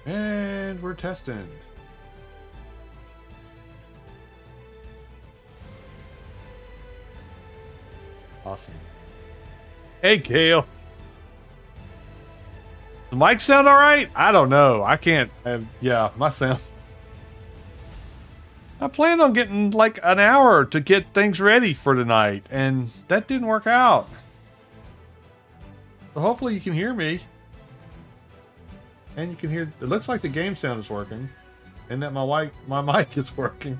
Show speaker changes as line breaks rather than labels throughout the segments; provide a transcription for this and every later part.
And we're testing. Awesome. Hey, Kale. The mic sound all right? I don't know. I can't. Yeah, my sound. I planned on getting like an hour to get things ready for tonight, and that didn't work out. So hopefully you can hear me. And you can hear, it looks like the game sound is working. And that my mic is working.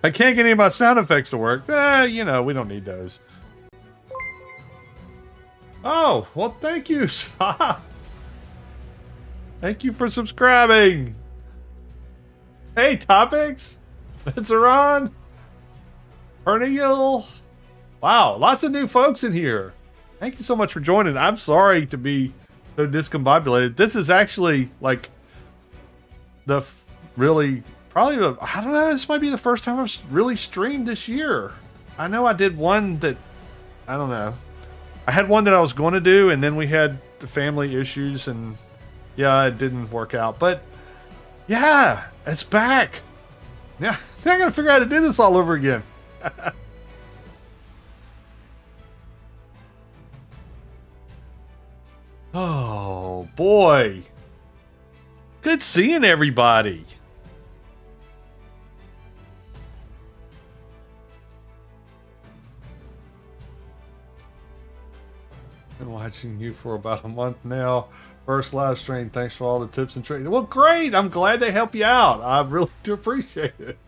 I can't get any of my sound effects to work. You know, we don't need those. Oh, well, thank you. Thank you for subscribing. Hey, Topics. It's Iran. Hernial. Wow, lots of new folks in here. Thank you so much for joining. I'm sorry to be so discombobulated. This is actually like the probably I don't know, this might be the first time I've really streamed this year. I know I did one that, I don't know. I had one that I was going to do, and then we had the family issues, and yeah, it didn't work out. But yeah, it's back. Yeah, I gotta figure out how to do this all over again. Oh boy. Good seeing everybody. Been watching you for about a month now. First live stream. Thanks for all the tips and tricks. Well, great. I'm glad they help you out. I really do appreciate it.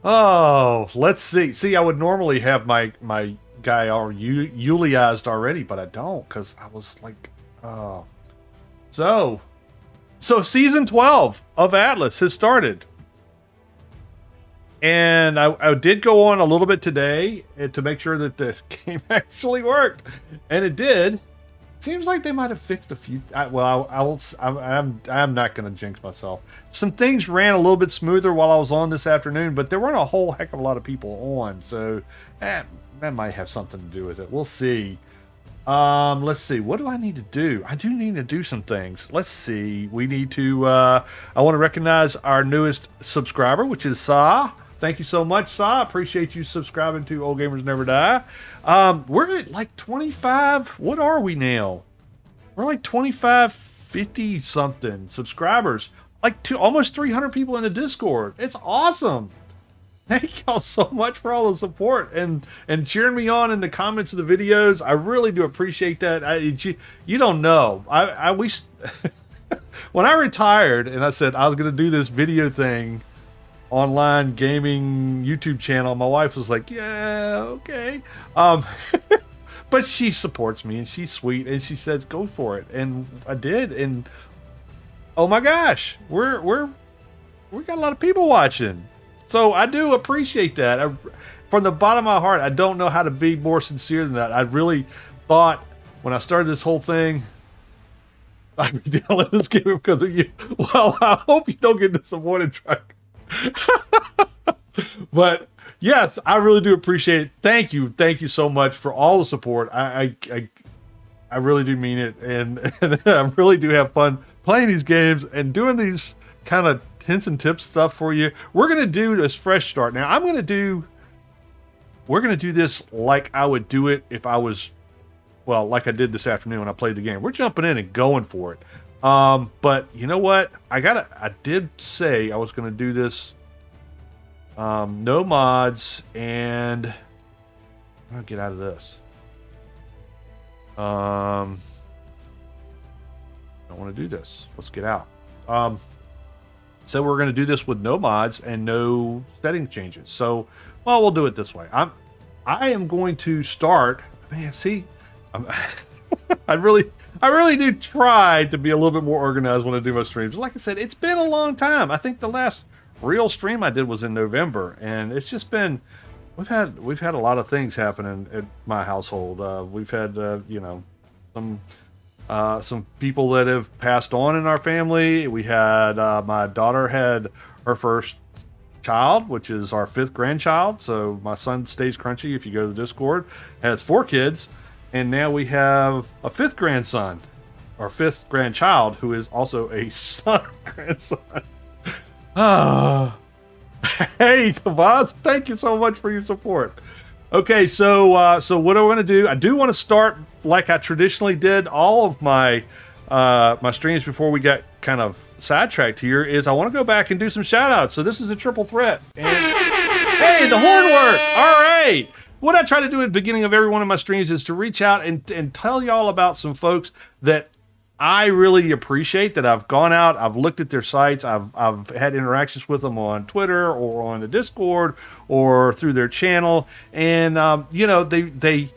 Oh, let's see. See, I would normally have my guy eulogized already, but I don't, because I was like, oh. So season 12 of Atlas has started. And I did go on a little bit today to make sure that the game actually worked, and it did. Seems like they might have fixed a few. I'm not going to jinx myself. Some things ran a little bit smoother while I was on this afternoon, but there weren't a whole heck of a lot of people on, so that might have something to do with it. We'll see. Let's see. What do I need to do? I do need to do some things. Let's see. We need to. I want to recognize our newest subscriber, which is Sa. Thank you so much, Sa. Appreciate you subscribing to Old Gamers Never Die. We're at like 25. What are we now? We're like 25, 50 something subscribers. Like almost 300 people in the Discord. It's awesome. Thank y'all so much for all the support and cheering me on in the comments of the videos. I really do appreciate that. You don't know. I wish when I retired and I said I was going to do this video thing, online gaming YouTube channel, my wife was like, yeah, okay. But she supports me and she's sweet and she says go for it, and I did, and oh my gosh, we got a lot of people watching, so I do appreciate that. From the bottom of my heart, I don't know how to be more sincere than that. I really thought when I started this whole thing, I'd be dealing this game because of you. Well, I hope you don't get disappointed, Truck. But yes, I really do appreciate it. Thank you so much for all the support. I really do mean it, and I really do have fun playing these games and doing these kind of hints and tips stuff for you. We're gonna do this fresh start now. We're gonna do this like I would do it if I was, well, like I did this afternoon when I played the game. We're jumping in and going for it. But you know what? I did say I was gonna do this. No mods, and I'm gonna get out of this. I don't want to do this. Let's get out. So we're going to do this with no mods and no setting changes. So, well, we'll do it this way. I am going to start. Man, see, I really do try to be a little bit more organized when I do my streams. Like I said, it's been a long time. I think the last real stream I did was in November, and it's just been. We've had a lot of things happening at my household. We've had some people that have passed on in our family. We had my daughter had her first child, which is our 5th grandchild. So my son stays crunchy. If you go to the Discord, has 4 kids, and now we have a 5th grandson. our fifth grandchild, who is also a son grandson. Ah, hey, Kavaz, thank you so much for your support. Okay, so so what I want to do, I do want to start like I traditionally did all of my my streams before we got kind of sidetracked here, is I want to go back and do some shout outs. So this is a triple threat. And hey, the horn worked. All right. What I try to do at the beginning of every one of my streams is to reach out and tell y'all about some folks that I really appreciate, that I've gone out, I've looked at their sites, I've had interactions with them on Twitter or on the Discord or through their channel, and you know, they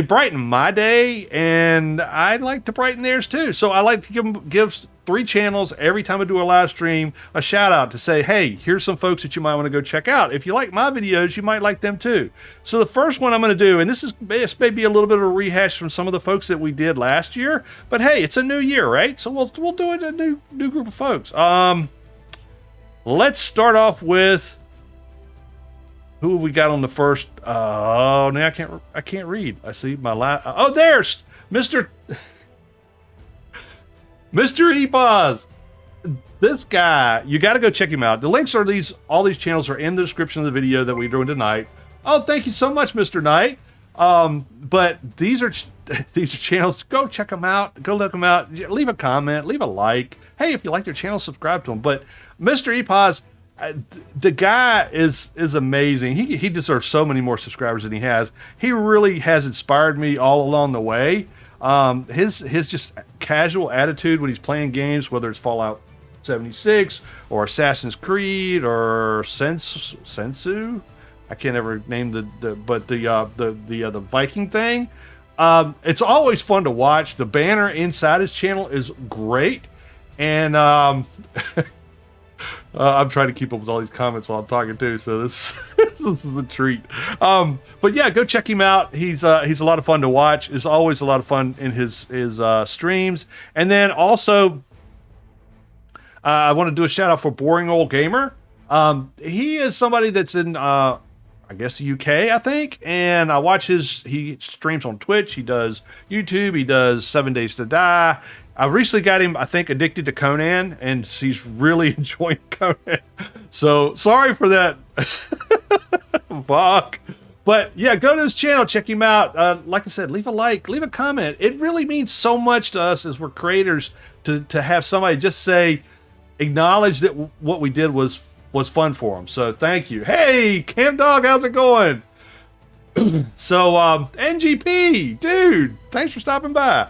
brighten my day, and I'd like to brighten theirs too. So I like to give 3 channels every time I do a live stream a shout out to say, hey, here's some folks that you might want to go check out. If you like my videos, you might like them too. So the first one I'm going to do, and this may be a little bit of a rehash from some of the folks that we did last year, but hey, it's a new year, right? So we'll do it a new group of folks. Let's start off with, who have we got on the first? Oh, now I can't read. I see my oh, there's Mr. Epaz. This guy, you got to go check him out. The links are all these channels are in the description of the video that we're doing tonight. Oh, thank you so much, Mr. Knight. But these are channels. Go check them out. Go look them out. Leave a comment. Leave a like. Hey, if you like their channel, subscribe to them. But Mr. Epaz, the guy is amazing. He deserves so many more subscribers than he has. He really has inspired me all along the way. His just casual attitude when he's playing games, whether it's Fallout 76 or Assassin's Creed or Sensu. I can't ever name the Viking thing. It's always fun to watch. The banner inside his channel is great, and I'm trying to keep up with all these comments while I'm talking too, so this is a treat. But yeah, go check him out. He's a lot of fun to watch. It's always a lot of fun in his streams. And then also, I want to do a shout out for Boring Old Gamer. He is somebody that's in I guess the UK, I think, and I watch he streams on Twitch, he does YouTube, he does 7 Days to Die. I recently got him, I think, addicted to Conan, and he's really enjoying Conan. So, sorry for that. Fuck. But, yeah, go to his channel, check him out. Like I said, leave a like, leave a comment. It really means so much to us as we're creators to have somebody just say, acknowledge that what we did was fun for them. So, thank you. Hey, Cam Dog, how's it going? So, NGP, dude, thanks for stopping by.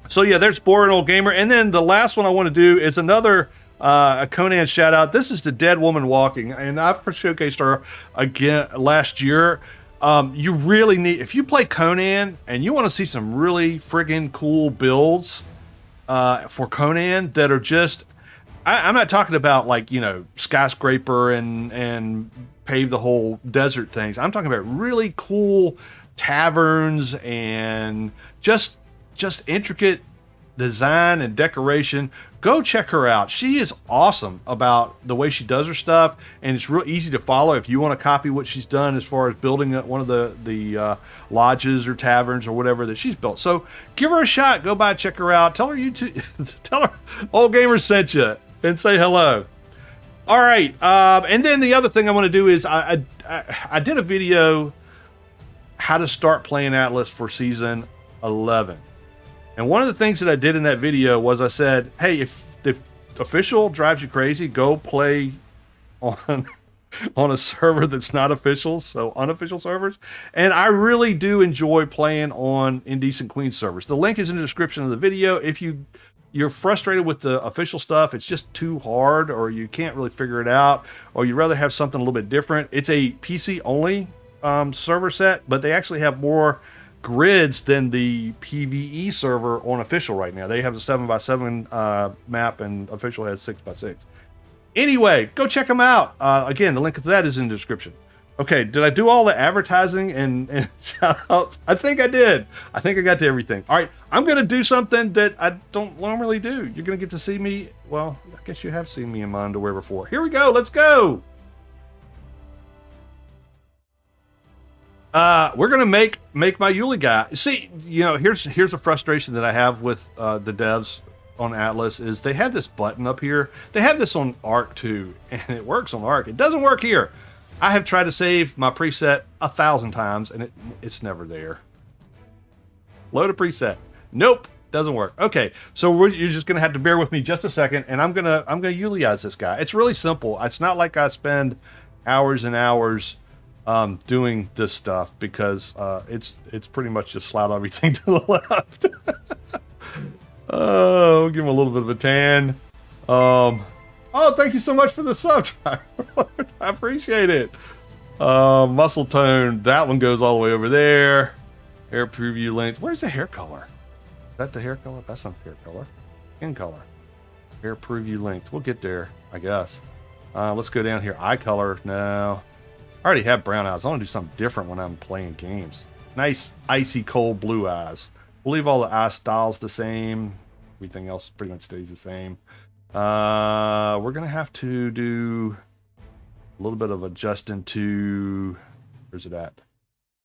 So yeah, there's Boring Old Gamer. And then the last one I want to do is another a Conan shout out. This is the Dead Woman Walking, and I've showcased her again last year. You really need, if you play Conan and you want to see some really friggin' cool builds for Conan that are just, I'm not talking about like, you know, skyscraper and pave the whole desert things. I'm talking about really cool taverns and just intricate design and decoration. Go check her out. She is awesome about the way she does her stuff, and it's real easy to follow if you want to copy what she's done as far as building one of the lodges or taverns or whatever that she's built. So give her a shot. Go by, check her out. Tell her tell her Old Gamer sent you, and say hello. All right, and then the other thing I want to do is I did a video how to start playing Atlas for season 11. And one of the things that I did in that video was I said, hey, if official drives you crazy, go play on a server that's not official, so unofficial servers. And I really do enjoy playing on Indecent Queen servers. The link is in the description of the video. If you're frustrated with the official stuff, it's just too hard, or you can't really figure it out, or you'd rather have something a little bit different, it's a PC only server set, but they actually have more grids than the PvE server on official right now. They have a 7x7 map, and official has 6x6. Anyway, go check them out. Again, the link to that is in the description. Okay, did I do all the advertising and shout outs? I think I did. I think I got to everything. All right, I'm going to do something that I don't normally do. You're going to get to see me. Well, I guess you have seen me in my underwear before. Here we go. Let's go. We're gonna make my Yuli guy. See, you know, here's a frustration that I have with the devs on Atlas is they have this button up here. They have this on Arc too, and it works on Arc. It doesn't work here. I have tried to save my preset 1,000 times, and it's never there. Load a preset. Nope, doesn't work. Okay, so you're just gonna have to bear with me just a second, and I'm gonna Yuliize this guy. It's really simple. It's not like I spend hours and hours doing this stuff because it's pretty much just slide everything to the left. Oh, we'll give him a little bit of a tan. Oh, thank you so much for the sub, I appreciate it. Muscle tone, that one goes all the way over there. Hair preview length. Where's the hair color? Is that the hair color? That's not the hair color. Skin color. Hair preview length. We'll get there, I guess. Let's go down here. Eye color. No. I already have brown eyes. I want to do something different when I'm playing games. Nice, icy cold blue eyes. We'll leave all the eye styles the same. Everything else pretty much stays the same. We're going to have to do a little bit of adjusting to... Where's it at?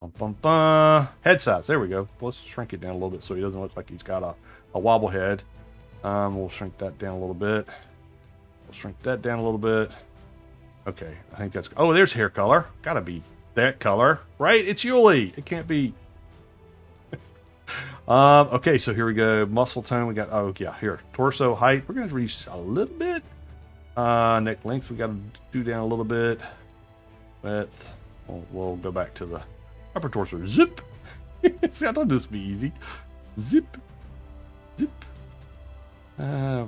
Bum, bum, bum. Head size. There we go. Let's shrink it down a little bit so he doesn't look like he's got a wobble head. We'll shrink that down a little bit. We'll shrink that down a little bit. Okay, I think that's... Oh, there's hair color. Gotta be that color, right? It's Yuli. It can't be... Okay, so here we go. Muscle tone, we got... Oh, yeah, here. Torso height, we're going to reduce a little bit. Neck length, we got to do down a little bit. Width. We'll go back to the upper torso. Zip! See, I thought this would be easy. Zip. Zip. A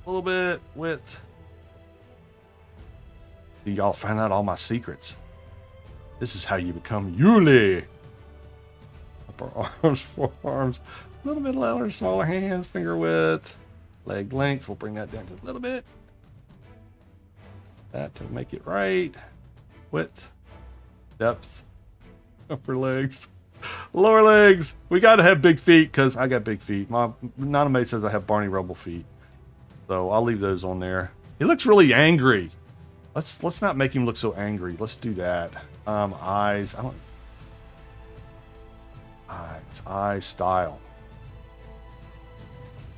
little bit. Width. Y'all find out all my secrets. This is how you become Yuli. Upper arms, forearms, a little bit louder, smaller hands, finger width, leg length. We'll bring that down just a little bit. That to make it right. Width, depth, upper legs, lower legs. We got to have big feet because I got big feet. My Naname says I have Barney Rubble feet, so I'll leave those on there. He looks really angry. Let's not make him look so angry. Let's do that. Eyes. Eyes style.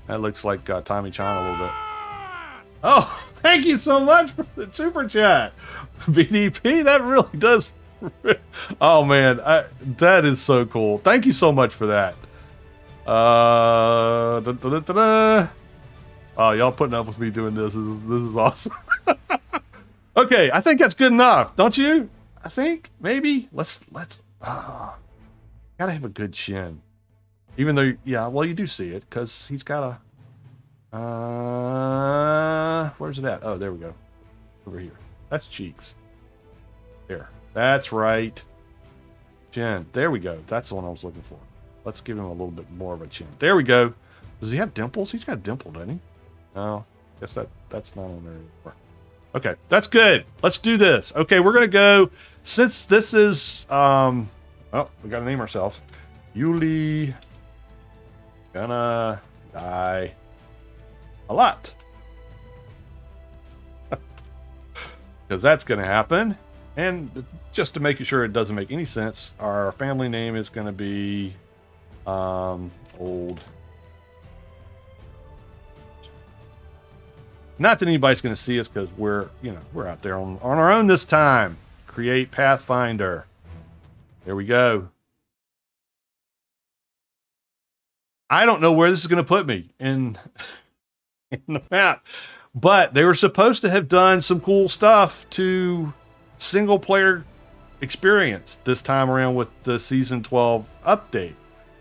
That looks like Tommy Chan a little bit. Oh, thank you so much for the super chat, BDP. That really does. Oh man, that is so cool. Thank you so much for that. Oh, y'all putting up with me doing this. This is awesome. Okay, I think that's good enough, don't you? I think maybe let's gotta have a good chin, even though yeah, well you do see it because he's got a where's it at? Oh, there we go, over here. That's cheeks. There, that's right. Chin. There we go. That's the one I was looking for. Let's give him a little bit more of a chin. There we go. Does he have dimples? He's got a dimple, doesn't he? No, guess that's not on there anymore. Okay, that's good. Let's do this. Okay, we're gonna go, since this is oh, we gotta name ourselves. Yuli gonna die a lot. Because that's gonna happen. And just to make sure it doesn't make any sense, our family name is gonna be old. Not that anybody's going to see us because we're out there on our own this time. Create Pathfinder. There we go. I don't know where this is going to put me in the map, but they were supposed to have done some cool stuff to single player experience this time around with the season 12 update.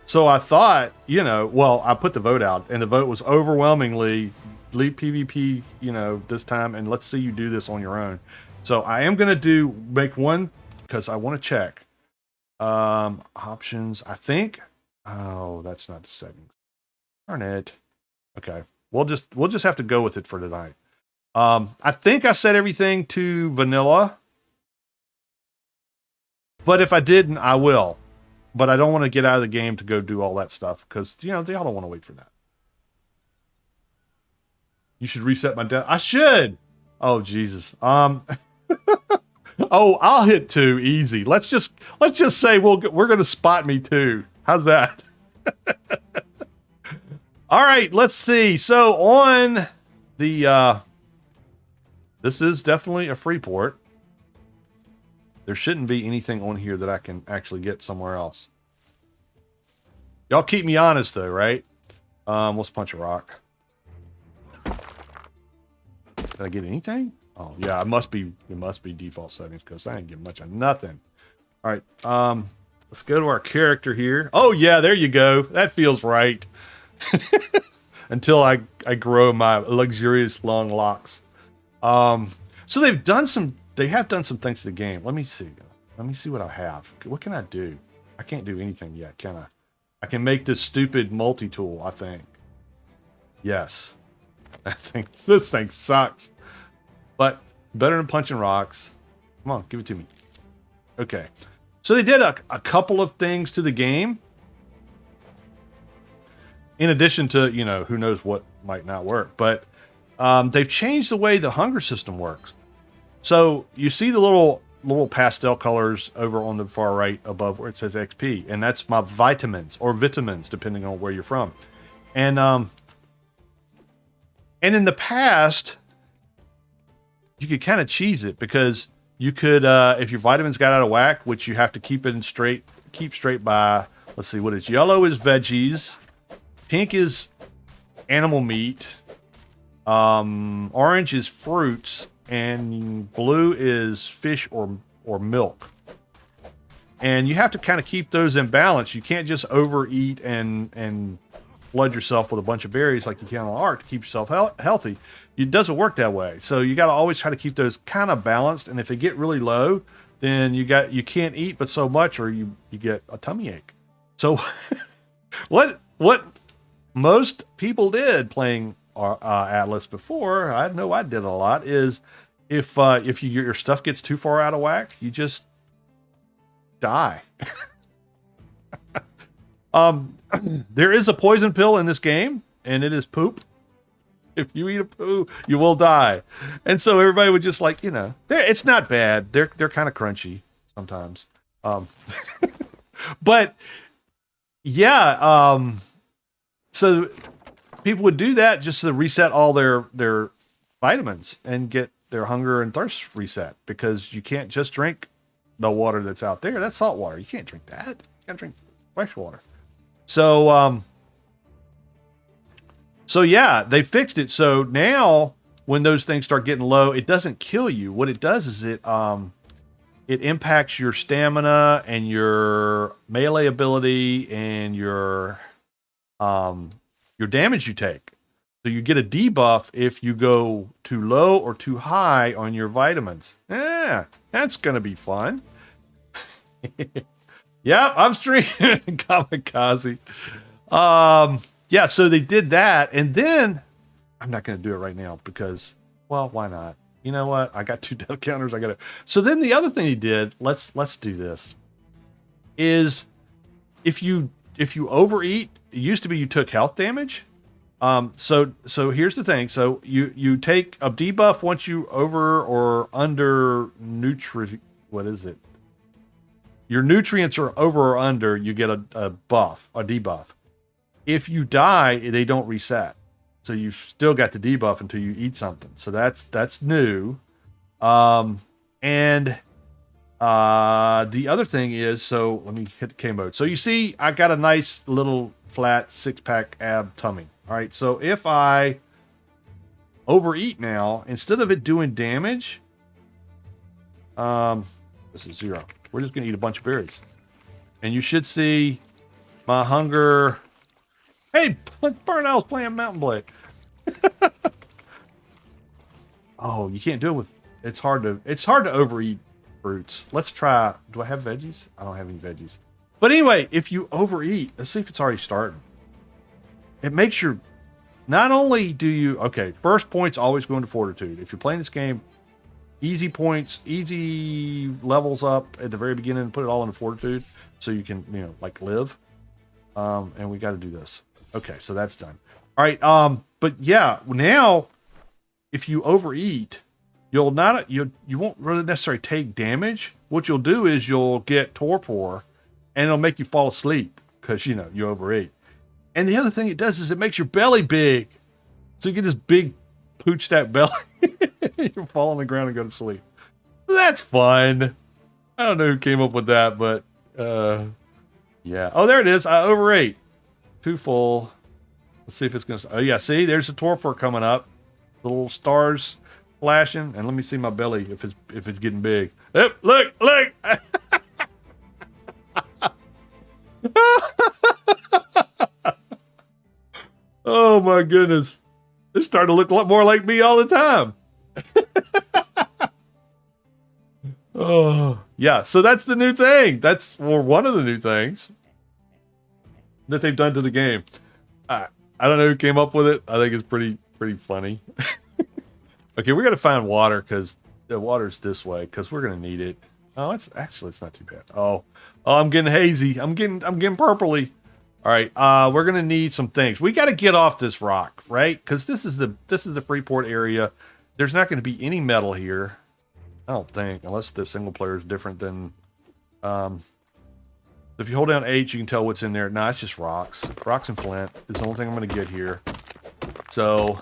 So I thought, well, I put the vote out and the vote was overwhelmingly leave PvP, this time, and let's see you do this on your own. So I am going to make one because I want to check options. I think, oh, that's not the settings. Darn it. Okay. We'll just have to go with it for tonight. I think I set everything to vanilla, but if I didn't, I will. But I don't want to get out of the game to go do all that stuff because, they all don't want to wait for that. You should reset my death. I should. Oh Jesus. Oh, Oh, I'll hit 2 easy. Let's just say we're gonna spot me 2. How's that? All right, let's see. So on the this is definitely a Freeport. There shouldn't be anything on here that I can actually get somewhere else. Y'all keep me honest though, right? Let's punch a rock. Did I get anything? Oh yeah, it must be default settings because I ain't getting much of nothing. All right, let's go to our character here. Oh yeah, there you go. That feels right. Until I grow my luxurious long locks. So they have done some things to the game. Let me see what I have. What can I do? I can't do anything yet, can I? I can make this stupid multi-tool, I think. Yes. I think this thing sucks. But better than punching rocks. Come on, give it to me. Okay. So they did a couple of things to the game. In addition to, you know, who knows what might not work. But they've changed the way the hunger system works. So you see the little pastel colors over on the far right above where it says XP. And that's my vitamins or vitamins, depending on where you're from. And in the past, you could kind of cheese it because you could, if your vitamins got out of whack, which you have to keep straight by, let's see, what is yellow is veggies, pink is animal meat, orange is fruits, and blue is fish or milk. And you have to kind of keep those in balance. You can't just overeat and flood yourself with a bunch of berries like you can on Ark to keep yourself healthy. It doesn't work that way. So you got to always try to keep those kind of balanced. And if they get really low, then you can't eat but so much, or you get a tummy ache. So what most people did playing Atlas before, I know I did a lot, is if your stuff gets too far out of whack, you just die. There is a poison pill in this game, and it is poop. If you eat a poo, you will die. And so everybody would just like, you know, it's not bad. They're kind of crunchy sometimes. But yeah, so people would do that just to reset all their vitamins and get their hunger and thirst reset, because you can't just drink the water that's out there. That's salt water. You can't drink that. You gotta drink fresh water. So yeah, they fixed it. So now when those things start getting low, it doesn't kill you. What it does is it impacts your stamina and your melee ability and your damage you take. So you get a debuff if you go too low or too high on your vitamins. Yeah, that's gonna be fun. Yep, I'm streaming Kamikaze. Yeah, so they did that, and then I'm not going to do it right now because, well, why not? You know what? I got 2 death counters. I got to. So then the other thing he did, let's do this, is if you overeat, it used to be you took health damage. So here's the thing. So you take a debuff once you over or under what is it? Your nutrients are over or under, you get a debuff. If you die, they don't reset. So you've still got the debuff until you eat something. So that's new. And the other thing is, so let me hit K mode. So you see, I got a nice little flat 6-pack ab tummy. All right. So if I overeat now, instead of it doing damage, this is 0. We're just going to eat a bunch of berries. And you should see my hunger. Hey, Burnout's playing Mountain Blade. Oh, you can't do it with... It's hard to overeat fruits. Let's try... Do I have veggies? I don't have any veggies. But anyway, if you overeat... Let's see if it's already starting. It makes your... Not only do you... Okay, first point's always going to fortitude. If you're playing this game... Easy points, easy levels up at the very beginning, and put it all into fortitude so you can, you know, like live. And we got to do this. Okay, so that's done. All right. But yeah, now if you overeat, you won't really necessarily take damage. What you'll do is you'll get torpor, and it'll make you fall asleep because you overate. And the other thing it does is it makes your belly big, so you get this big pooch stack belly. You fall on the ground and go to sleep. That's fun. I don't know who came up with that, but yeah. Oh, there it is. I overate. Too full. Let's see if it's gonna. Oh yeah, see, there's the torpor coming up. The little stars flashing, and let me see my belly if it's getting big. Yep, look. Oh my goodness. It's starting to look a lot more like me all the time. Oh, yeah. So that's the new thing. That's one of the new things that they've done to the game. I don't know who came up with it. I think it's pretty funny. Okay, we got to find water because the water's this way because we're going to need it. Oh, it's not too bad. Oh, I'm getting hazy. I'm getting purpley. All right, we're gonna need some things. We got to get off this rock, right? Because this is the Freeport area. There's not going to be any metal here, I don't think, unless the single player is different than. If you hold down H, you can tell what's in there. No, it's just rocks. Rocks and flint is the only thing I'm going to get here. So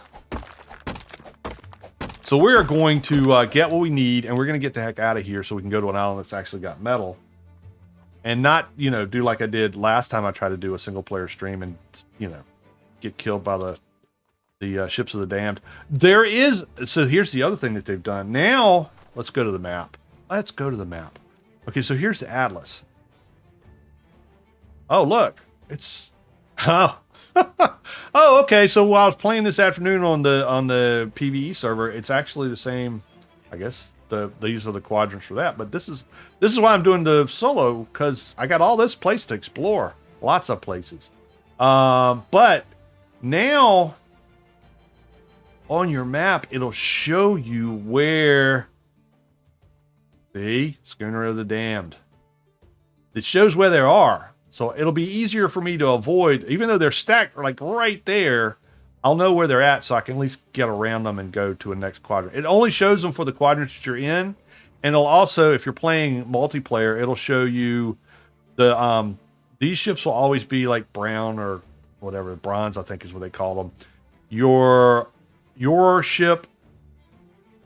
we're going to get what we need, and we're going to get the heck out of here so we can go to an island that's actually got metal. And not, do like I did last time I tried to do a single player stream and, get killed by the ships of the damned. So here's the other thing that they've done. Now, let's go to the map. Okay, so here's the atlas. Oh, look. Oh, okay. So while I was playing this afternoon on the PvE server, it's actually the same, I guess. These are the quadrants for that, but this is why I'm doing the solo, because I got all this place to explore, lots of places. But now on your map, it'll show you where. See, Schooner of the Damned. It shows where they are, so it'll be easier for me to avoid, even though they're stacked like right there. I'll know where they're at, so I can at least get around them and go to a next quadrant. It only shows them for the quadrants that you're in, and it'll also, if you're playing multiplayer, it'll show you the these ships will always be like brown or whatever, bronze I think is what they call them. Your ship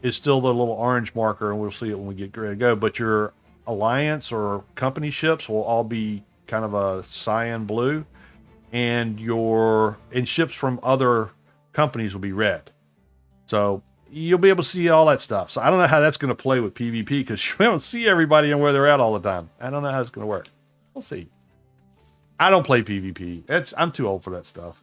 is still the little orange marker, and we'll see it when we get ready to go. But your alliance or company ships will all be kind of a cyan blue. And ships from other companies will be red. So you'll be able to see all that stuff. So I don't know how that's going to play with PvP because you don't see everybody and where they're at all the time. I don't know how it's going to work. We'll see. I don't play PvP. I'm too old for that stuff.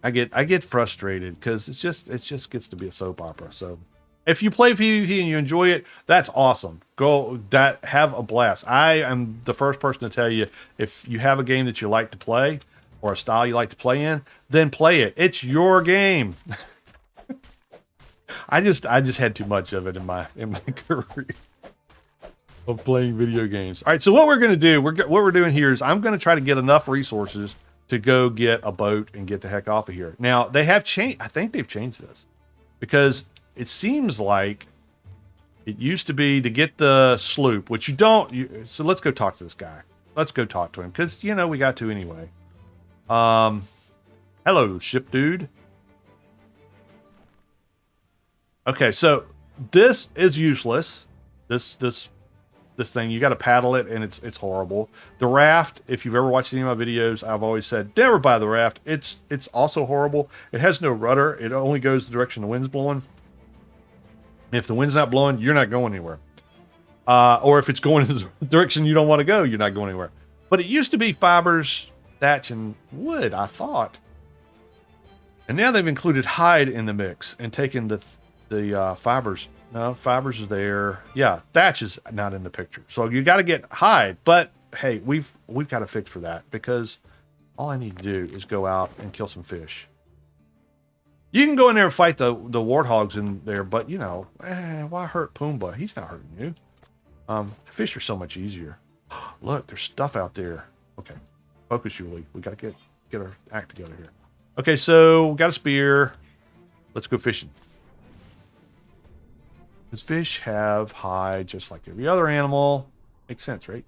I get frustrated because it just gets to be a soap opera. So if you play PvP and you enjoy it, that's awesome. Have a blast. I am the first person to tell you, if you have a game that you like to play or a style you like to play in, then play it. It's your game. I just had too much of it in my career of playing video games. All right, so what we're going to do, what we're doing here is I'm going to try to get enough resources to go get a boat and get the heck off of here. Now, they have changed. I think they've changed this because it seems like it used to be to get the sloop, which you don't. So let's go talk to this guy. Let's go talk to him because, we got to anyway. Hello, ship dude. Okay, so this is useless. This thing, you got to paddle it, and it's horrible. The raft, if you've ever watched any of my videos, I've always said never buy the raft. It's also horrible. It has no rudder. It only goes the direction the wind's blowing. If the wind's not blowing, you're not going anywhere. Or if it's going in the direction you don't want to go, you're not going anywhere. But it used to be fibers, thatch, and wood, I thought. And now they've included hide in the mix and taken the fibers. No, fibers is there. Yeah, thatch is not in the picture. So you got to get hide. But hey, we've got a fix for that because all I need to do is go out and kill some fish. You can go in there and fight the warthogs in there, but why hurt Pumbaa? He's not hurting you. Fish are so much easier. Look, there's stuff out there. Okay, focus, Yuli. We got to get our act together here. Okay, so we got a spear. Let's go fishing. Because fish have hide just like every other animal. Makes sense, right?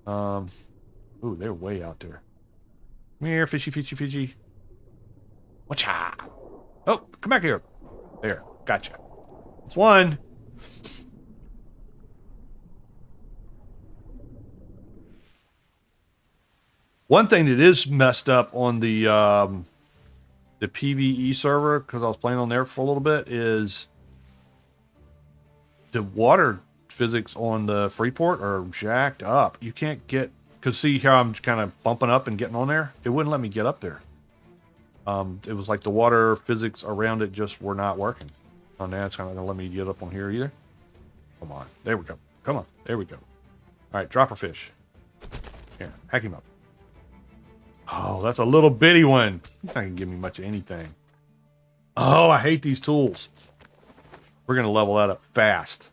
Ooh, they're way out there. Come here, fishy, fishy, fishy. Watcha! Oh, come back here. There, gotcha. It's one. One thing that is messed up on the PvE server, because I was playing on there for a little bit, is the water physics on the Freeport are jacked up. You can't get, because see how I'm kind of bumping up and getting on there? It wouldn't let me get up there. It was like the water physics around it just were not working. Oh, now it's not going to let me get up on here either. Come on. There we go. Come on. There we go. All right, dropper fish. Here, hack him up. Oh, that's a little bitty one. He's not going to give me much of anything. Oh, I hate these tools. We're going to level that up fast.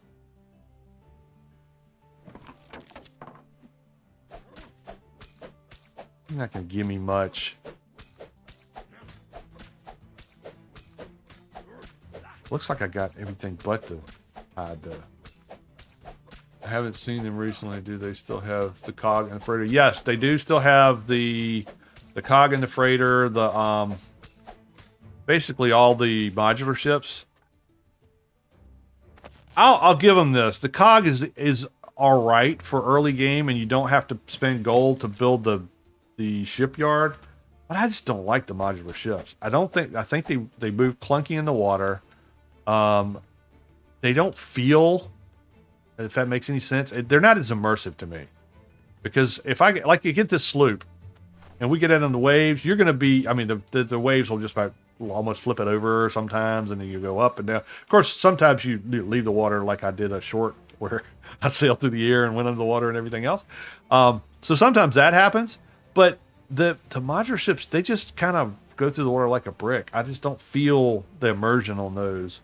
He's not going to give me much. Looks like I got everything but the hide. I haven't seen them recently. Do they still have the cog and the freighter? Yes, they do still have the cog and the freighter. The basically all the modular ships. I'll give them this. The cog is all right for early game, and you don't have to spend gold to build the shipyard. But I just don't like the modular ships. I think they move clunky in the water. They don't feel, if that makes any sense. They're not as immersive to me, because if I get, like, you get this sloop and we get out on the waves, you're going to be, I mean, the waves will just about almost flip it over sometimes, and then you go up and down. Of course, sometimes you leave the water, like I did a short where I sailed through the air and went under the water and everything else. So sometimes that happens, but the modular ships, they just kind of go through the water like a brick. I just don't feel the immersion on those.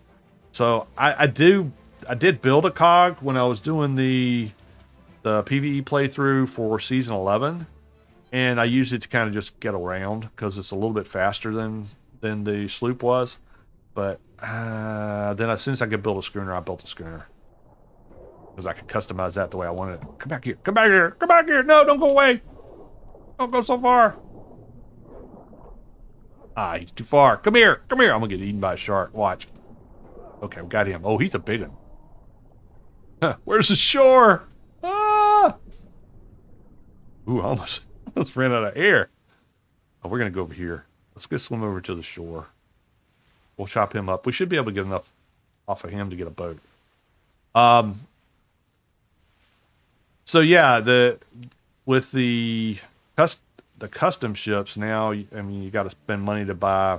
So I did build a cog when I was doing the PvE playthrough for season 11, and I used it to kind of just get around because it's a little bit faster than the sloop was. But then as soon as I could build a schooner, I built a schooner because I could customize that the way I wanted it. Come back here! Come back here! Come back here! No, don't go away! Don't go so far! Ah, he's too far. Come here! Come here! I'm gonna get eaten by a shark. Watch. Okay, we got him. Oh, he's a big one. Huh, where's the shore? Ah! Ooh, I almost ran out of air. Oh, we're going to go over here. Let's go swim over to the shore. We'll chop him up. We should be able to get enough off of him to get a boat. So yeah, with the custom ships now, I mean, you got to spend money to buy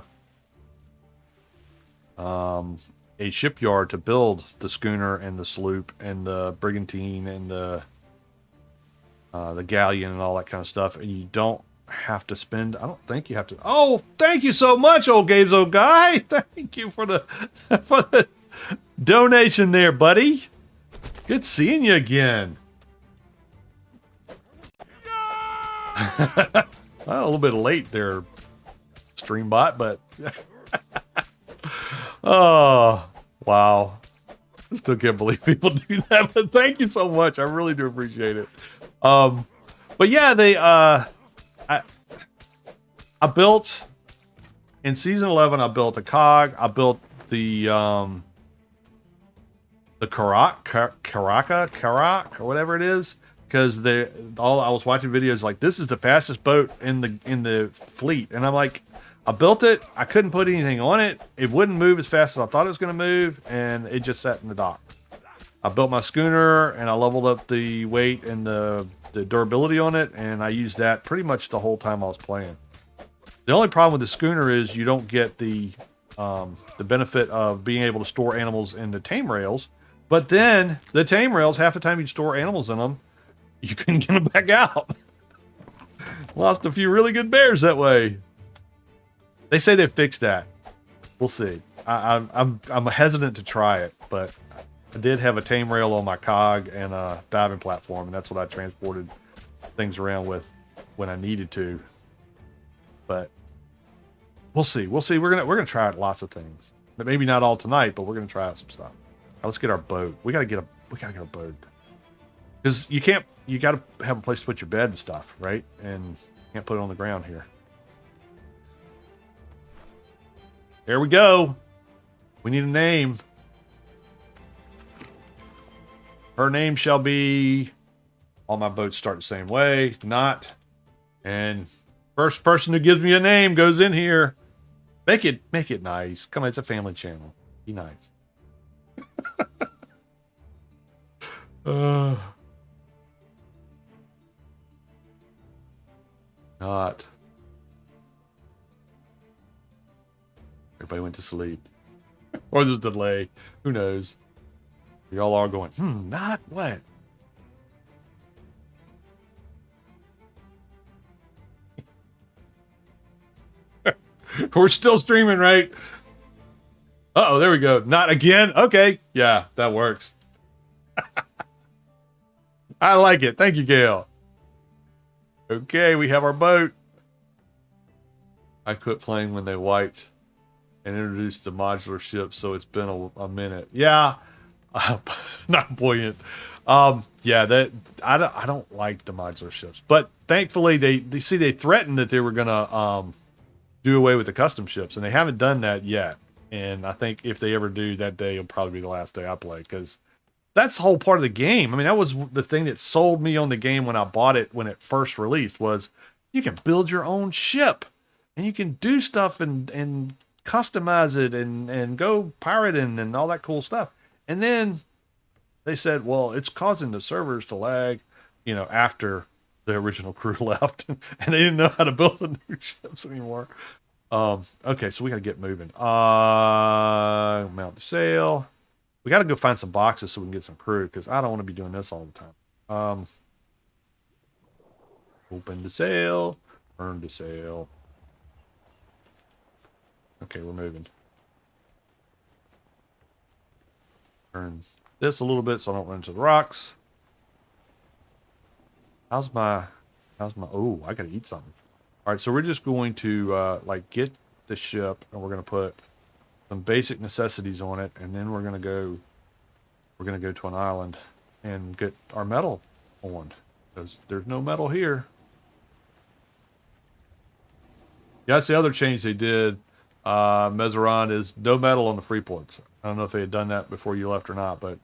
a shipyard to build the schooner and the sloop and the brigantine and the galleon and all that kind of stuff. And you don't have to spend, I don't think you have to. Oh, thank you so much, old Gabezo guy. Thank you for the donation there, buddy. Good seeing you again. Well, a little bit late there, Streambot, but oh, wow. I still can't believe people do that, but thank you so much. I really do appreciate it. But yeah, I built, in season 11, I built a cog. I built the Karak, or whatever it is, because I was watching videos like, this is the fastest boat in the fleet, and I'm like, I built it. I couldn't put anything on it. It wouldn't move as fast as I thought it was going to move, and it just sat in the dock. I built my schooner, and I leveled up the weight and the durability on it, and I used that pretty much the whole time I was playing. The only problem with the schooner is you don't get the benefit of being able to store animals in the tame rails, but then the tame rails, half the time you store animals in them, you couldn't get them back out. Lost a few really good bears that way. They say they fixed that. We'll see. I'm hesitant to try it, but I did have a tame rail on my cog and a diving platform, and that's what I transported things around with when I needed to. But We'll see. We'll see. We're gonna try out lots of things. But maybe not all tonight, but we're gonna try out some stuff. Now, let's get our boat. We gotta get a boat. Because you can't. You gotta have a place to put your bed and stuff, right? And you can't put it on the ground here. There we go. We need a name. Her name shall be. All my boats start the same way. Not. And first person who gives me a name goes in here. Make it nice. Come on, it's a family channel. Be nice. Not. Everybody went to sleep. Or there's a delay. Who knows? We all are going, not what? We're still streaming, right? Uh-oh, there we go. Not again? Okay. Yeah, that works. I like it. Thank you, Gail. Okay, we have our boat. I quit playing when they wiped and introduced the modular ship, so it's been a minute. Yeah, not buoyant. Yeah, that I don't like the modular ships, but thankfully they threatened that they were gonna do away with the custom ships, and they haven't done that yet. And I think if they ever do, that day will probably be the last day I play, because that's the whole part of the game. I mean, that was the thing that sold me on the game when I bought it when it first released, was you can build your own ship and you can do stuff and customize it and go pirating and all that cool stuff. And then they said, well, it's causing the servers to lag, after the original crew left, and they didn't know how to build the new ships anymore. Okay, so we got to get moving. Mount the sail. We got to go find some boxes so we can get some crew, because I don't want to be doing this all the time. Open the sail. Burn the sail. Okay, we're moving. Turn this a little bit so I don't run into the rocks. How's my, oh, I gotta eat something. All right, so we're just going to, get the ship, and we're going to put some basic necessities on it, and then we're going to go to an island and get our metal on, because there's no metal here. Yeah, that's the other change they did. Mezeron is no metal on the Freeports. I don't know if they had done that before you left or not, but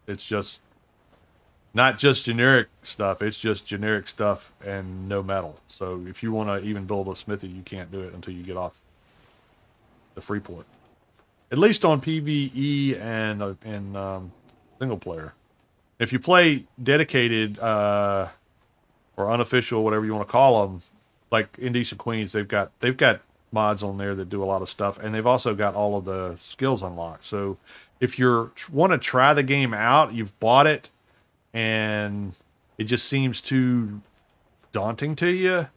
it's just not just generic stuff. It's just generic stuff and no metal. So if you want to even build a smithy, you can't do it until you get off the Freeport. At least on PvE and single player. If you play dedicated or unofficial, whatever you want to call them, like Indecent Queens, they've got mods on there that do a lot of stuff, and they've also got all of the skills unlocked. So if you want to try the game out, you've bought it, and it just seems too daunting to you,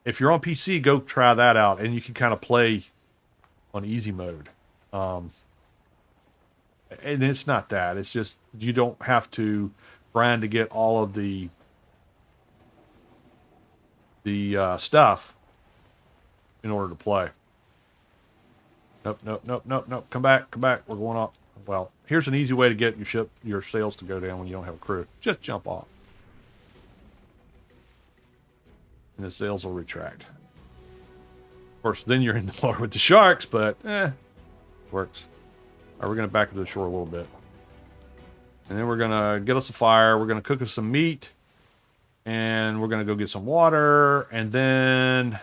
if you're on PC, go try that out, and you can kind of play on easy mode. And it's not that. It's just you don't have to grind to get all of the stuff in order to play. Nope. Come back. We're going off. Well, here's an easy way to get your sails to go down when you don't have a crew. Just jump off. And the sails will retract. Of course, then you're in the water with the sharks, but works. All right, we're going to back to the shore a little bit. And then we're going to get us a fire. We're going to cook us some meat. And we're going to go get some water. And then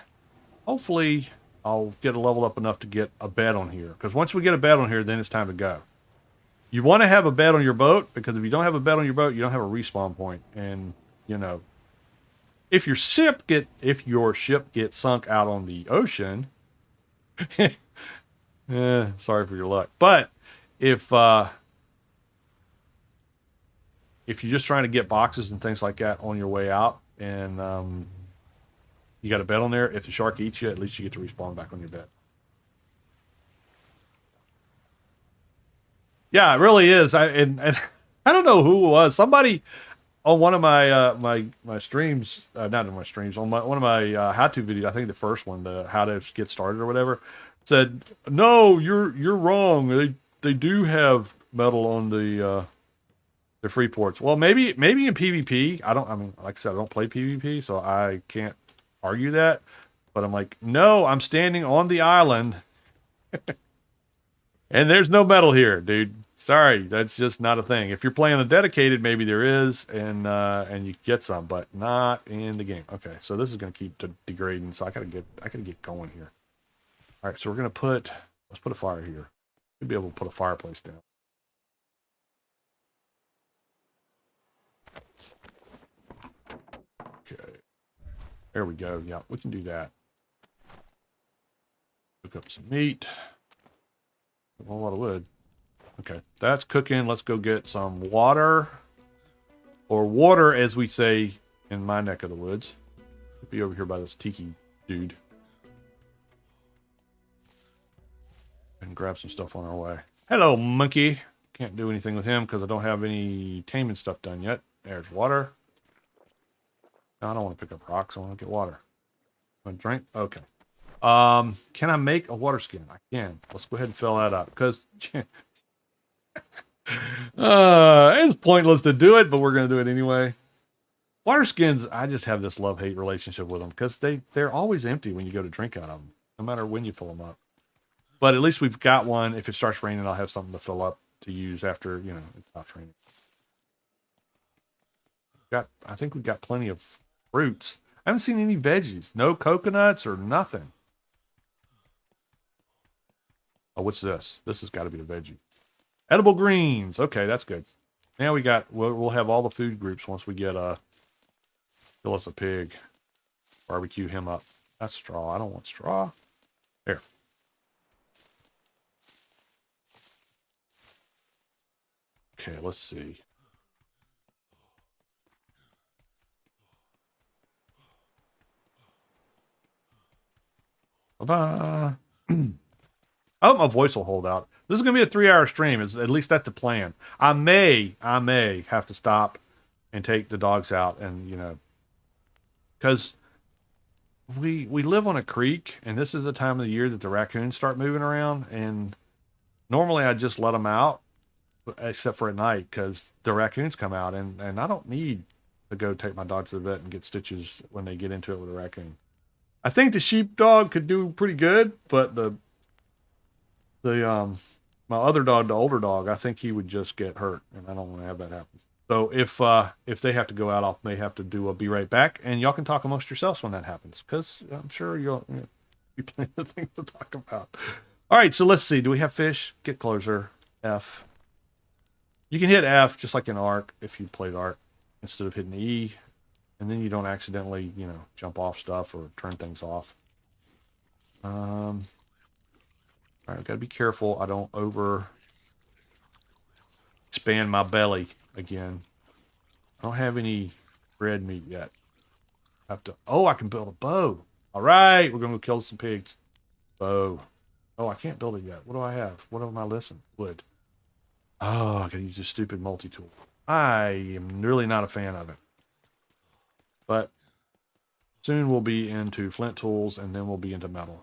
hopefully I'll get leveled up enough to get a bed on here. Because once we get a bed on here, then it's time to go. You want to have a bed on your boat, because if you don't have a bed on your boat, you don't have a respawn point. And, if your ship gets sunk out on the ocean, sorry for your luck. But if you're just trying to get boxes and things like that on your way out, and you got a bed on there, if the shark eats you, at least you get to respawn back on your bed. Yeah, it really is. And I don't know who it was. Somebody, on one of my my streams, not in my streams, on one of my how-to videos, I think the first one, the how to get started or whatever, said, "No, you're wrong. They do have metal on the Freeports." Well, maybe in PvP. I mean, like I said, I don't play PvP, so I can't argue that. But I'm like, no, I'm standing on the island, and there's no metal here, dude. Sorry, that's just not a thing. If you're playing a dedicated, maybe there is, and you get some, but not in the game. Okay, so this is gonna keep degrading, so I gotta get going here. All right, so we're gonna let's put a fire here. We'll be able to put a fireplace down. Okay, there we go. Yeah, we can do that. Cook up some meat. A lot of wood. Okay, that's cooking. Let's go get some water. Or water, as we say in my neck of the woods. We'll be over here by this tiki dude. And grab some stuff on our way. Hello, monkey. Can't do anything with him because I don't have any taming stuff done yet. There's water. No, I don't want to pick up rocks. I want to get water. Want to drink? Okay. Can I make a water skin? I can. Let's go ahead and fill that up because it's pointless to do it, but we're going to do it anyway. Water skins, I just have this love-hate relationship with them because they're always empty when you go to drink out of them, no matter when you fill them up. But at least we've got one. If it starts raining, I'll have something to fill up to use after, it stops raining. I think we've got plenty of fruits. I haven't seen any veggies. No coconuts or nothing. Oh, what's this? This has got to be a veggie. Edible greens. Okay, that's good. Now we'll have all the food groups once we get kill us a pig. Barbecue him up. That's straw. I don't want straw. There. Okay, let's see. Bye-bye. I hope my voice will hold out. This is going to be a 3-hour stream. At least that's the plan. I may have to stop and take the dogs out and, because we live on a creek and this is the time of the year that the raccoons start moving around. And normally I just let them out, except for at night because the raccoons come out and I don't need to go take my dog to the vet and get stitches when they get into it with a raccoon. I think the sheepdog could do pretty good, but my other dog, the older dog, I think he would just get hurt, and I don't want to have that happen. So if they have to go out, I may have to do a be right back, and y'all can talk amongst yourselves when that happens, because I'm sure you'll be plenty of things to talk about. All right, so let's see. Do we have fish? Get closer. F. You can hit F just like in Ark if you played Ark instead of hitting E, and then you don't accidentally jump off stuff or turn things off. All right, I've got to be careful I don't expand my belly again. I don't have any red meat yet. I can build a bow. All right, we're going to go kill some pigs. Bow. Oh, I can't build it yet. What do I have? What am I missing? Wood. Oh, I got to use this stupid multi-tool. I am really not a fan of it. But soon we'll be into flint tools, and then we'll be into metal.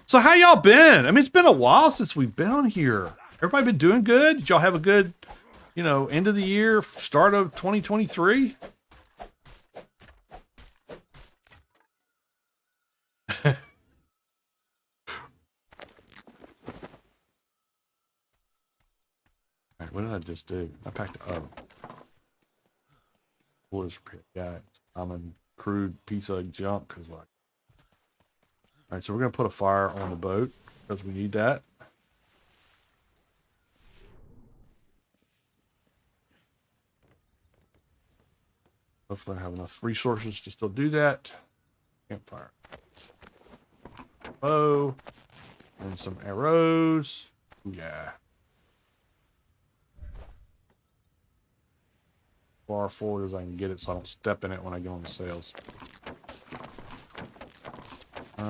So how y'all been? I mean, it's been a while since we've been on here. Everybody been doing good? Did y'all have a good, end of the year, start of 2023? All right, what did I just do? I packed it up. What is yeah, common crude piece of junk is like. All right, so we're going to put a fire on the boat because we need that. Hopefully I have enough resources to still do that. Campfire. Bow. And some arrows. Yeah. Far forward as I can get it so I don't step in it when I go on the sails. Put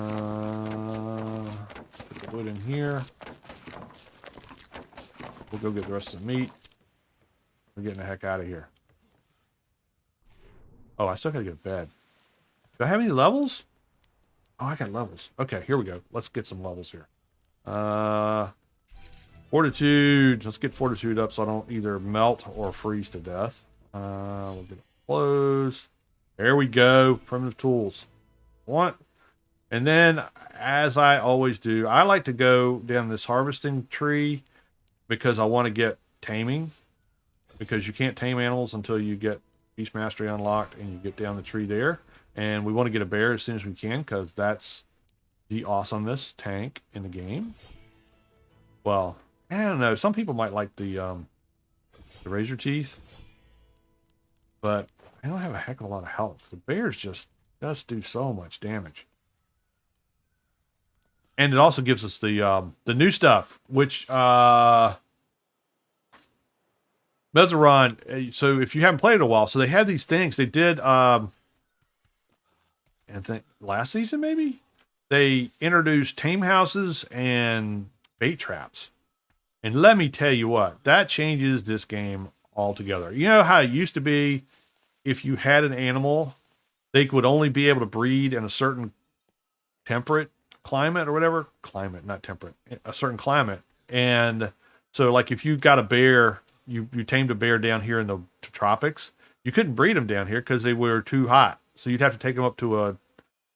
the wood in here. We'll go get the rest of the meat. We're getting the heck out of here. Oh, I still gotta go to bed. Do I have any levels? Oh, I got levels. Okay, here we go. Let's get some levels here. Fortitude. Let's get fortitude up so I don't either melt or freeze to death. We'll get clothes. There we go. Primitive tools. What? And then, as I always do, I like to go down this harvesting tree because I want to get taming. Because you can't tame animals until you get Beast Mastery unlocked and you get down the tree there. And we want to get a bear as soon as we can because that's the awesomest tank in the game. Well, I don't know. Some people might like the razor teeth. But I don't have a heck of a lot of health. The bears just do so much damage. And it also gives us the new stuff, which Mezeron, so if you haven't played it a while, so they had these things. They did I think last season maybe? They introduced tame houses and bait traps. And let me tell you what, that changes this game altogether. You know how it used to be if you had an animal, they would only be able to breed in a certain temperate climate or whatever. Climate, not temperate. A certain climate. And so like if you got a bear, you tamed a bear down here in the tropics, you couldn't breed them down here because they were too hot. So you'd have to take them up to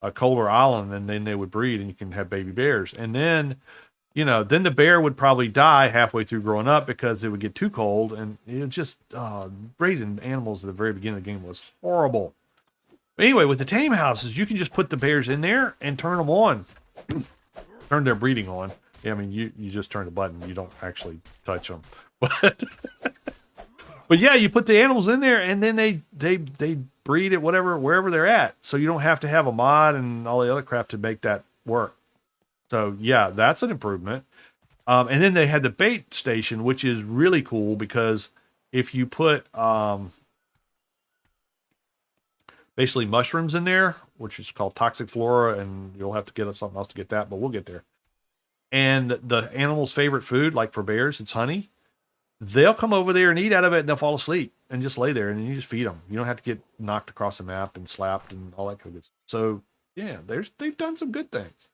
a colder island and then they would breed and you can have baby bears. And then, you know, then the bear would probably die halfway through growing up because it would get too cold. And it just, raising animals at the very beginning of the game was horrible. But anyway, with the tame houses, you can just put the bears in there and turn them on. Turn their breeding on. Yeah, I mean, you just turn the button. You don't actually touch them. But yeah, you put the animals in there and then they breed at wherever they're at. So you don't have to have a mod and all the other crap to make that work. So yeah, that's an improvement. And then they had the bait station, which is really cool because if you put basically mushrooms in there, which is called toxic flora, and you'll have to get something else to get that, but we'll get there. And the animal's favorite food, like for bears, it's honey. They'll come over there and eat out of it and they'll fall asleep and just lay there and then you just feed them. You don't have to get knocked across the map and slapped and all that kind of good stuff. So yeah, they've done some good things.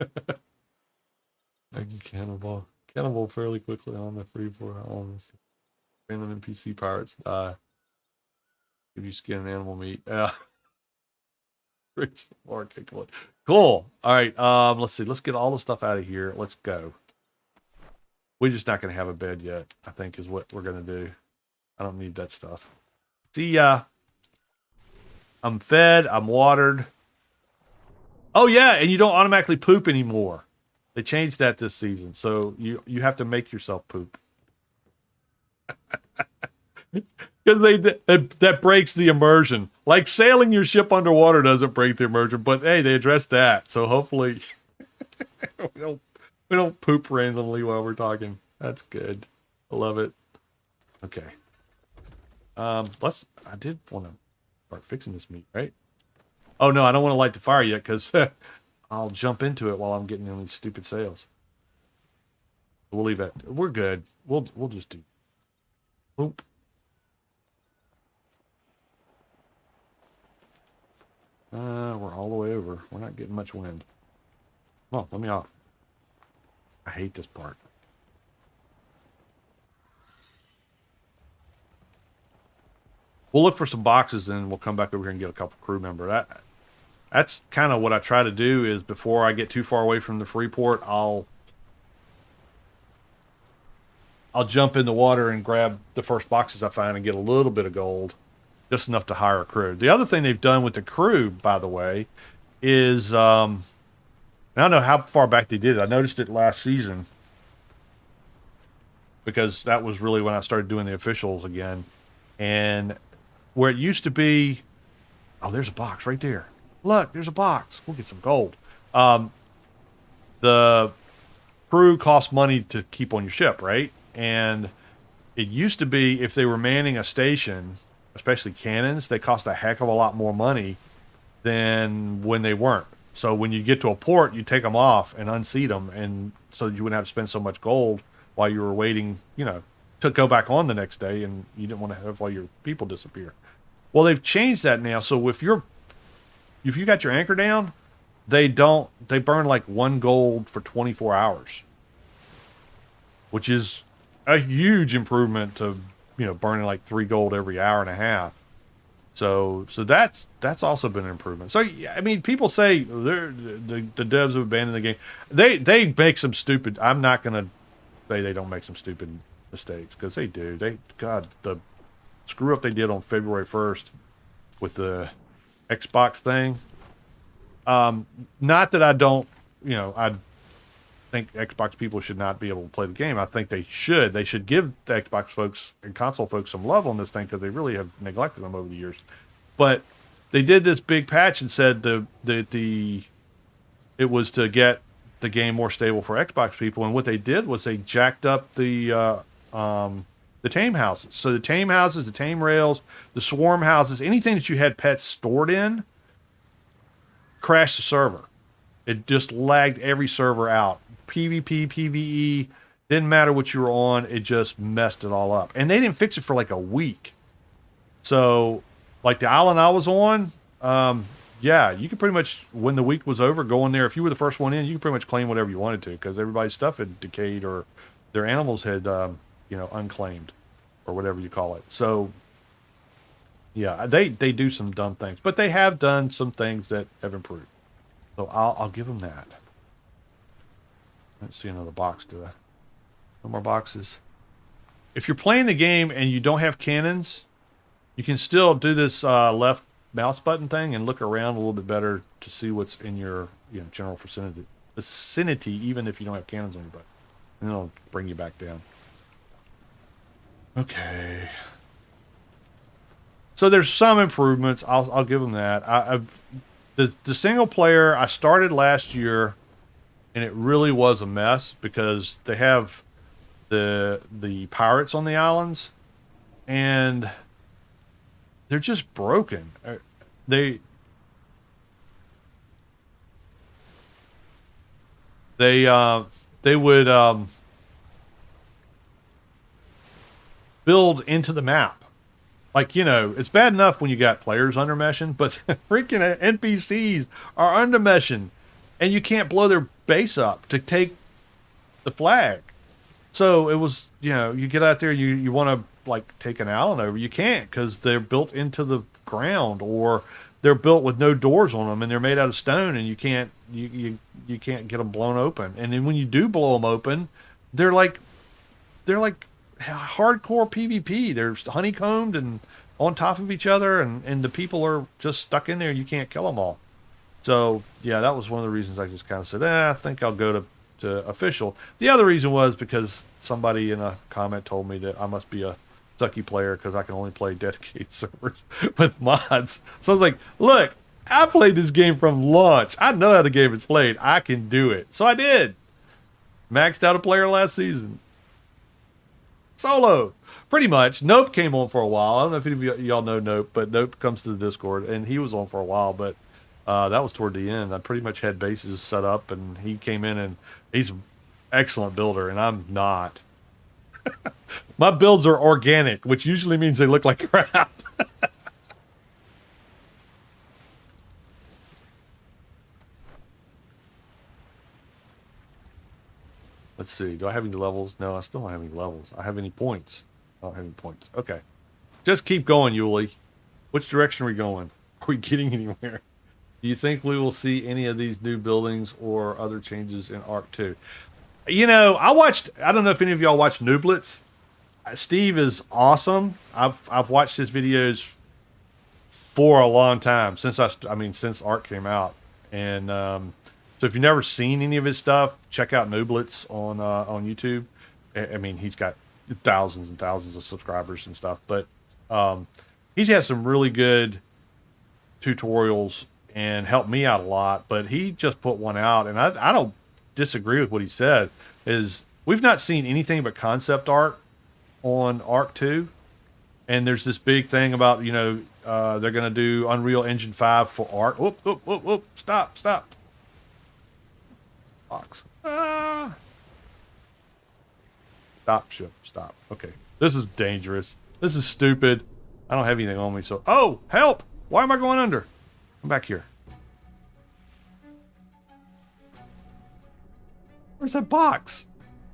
I can cannibal fairly quickly on the Freeport. Random NPC pirates die. If you skin an animal meat. Yeah. More articulate. Cool. All right. Let's see. Let's get all the stuff out of here. Let's go. We're just not going to have a bed yet, I think is what we're going to do. I don't need that stuff. See ya. I'm fed. I'm watered. Oh, yeah. And you don't automatically poop anymore. They changed that this season. So you have to make yourself poop. Because that breaks the immersion. Like sailing your ship underwater doesn't break the immersion, but hey, they addressed that. So hopefully we don't poop randomly while we're talking. That's good. I love it. Okay. I did want to start fixing this meat, right? Oh no, I don't want to light the fire yet because I'll jump into it while I'm getting in these stupid sails. We'll leave that. We're good. We'll just do. Boop. We're all the way over. We're not getting much wind. Come on, let me off. I hate this part. We'll look for some boxes and we'll come back over here and get a couple crew member. That's kind of what I try to do is before I get too far away from the Freeport, I'll jump in the water and grab the first boxes I find and get a little bit of gold. Just enough to hire a crew. The other thing they've done with the crew, by the way, is I don't know how far back they did it. I noticed it last season because that was really when I started doing the officials again. And where it used to be, oh, there's a box right there. Look, there's a box. We'll get some gold. The crew costs money to keep on your ship, right? And it used to be if they were manning a station, especially cannons, they cost a heck of a lot more money than when they weren't. So when you get to a port, you take them off and unseat them, and so you wouldn't have to spend so much gold while you were waiting, to go back on the next day, and you didn't want to have all your people disappear. Well, they've changed that now. So if you got your anchor down, they burn like 1 gold for 24 hours, which is a huge improvement to, burning like 3 gold every hour and a half. So that's also been an improvement. So yeah, I mean, people say the devs have abandoned the game. They make some stupid. I'm not gonna say they don't make some stupid mistakes, because they do. The screw up they did on February 1st with the Xbox thing. Not that I don't, I think Xbox people should not be able to play the game. I think they should. They should give the Xbox folks and console folks some love on this thing, because they really have neglected them over the years. But they did this big patch and said it was to get the game more stable for Xbox people. And what they did was they jacked up the tame houses. So the tame houses, the tame rails, the swarm houses, anything that you had pets stored in, crashed the server. It just lagged every server out. PvP, PvE, didn't matter what you were on, it just messed it all up. And they didn't fix it for like a week. So, like the island I was on, yeah, you could pretty much, when the week was over, go in there. If you were the first one in, you could pretty much claim whatever you wanted to, because everybody's stuff had decayed, or their animals had, unclaimed, or whatever you call it. So, yeah, they do some dumb things, but they have done some things that have improved. So I'll give them that. Let's see another box, do I? No more boxes. If you're playing the game and you don't have cannons, you can still do this left mouse button thing and look around a little bit better to see what's in your general vicinity, even if you don't have cannons on your butt. And it'll bring you back down. Okay. So there's some improvements. I'll give them that. The single player I started last year, and it really was a mess, because they have the pirates on the islands, and they're just broken. They would build into the map. Like, it's bad enough when you got players undermeshing, but freaking NPCs are undermeshing, and you can't blow their base up to take the flag. So it was, you get out there, you want to like take an island over, you can't, because they're built into the ground, or they're built with no doors on them, and they're made out of stone, and you can't get them blown open. And then when you do blow them open, they're like hardcore PvP. They're honeycombed and on top of each other, and the people are just stuck in there. You can't kill them all. So yeah, that was one of the reasons I just kind of said, I think I'll go to official. The other reason was because somebody in a comment told me that I must be a sucky player because I can only play dedicated servers with mods. So I was like, look, I played this game from launch. I know how the game is played. I can do it. So I did. Maxed out a player last season. Solo. Pretty much. Nope came on for a while. I don't know if any of y'all know Nope, but Nope comes to the Discord, and he was on for a while, but that was toward the end. I pretty much had bases set up, and he came in, and he's an excellent builder, and I'm not. My builds are organic, which usually means they look like crap. Let's see. Do I have any levels? No, I still don't have any levels. I have any points? I don't have any points. Okay. Just keep going, Yuli. Which direction are we going? Are we getting anywhere? Do you think we will see any of these new buildings or other changes in Arc 2? I don't know if any of y'all watched Nooblets. Steve is awesome. I've watched his videos for a long time, since Arc came out. And so if you've never seen any of his stuff, check out Nooblets on YouTube. I mean, he's got thousands and thousands of subscribers and stuff, but he's had some really good tutorials and helped me out a lot. But he just put one out, and I don't disagree with what he said. Is we've not seen anything but concept art on Arc 2, and there's this big thing about they're going to do Unreal Engine 5 for Arc. Whoop, whoop, whoop, whoop. Stop. Box. Ah. Stop, ship. Stop. Okay. This is dangerous. This is stupid. I don't have anything on me, so... Oh! Help! Why am I going under? Come back here. Where's that box?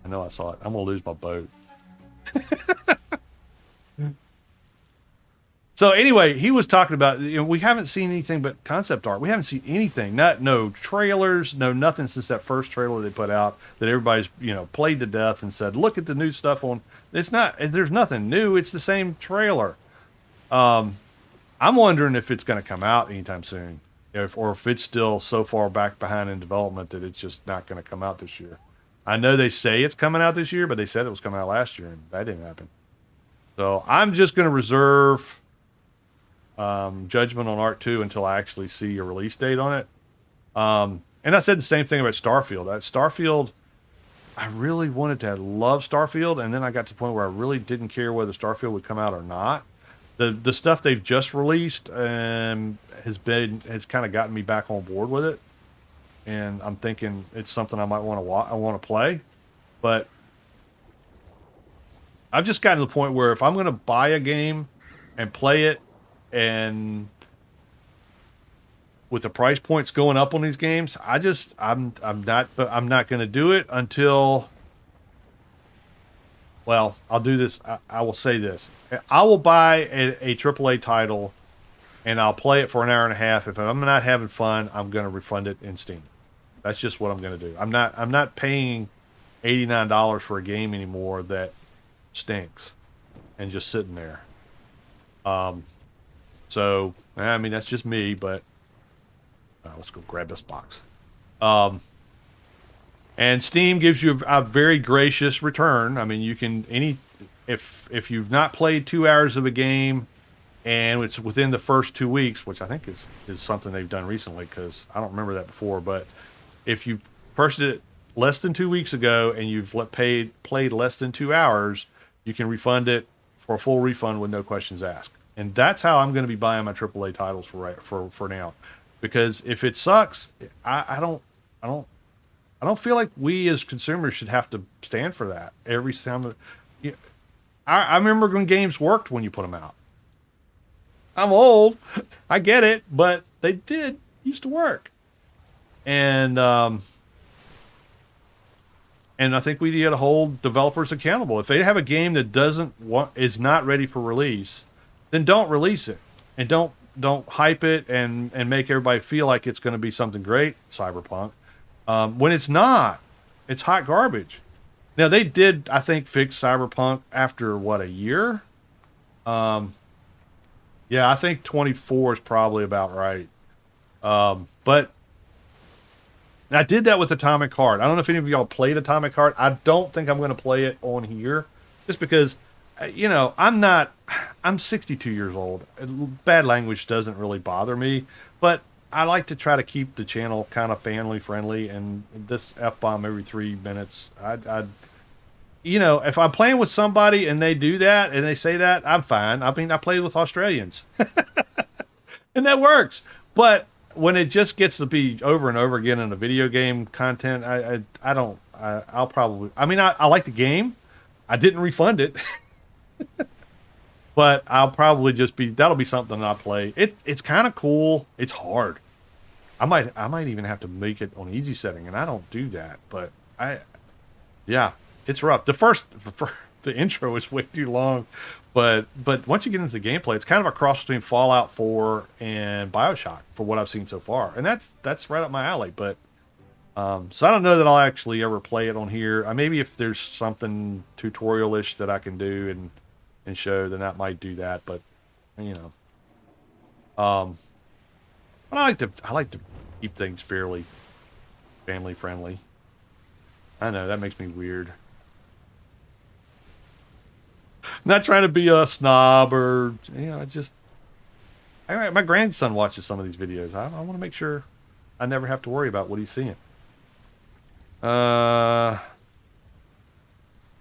I know I saw it. I'm gonna lose my boat. So anyway, he was talking about, we haven't seen anything but concept art. We haven't seen anything, no trailers, no nothing since that first trailer they put out that everybody's, played to death and said, look at the new stuff on. It's not, there's nothing new. It's the same trailer. I'm wondering if it's going to come out anytime soon, or if it's still so far back behind in development that it's just not going to come out this year. I know they say it's coming out this year, but they said it was coming out last year, and that didn't happen. So I'm just going to reserve judgment on Art 2 until I actually see a release date on it. And I said the same thing about Starfield. Starfield, I really wanted to love Starfield, and then I got to the point where I really didn't care whether Starfield would come out or not. The stuff they've just released has kind of gotten me back on board with it, and I'm thinking it's something I might want to play, but I've just gotten to the point where if I'm going to buy a game and play it, and with the price points going up on these games, I'm not going to do it until, well, I'll do this. I will say this. I will buy a AAA title and I'll play it for an hour and a half. If I'm not having fun, I'm going to refund it in Steam. That's just what I'm going to do. I'm not paying $89 for a game anymore that stinks and just sitting there. So, I mean, that's just me, but let's go grab this box. And Steam gives you a very gracious return. I mean, you can if you've not played 2 hours of a game and it's within the first 2 weeks, which I think is something they've done recently because I don't remember that before, but if you purchased it less than 2 weeks ago and you've played less than 2 hours, you can refund it for a full refund with no questions asked. And that's how I'm going to be buying my AAA titles for now, because if it sucks, I don't feel like we as consumers should have to stand for that every time. I remember when games worked when you put them out. I'm old, I get it, but they used to work, and I think we need to hold developers accountable. If they have a game that is not ready for release, then don't release it, and don't hype it and make everybody feel like it's going to be something great, Cyberpunk, when it's not. It's hot garbage. Now they did, I think, fix Cyberpunk after a year. Yeah, I think 24 is probably about right. But I did that with Atomic Heart. I don't know if any of y'all played Atomic Heart. I don't think I'm going to play it on here, just because I'm 62 years old. Bad language doesn't really bother me, but I like to try to keep the channel kind of family friendly, and this F-bomb every 3 minutes, if I'm playing with somebody and they do that and they say that, I'm fine. I mean, I play with Australians and that works. But when it just gets to be over and over again in a video game content, I'll probably, I like the game. I didn't refund it. But I'll probably that'll be something I'll play. It's kind of cool. It's hard. I might even have to make it on easy setting, and I don't do that. But yeah, it's rough. The intro is way too long, but once you get into the gameplay, it's kind of a cross between Fallout 4 and BioShock for what I've seen so far, and that's right up my alley. But so I don't know that I'll actually ever play it on here. Maybe if there's something tutorial-ish that I can do and show, then that might do that. But but I like to keep things fairly family friendly. I know that makes me weird. Not trying to be a snob or it's just my grandson watches some of these videos. I want to make sure I never have to worry about what he's seeing. All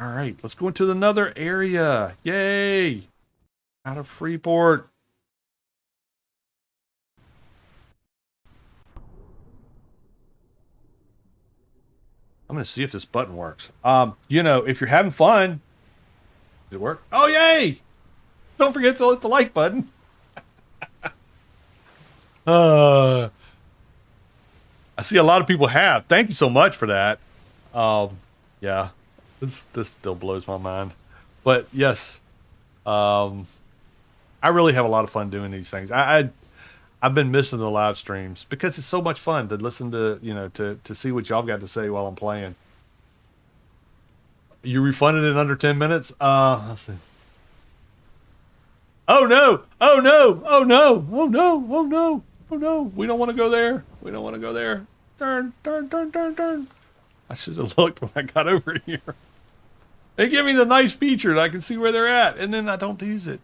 right, let's go into another area. Yay! Out of Freeport. I'm gonna see if this button works. You know, if you're having fun, does it work? Oh yay! Don't forget to hit the like button. I see a lot of people have. Thank you so much for that. Yeah, this still blows my mind. But yes, um, I really have a lot of fun doing these things. I've been missing the live streams because it's so much fun to listen to, you know, to see what y'all got to say while I'm playing. You refunded in under 10 minutes? Let's see. Oh no! Oh no! Oh no! Oh no! Oh no! Oh no! We don't want to go there. We don't want to go there. Turn, turn, turn, turn, turn. I should have looked when I got over here. They give me the nice feature that I can see where they're at, and then I don't use it.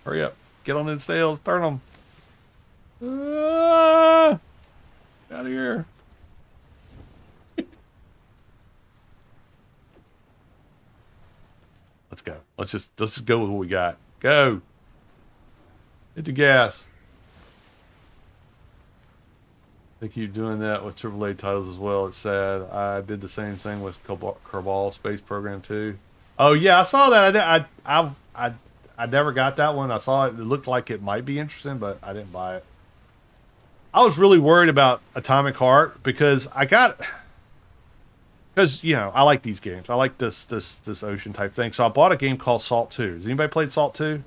Hurry up. Get on the sails. Turn them. Out of here. Let's go. Let's just go with what we got. Go. Hit the gas. They keep doing that with AAA titles as well. It's sad. I did the same thing with Kerbal Space Program 2. Oh yeah, I saw that. I never got that one. I saw it. It looked like it might be interesting, but I didn't buy it. I was really worried about Atomic Heart because you know, I like these games. I like this ocean type thing. So I bought a game called Salt 2. Has anybody played Salt 2?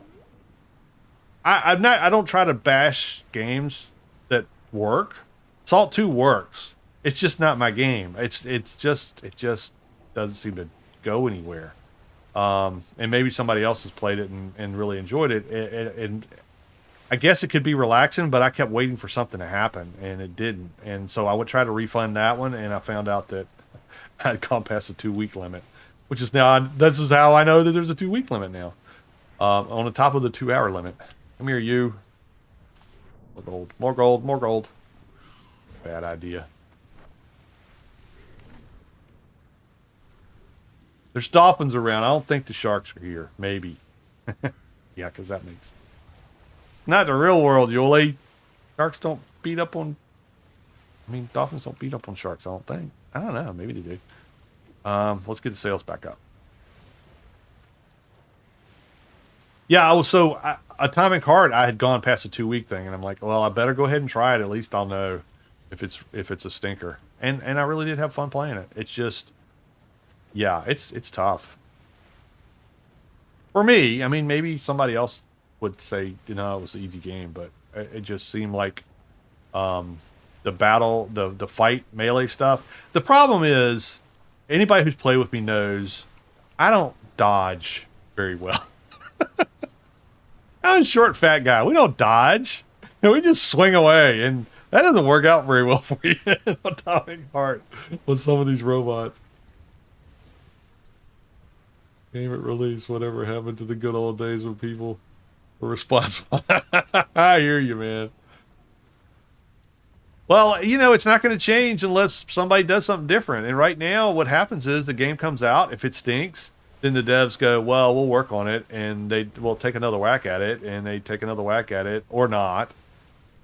I don't try to bash games that work. Salt 2 works. It's just not my game. It just doesn't seem to go anywhere. And maybe somebody else has played it and really enjoyed it. And I guess it could be relaxing, but I kept waiting for something to happen, and it didn't. And so I would try to refund that one, and I found out that I had gone past the 2-week limit, which is now, this is how I know that there's a 2-week limit now. On the top of the 2-hour limit. Come here, you. More gold, more gold, more gold. Bad idea. There's dolphins around. I don't think the sharks are here. Maybe. Yeah, because that makes... Not the real world, Yuli. Sharks don't beat up on... I mean, dolphins don't beat up on sharks, I don't think. I don't know. Maybe they do. Let's get the sails back up. Yeah, I was so... Atomic Heart, I had gone past the 2-week thing, and I'm like, well, I better go ahead and try it. At least I'll know if it's a stinker. And I really did have fun playing it. It's just... Yeah, it's tough. For me, I mean, maybe somebody else would say, you know, it was an easy game, but it just seemed like the battle, the fight melee stuff. The problem is, anybody who's played with me knows I don't dodge very well. I'm a short, fat guy. We don't dodge. We just swing away, and that doesn't work out very well for you in Atomic Heart with some of these robots. Game it release, whatever happened to the good old days when people were responsible. I hear you, man. Well, you know, it's not going to change unless somebody does something different. And right now, what happens is the game comes out. If it stinks, then the devs go, well, we'll work on it. And they will take another whack at it. And they take another whack at it or not.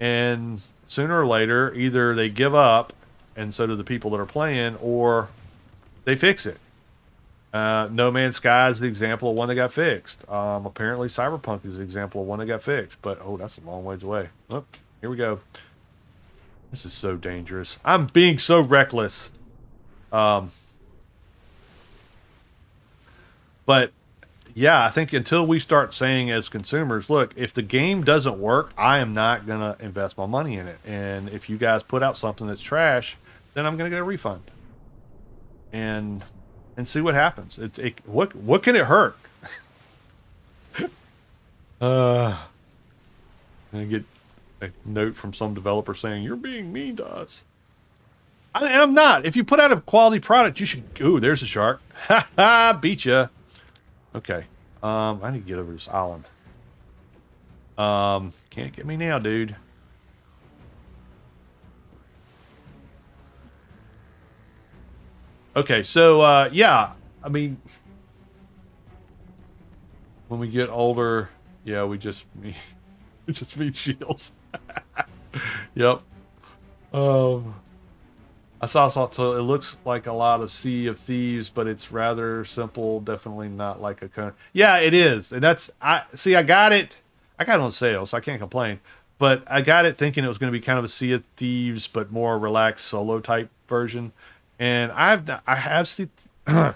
And sooner or later, either they give up, and so do the people that are playing, or they fix it. No Man's Sky is the example of one that got fixed. Apparently Cyberpunk is the example of one that got fixed. But, oh, that's a long ways away. Oh, here we go. This is so dangerous. I'm being so reckless. But, yeah, I think until we start saying as consumers, look, if the game doesn't work, I am not going to invest my money in it. And if you guys put out something that's trash, then I'm going to get a refund. And see what happens. What can it hurt? I get a note from some developer saying you're being mean to us. And I'm not. If you put out a quality product, you should. Ooh, there's a shark. Ha ha! Beat ya. Okay. I need to get over this island. Can't get me now, dude. Okay, so, yeah, I mean, when we get older, yeah, we just meet shields. Yep. I saw, so it looks like a lot of Sea of Thieves, but it's rather simple. Definitely not like a yeah, it is, and that's I see. I got it. I got it on sale, so I can't complain. But I got it thinking it was going to be kind of a Sea of Thieves, but more relaxed solo type version. And I have seen ugh,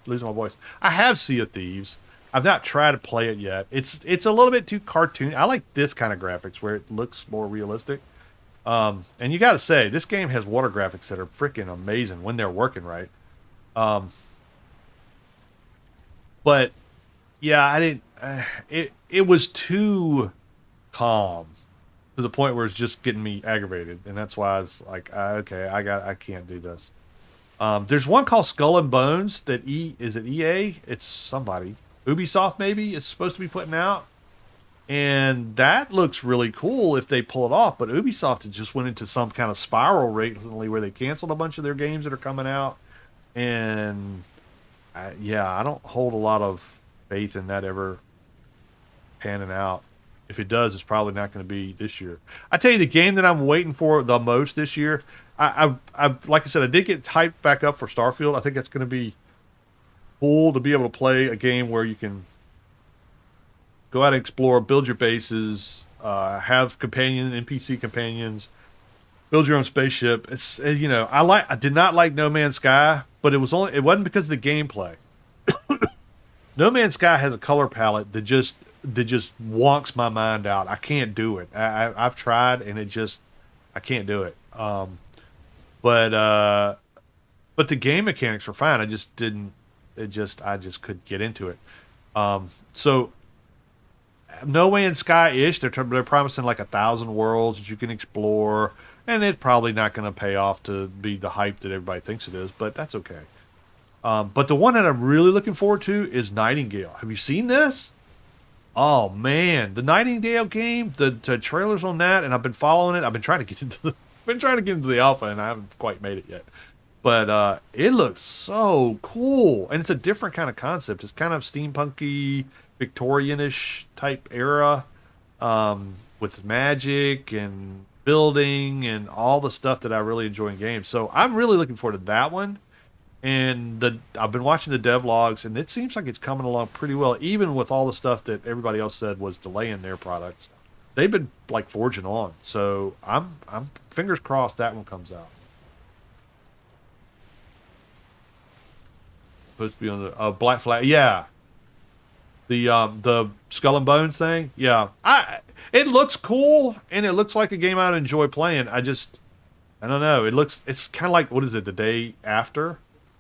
losing my voice. I have Sea of Thieves. I've not tried to play it yet. It's a little bit too cartoony. I like this kind of graphics where it looks more realistic. And you got to say, this game has water graphics that are freaking amazing when they're working right. Um, but yeah, I didn't. It was too calm to the point where it's just getting me aggravated, and that's why I was like, okay, I can't do this. There's one called Skull and Bones that is it EA? It's somebody Ubisoft maybe is supposed to be putting out. And that looks really cool if they pull it off. But Ubisoft has just went into some kind of spiral recently where they canceled a bunch of their games that are coming out. And yeah, I don't hold a lot of faith in that ever panning out. If it does, it's probably not going to be this year. I tell you, the game that I'm waiting for the most this year, like I said, I did get hyped back up for Starfield. I think that's going to be cool to be able to play a game where you can go out and explore, build your bases, have NPC companions, build your own spaceship. It's I did not like No Man's Sky, but it wasn't because of the gameplay. No Man's Sky has a color palette that just wonks my mind out. I can't do it. I've tried and I can't do it. But the game mechanics were fine. I just didn't. I just couldn't get into it. So No Man's Sky-ish. They're promising like 1,000 worlds that you can explore, and it's probably not going to pay off to be the hype that everybody thinks it is, but that's okay. But the one that I'm really looking forward to is Nightingale. Have you seen this? Oh man, the Nightingale game, the trailers on that, and I've been following it. I've been trying to get into the alpha, and I haven't quite made it yet. But it looks so cool, and it's a different kind of concept. It's kind of steampunky, Victorian-ish type era, with magic and building and all the stuff that I really enjoy in games. So I'm really looking forward to that one. And I've been watching the devlogs, and it seems like it's coming along pretty well, even with all the stuff that everybody else said was delaying their products. They've been like forging on. So I'm fingers crossed that one comes out. Supposed to be on the Black Flag. Yeah, the Skull and Bones thing. Yeah, it looks cool, and it looks like a game I'd enjoy playing. I don't know. It's kind of like, what is it? The Day After.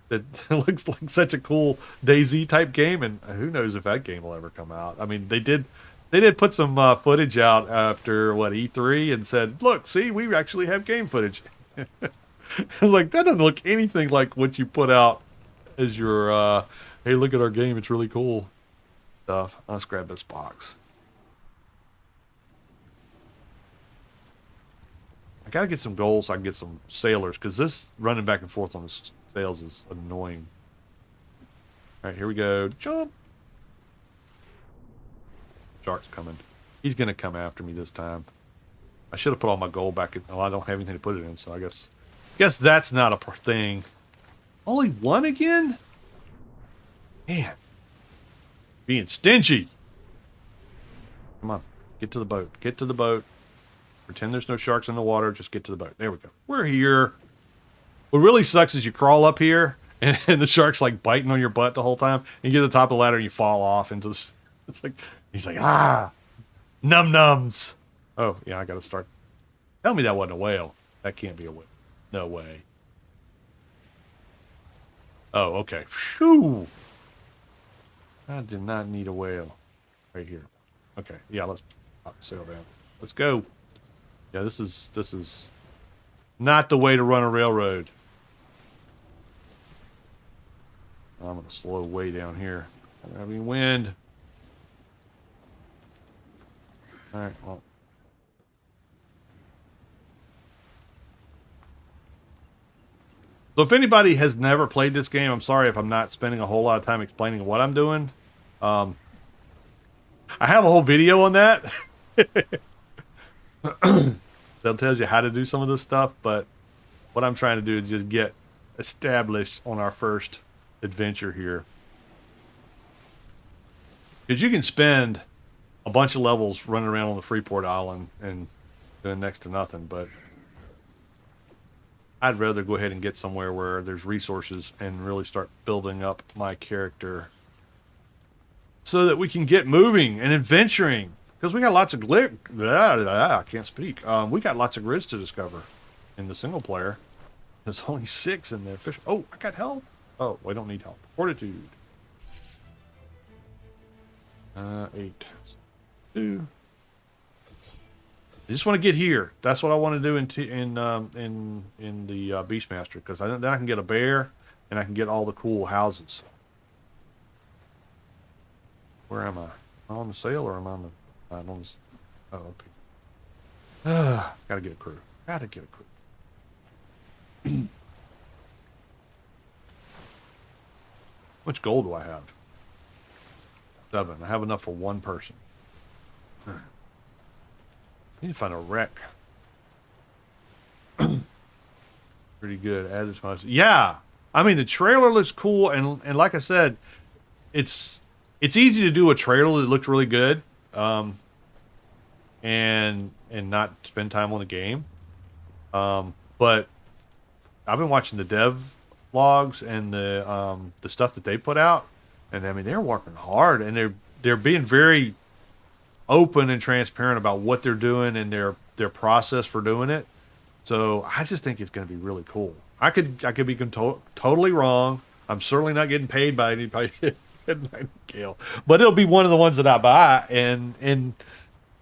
That looks like such a cool DayZ type game, and who knows if that game will ever come out. I mean, they did put some footage out after E3 and said, "Look, see, we actually have game footage." I was like, that doesn't look anything like what you put out as your hey, look at our game, it's really cool stuff. Let's grab this box. I gotta get some goals so I can get some sailors, because this running back and forth on the sails is annoying. All right, here we go. Jump. Shark's coming. He's gonna come after me this time. I should have put all my gold back in. Oh, I don't have anything to put it in, so I guess that's not a thing. Only one again? Man. Being stingy. Come on. Get to the boat. Get to the boat. Pretend there's no sharks in the water. Just get to the boat. There we go. We're here. What really sucks is you crawl up here, and the shark's like biting on your butt the whole time. And you get to the top of the ladder, and you fall off into this. It's like, he's like, num nums. Oh, yeah, I got to start. Tell me that wasn't a whale. That can't be a whale. No way. Oh, okay. Phew. I did not need a whale. Right here. Okay, yeah, let's sail down. Let's go. Yeah, this is not the way to run a railroad. I'm going to slow way down here. I don't have any wind. All right, well. So if anybody has never played this game, I'm sorry if I'm not spending a whole lot of time explaining what I'm doing. I have a whole video on that. That tells you how to do some of this stuff, but What I'm trying to do is just get established on our first adventure here. Because you can spend a bunch of levels running around on the Freeport Island and doing next to nothing, but I'd rather go ahead and get somewhere where there's resources and really start building up my character so that we can get moving and adventuring. Because we got lots of I can't speak. We got lots of grids to discover in the single player. There's only 6 in there. Oh, I got help. Oh, we don't need help. Fortitude. 8. 2. I just want to get here. That's what I want to do in the Beastmaster, because then I can get a bear and I can get all the cool houses. Where am I? Am I on the sail or am I on the? I'm on the. Oh, okay. Gotta get a crew. Gotta get a crew. How much gold do I have? 7. I have enough for 1 person. I need to find a wreck. Pretty good. Added to my... Yeah! I mean, the trailer looks cool, and like I said, it's easy to do a trailer that looked really good, and not spend time on the game. But I've been watching the dev logs and the stuff that they put out, and I mean, they're working hard, and they're being very open and transparent about what they're doing and their process for doing it. So I just think it's going to be really cool. I could be totally wrong. I'm certainly not getting paid by anybody at Nightingale, but it'll be one of the ones that I buy, and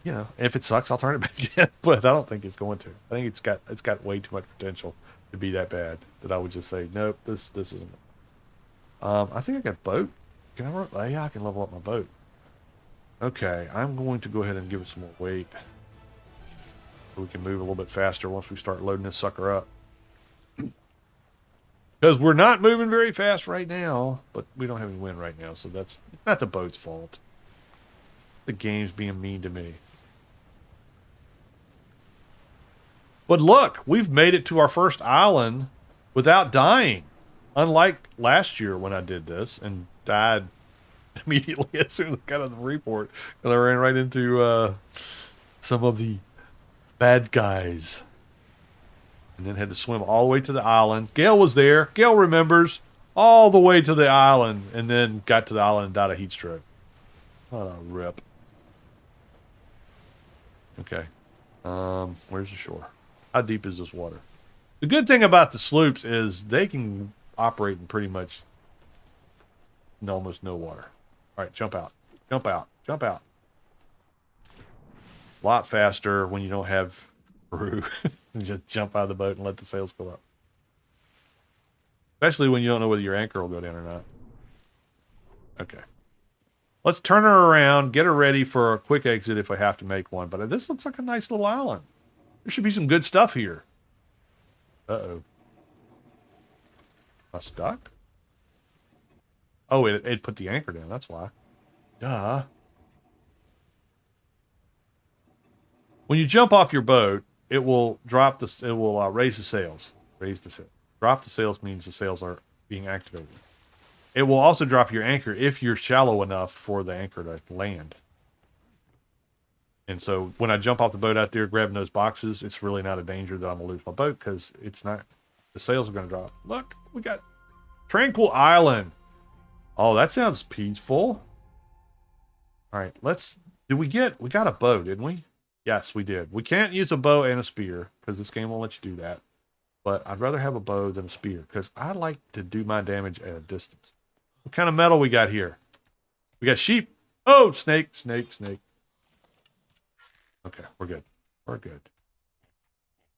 you know, if it sucks, I'll turn it back in. But I don't think it's going to. I think it's got way too much potential to be that bad that I would just say nope. This isn't. I think I got a boat. Can I? Oh, yeah, I can level up my boat. Okay, I'm going to go ahead and give it some more weight so we can move a little bit faster once we start loading this sucker up. Because we're not moving very fast right now, but we don't have any wind right now, so that's not the boat's fault. The game's being mean to me. But look, we've made it to our first island without dying. Unlike last year when I did this and died immediately as soon as I got on the Freeport, because I ran right into some of the bad guys. And then had to swim all the way to the island. Gail was there. Gail remembers. All the way to the island. And then got to the island and died of heat stroke. What a rip. Okay. Where's the shore? How deep is this water? The good thing about the sloops is they can operate in pretty much almost no water. All right, jump out. Jump out. Jump out. A lot faster when you don't have crew. Just jump out of the boat and let the sails go up. Especially when you don't know whether your anchor will go down or not. Okay. Let's turn her around, get her ready for a quick exit if I have to make one. But this looks like a nice little island. There should be some good stuff here. Uh-oh. Am I stuck? Oh, it put the anchor down. That's why. Duh. When you jump off your boat, it will drop the. It will raise the sails. Raise the sails. Drop the sails means the sails are being activated. It will also drop your anchor if you're shallow enough for the anchor to land. And so when I jump off the boat out there grabbing those boxes, it's really not a danger that I'm gonna lose my boat because it's not. The sails are gonna drop. Look, we got Tranquil Island. Oh, that sounds peaceful. All right, we got a bow, didn't we? Yes, we did. We can't use a bow and a spear because this game won't let you do that. But I'd rather have a bow than a spear because I like to do my damage at a distance. What kind of metal we got here? We got sheep. Oh, snake, snake, snake. Okay, we're good. We're good.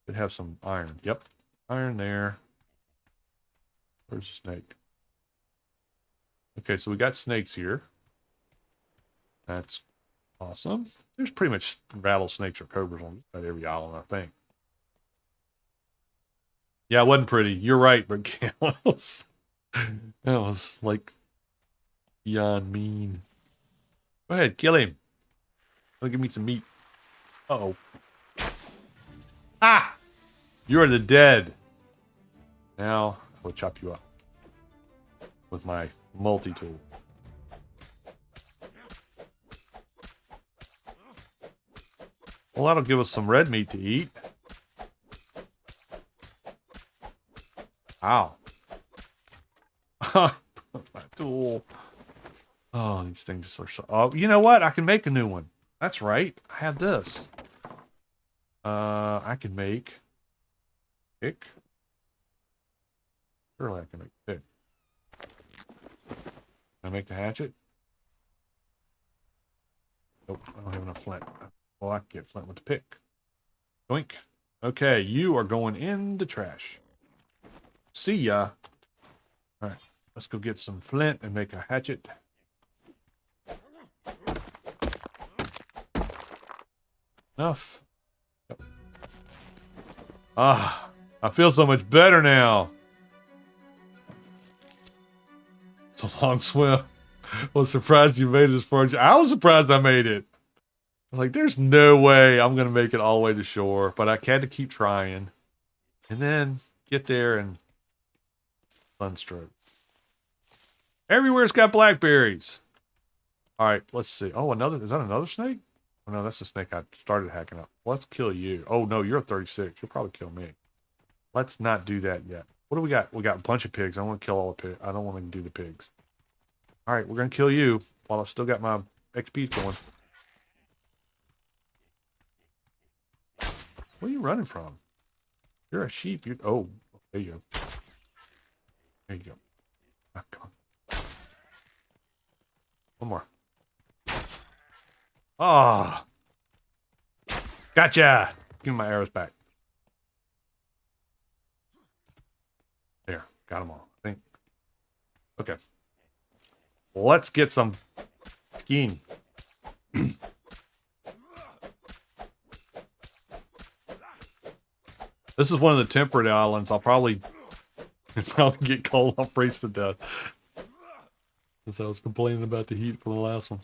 Could have some iron. Yep, iron there. Where's the snake? Okay, so we got snakes here. That's awesome. There's pretty much rattlesnakes or cobras on about every island, I think. Yeah, it wasn't pretty. You're right, but that was like beyond mean. Go ahead, kill him. Give me some meat. Uh-oh. Ah! You are the dead. Now I will chop you up with my multi-tool. Well, that'll give us some red meat to eat. Ow. My tool. Oh, these things are so... Oh, you know what? I can make a new one. That's right. I have this. I can make... Pick. Surely I can make pick. Can I make the hatchet? Nope, I don't have enough flint. Well, I can get flint with the pick. Doink. Okay, you are going in the trash. See ya. Alright, let's go get some flint and make a hatchet. Enough. Yep. Ah, I feel so much better now. It's a long swim. I was surprised you made it as far as... I was surprised I made it. I was like, there's no way I'm going to make it all the way to shore. But I had to keep trying. And then get there and... Sunstroke. Everywhere's got blackberries. Alright, let's see. Oh, another... Is that another snake? Oh, no, that's the snake I started hacking up. Let's kill you. Oh, no, you're 36. You'll probably kill me. Let's not do that yet. What do we got? We got a bunch of pigs. I want to kill all the pigs. I don't want to do the pigs. All right, we're going to kill you while I've still got my XP going. Where are you running from? You're a sheep. You... Oh, there you go. There you go. Oh, come on. One more. Ah. Oh. Gotcha. Give me my arrows back. There. Got them all, I think. Okay. Let's get some skiing. This is one of the temperate islands. I'll probably get cold. I'll freeze to death. Since I was complaining about the heat for the last one.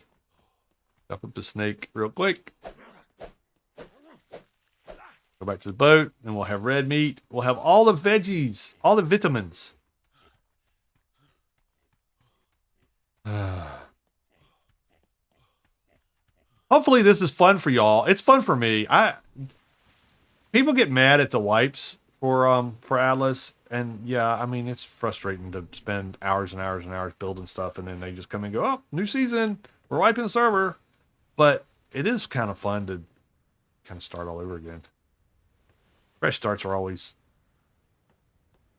Chop up the snake real quick. Go back to the boat, and we'll have red meat. We'll have all the veggies, all the vitamins. Hopefully this is fun for y'all. It's fun for me. People get mad at the wipes for Atlas, and yeah, I mean it's frustrating to spend hours and hours and hours building stuff, and then they just come and go, oh, new season, we're wiping the server. But it is kind of fun to kind of start all over again. Fresh starts are always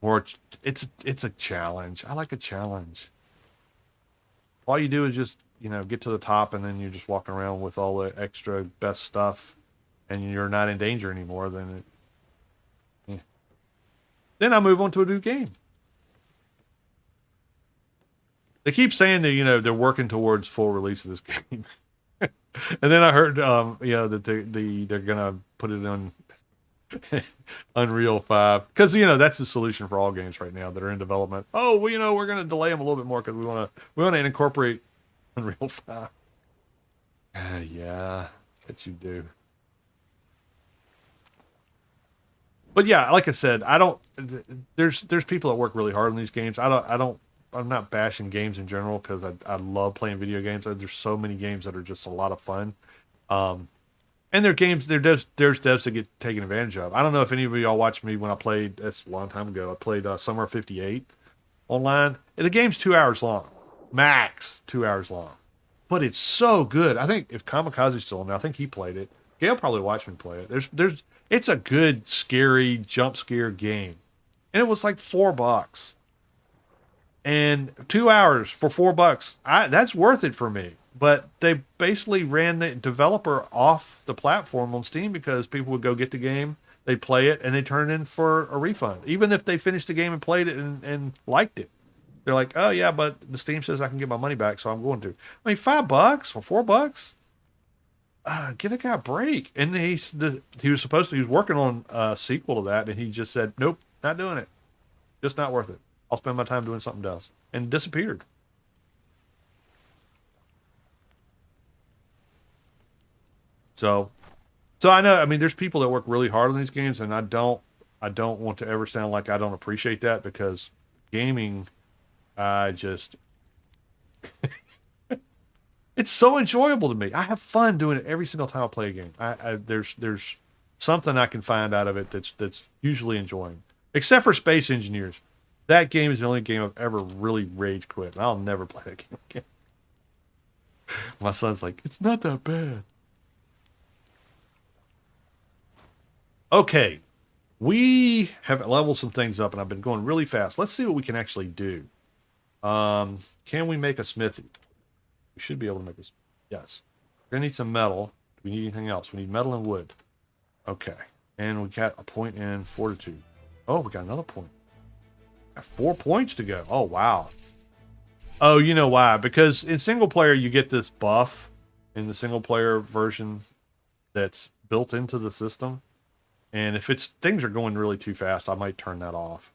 more. It's a challenge. I like a challenge. All you do is just, you know, get to the top, and then you're just walking around with all the extra best stuff, and you're not in danger anymore. Then then I move on to a new game. They keep saying that, you know, they're working towards full release of this game. And then I heard, you know, that they're gonna put it on Unreal 5, because, you know, that's the solution for all games right now that are in development. Oh, well, you know, we're gonna delay them a little bit more because we want to incorporate Unreal 5. Yeah, that you do. But yeah, like I said, I don't. There's people that work really hard on these games. I'm not bashing games in general because I love playing video games. There's so many games that are just a lot of fun. And there's devs that get taken advantage of. I don't know if any of y'all watched me when I played, that's a long time ago, I played Summer 58 online. And the game's 2 hours long. Max 2 hours long. But it's so good. I think if Kamikaze's still on there, I think he played it. Gail probably watched me play it. It's a good, scary, jump scare game. And it was like $4. And 2 hours for $4, that's worth it for me. But they basically ran the developer off the platform on Steam because people would go get the game, they'd play it, and they turn it in for a refund. Even if they finished the game and played it and liked it. They're like, oh yeah, but the Steam says I can get my money back, so I'm going to. I mean, $5 for $4? Give the guy a break. And he was working on a sequel to that, and he just said, nope, not doing it. Just not worth it. I'll spend my time doing something else. And disappeared. So I know, I mean, there's people that work really hard on these games, and I don't I don't want to ever sound like I don't appreciate that, because gaming, I just, it's so enjoyable to me. I have fun doing it every single time I play a game. There's something I can find out of it that's usually enjoying. Except for Space Engineers. That game is the only game I've ever really rage quit. I'll never play that game again. My son's like, it's not that bad. Okay. We have leveled some things up, and I've been going really fast. Let's see what we can actually do. Can we make a smithy? We should be able to make a smithy. Yes. We're going to need some metal. Do we need anything else? We need metal and wood. Okay. And we got a point in fortitude. Oh, we got another point. Got 4 points to go. Oh, wow. Oh, you know why? Because in single player, you get this buff in the single player version that's built into the system. And if things are going really too fast, I might turn that off.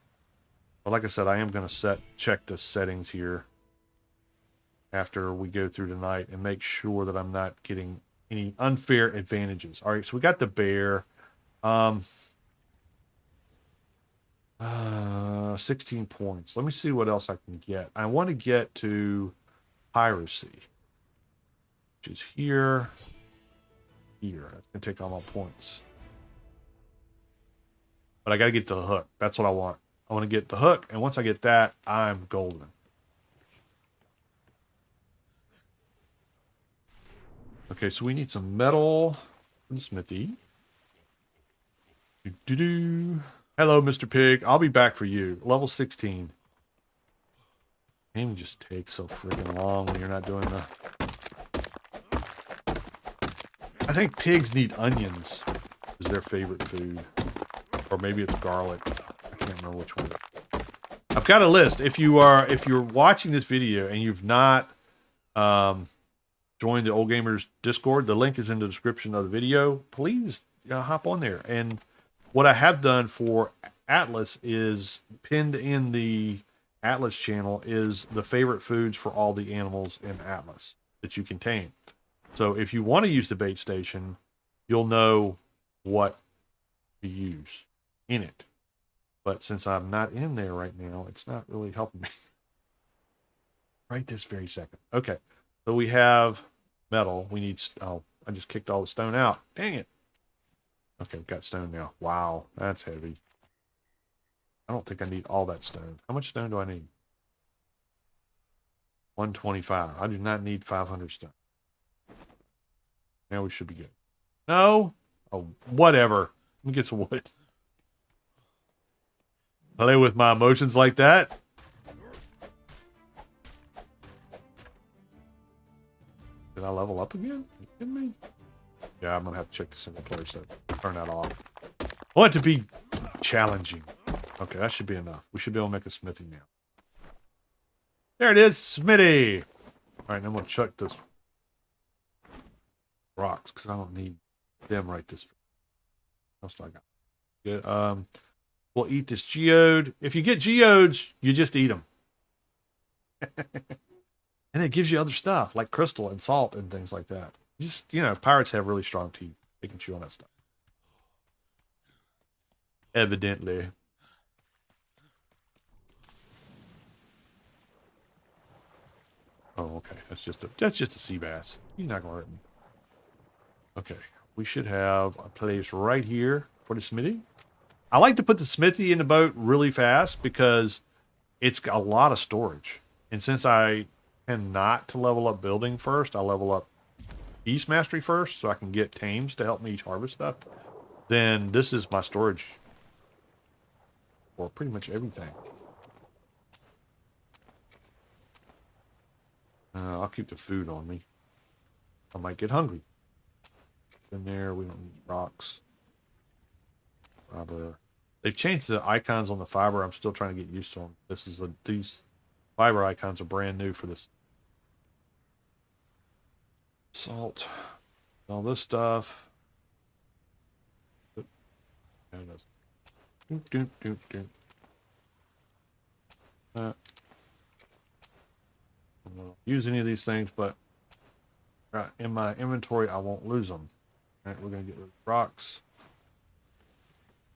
But like I said, I am going to check the settings here after we go through tonight and make sure that I'm not getting any unfair advantages. All right, so we got the bear. 16 points. Let me see what else I can get. I want to get to piracy, which is here. Here. That's going to take all my points. But I got to get to the hook. That's what I want. I want to get the hook, and once I get that, I'm golden. Okay, so we need some metal from the smithy. Doo-doo-doo. Hello, Mr. Pig. I'll be back for you. Level 16. Game just takes so freaking long when you're not doing the... I think pigs need onions is their favorite food. Or maybe it's garlic. I can't remember which one. I've got a list. If you're watching this video and you've not joined the Old Gamers Discord, the link is in the description of the video. Please hop on there. And what I have done for Atlas is pinned in the Atlas channel is the favorite foods for all the animals in Atlas that you can tame. So if you want to use the bait station, you'll know what to use in it. But since I'm not in there right now, it's not really helping me right this very second. Okay, so we have metal. We need... Oh, I just kicked all the stone out. Dang it. Okay, got stone now. Wow, that's heavy. I don't think I need all that stone. How much stone do I need? 125. I do not need 500 stone. Now we should be good. No? Oh, whatever. Let me get some wood. Play with my emotions like that? Did I level up again? Are you kidding me? Yeah, I'm going to have to check the single player, so turn that off. I want it to be challenging. Okay, that should be enough. We should be able to make a smithy now. There it is, smithy! Alright, I'm going to chuck this rocks, because I don't need them right this... What else do I got? Good. We'll eat this geode. If you get geodes, you just eat them. And it gives you other stuff, like crystal and salt and things like that. Just, pirates have really strong teeth. They can chew on that stuff. Evidently. Oh, okay. That's just a sea bass. He's not gonna hurt me. Okay. We should have a place right here for the smithy. I like to put the smithy in the boat really fast because it's got a lot of storage. And since I tend not to level up building first, I level up Beast Mastery first so I can get tames to help me harvest stuff. Then this is my storage for pretty much everything. I'll keep the food on me. I might get hungry. In there, we don't need rocks. Fiber. They've changed the icons on the fiber. I'm still trying to get used to them. These fiber icons are brand new for this. Salt. All this stuff. I don't use any of these things, but in my inventory, I won't lose them. All right, we're going to get rid of rocks.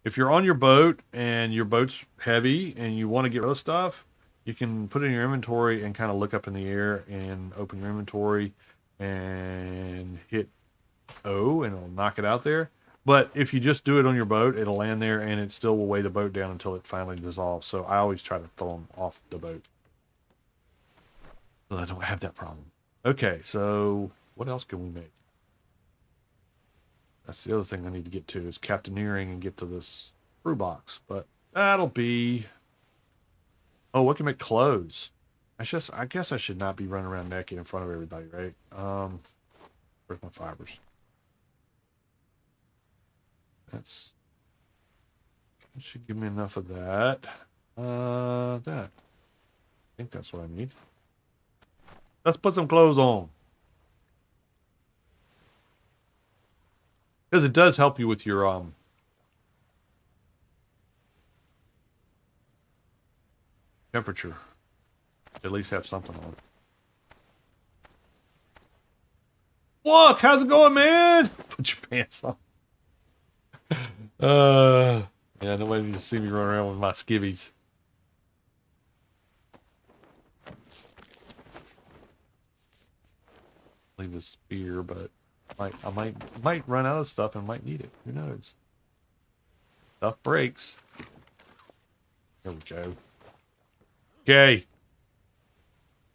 If you're on your boat and your boat's heavy and you want to get rid of stuff, you can put it in your inventory and kind of look up in the air and open your inventory and hit O and it'll knock it out there. But if you just do it on your boat, it'll land there and it still will weigh the boat down until it finally dissolves. So I always try to throw them off the boat so I don't have that problem. Okay, so what else can we make? That's the other thing I need to get to is captaineering and get to this crew box. But that'll be... Oh, what can make clothes? I guess I should not be running around naked in front of everybody, right? Where's my fibers? That should give me enough of that. That. I think that's what I need. Let's put some clothes on. Because it does help you with your temperature. At least have something on. Look, how's it going, man? Put your pants on. Yeah, nobody needs to see me run around with my skivvies. Leave a spear, but I might run out of stuff and might need it. Who knows? Stuff breaks. There we go. Okay.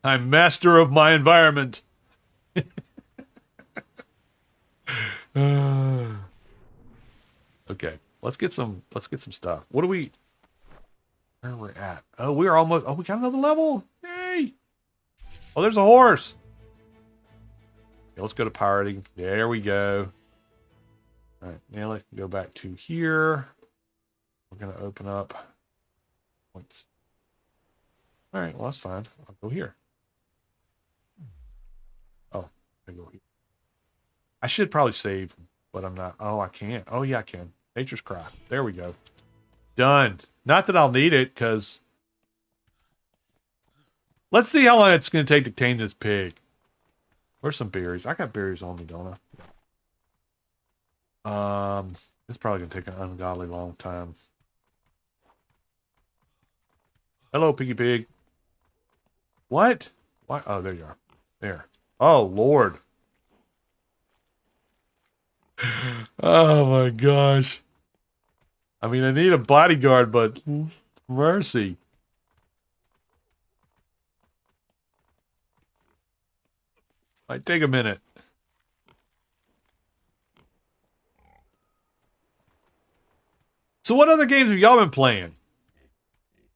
I'm master of my environment. Okay. Let's get some stuff. What do we where are we at? Oh, we're almost we got another level. Yay! Oh, there's a horse. Okay, let's go to pirating. There we go. All right, now let's go back to here. We're gonna open up points. All right, well that's fine. I'll go here. Oh, I go here. I should probably save, but I'm not. Oh, I can't. Oh yeah, I can. Nature's Cry. There we go. Done. Not that I'll need it, because let's see how long it's going to take to tame this pig. Where's some berries? I got berries on me, don't I? It's probably going to take an ungodly long time. Hello, piggy pig. What? What? Oh, there you are. There. Oh, Lord. Oh, my gosh. I mean, I need a bodyguard, but mercy. Might take a minute. So what other games have y'all been playing?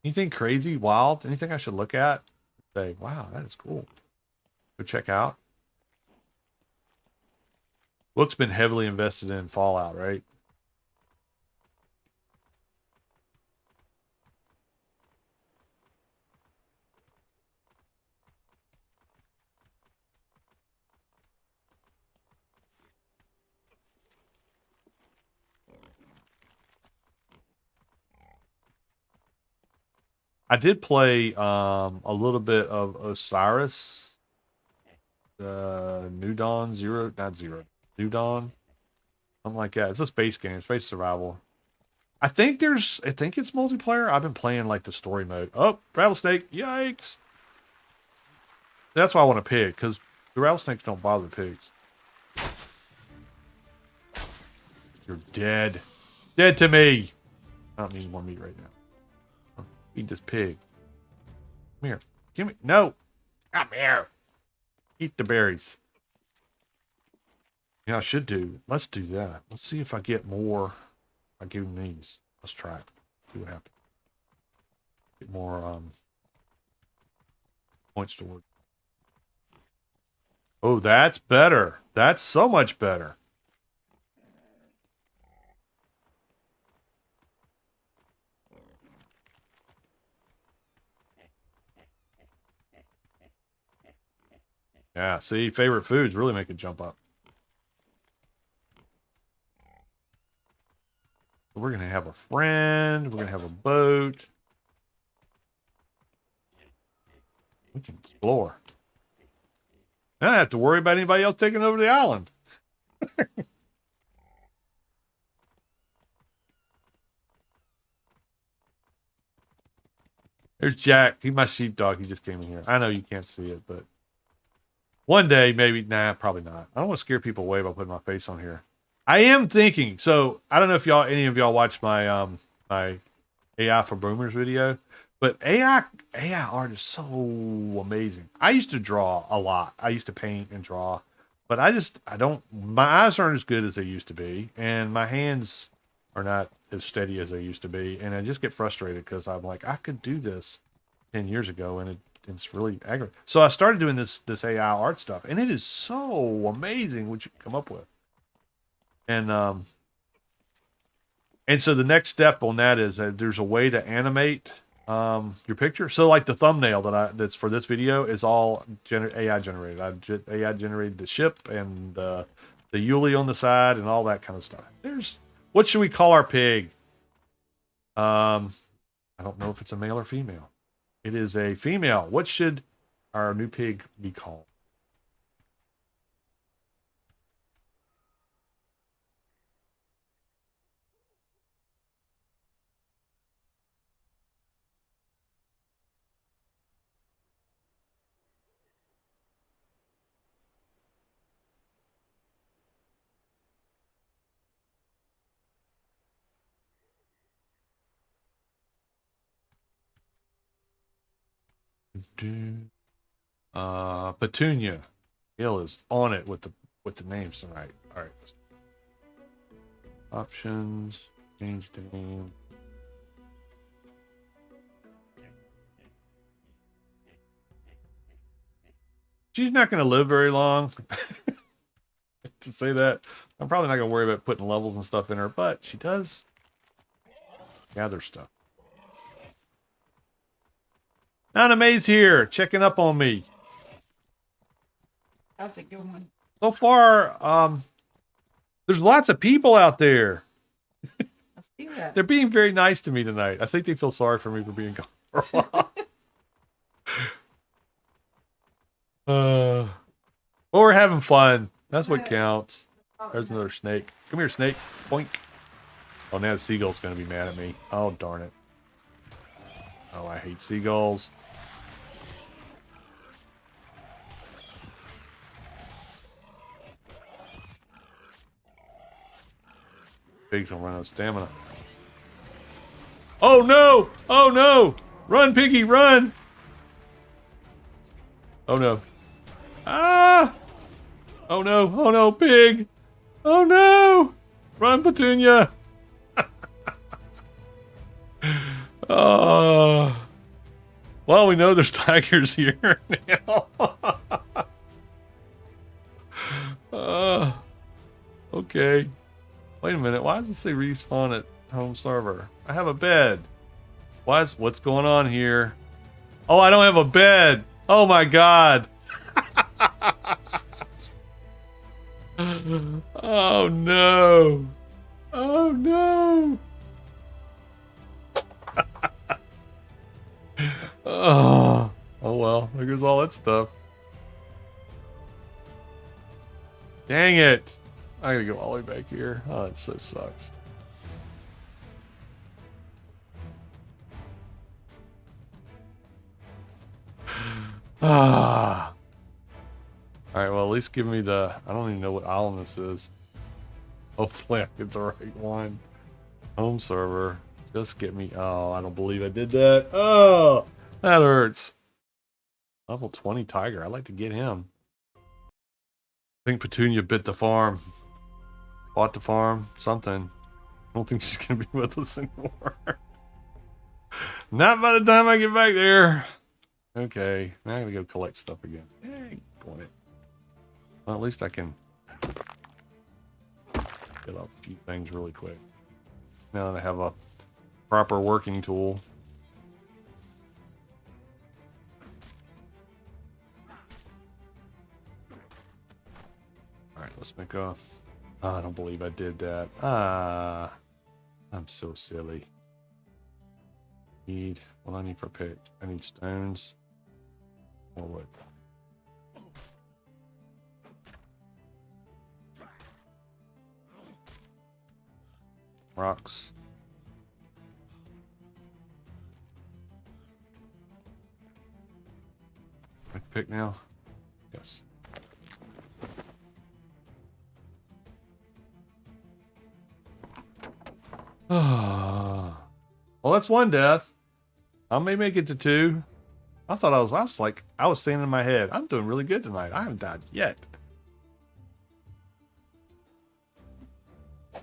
Anything crazy, wild? Anything I should look at? Say, wow, that is cool. Go check out. Book's been heavily invested in Fallout, right? I did play a little bit of Osiris, New Dawn Zero, not Zero, New Dawn, something like that. It's a space game, space survival. I think it's multiplayer. I've been playing like the story mode. Oh, rattlesnake! Yikes! That's why I want a pig, because the rattlesnakes don't bother pigs. You're dead, dead to me. I don't need more meat right now. Eat this pig. Come here. Give me. No. Come here. Eat the berries. Yeah, I should do. Let's do that. Let's see if I get more. I give them these. Let's try it. See what happens. Get more points to work. Oh, that's better. That's so much better. Yeah, see, favorite foods really make it jump up. We're going to have a friend. We're going to have a boat. We can explore. I don't have to worry about anybody else taking over the island. There's Jack. He's my sheepdog. He just came in here. I know you can't see it, but one day, maybe. Nah, probably not. I don't want to scare people away by putting my face on here. I am thinking. So I don't know if any of y'all watched my my AI for Boomers video, but AI art is so amazing. I used to draw a lot. I used to paint and draw, but I don't. My eyes aren't as good as they used to be, and my hands are not as steady as they used to be, and I just get frustrated because I'm like, I could do this 10 years ago, and it's really aggravating. So I started doing this AI art stuff, and it is so amazing what you can come up with. And so the next step on that is that there's a way to animate your picture. So like the thumbnail that's for this video is all AI generated. AI generated the ship and the Yuli on the side and all that kind of stuff. What should we call our pig? I don't know if it's a male or female. It is a female. What should our new pig be called? Petunia. Hill is on it with the names tonight. All right. Options. Change the name. She's not going to live very long. To say that, I'm probably not going to worry about putting levels and stuff in her, but she does gather stuff. Nana May's here, checking up on me.
How's it going?
So far, there's lots of people out there.
I see that.
They're being very nice to me tonight. I think they feel sorry for me for being gone for a while. Well, we're having fun. That's what counts. There's another snake. Come here, snake. Boink. Oh, now the seagull's going to be mad at me. Oh, darn it. Oh, I hate seagulls. Pigs don't run out of stamina. Oh, no! Oh, no! Run, piggy, run! Oh, no. Ah! Oh, no. Oh, no, pig! Oh, no! Run, Petunia! Oh. Well, we know there's tigers here now. Okay. Wait a minute. Why does it say respawn at home server? I have a bed. What's going on here? Oh, I don't have a bed. Oh my god. Oh no. Oh no. Oh well, there goes all that stuff. Dang it. I gotta go all the way back here. Oh, that so sucks. Ah. Alright, well, at least give me the... I don't even know what island this is. Hopefully I get the right one. Home server. Just get me... Oh, I don't believe I did that. Oh, that hurts. Level 20 tiger. I'd like to get him. I think Petunia bit the farm. Bought the farm. Something. I don't think she's going to be with us anymore. Not by the time I get back there. Okay. Now I'm going to go collect stuff again. Hey, going it. Well, at least I can get a few things really quick. Now that I have a proper working tool. Alright, let's make a... Oh, I don't believe I did that. Ah, I'm so silly. What I need for pick? I need stones. Or wood. Rocks. I pick now? Yes. Well, that's one death. I may make it to 2. I thought I was saying in my head, I'm doing really good tonight. I haven't died yet.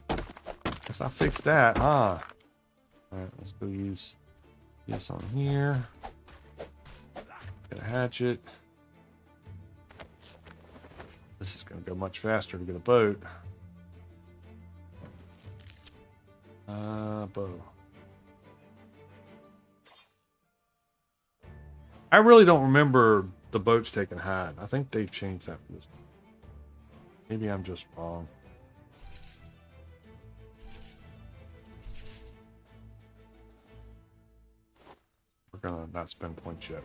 Guess I fixed that, huh? Alright, let's go use this on here. Get a hatchet. This is going to go much faster to get a boat. Bow. I really don't remember the boats taking hide. I think they've changed that for this. Maybe I'm just wrong. We're gonna not spend points yet.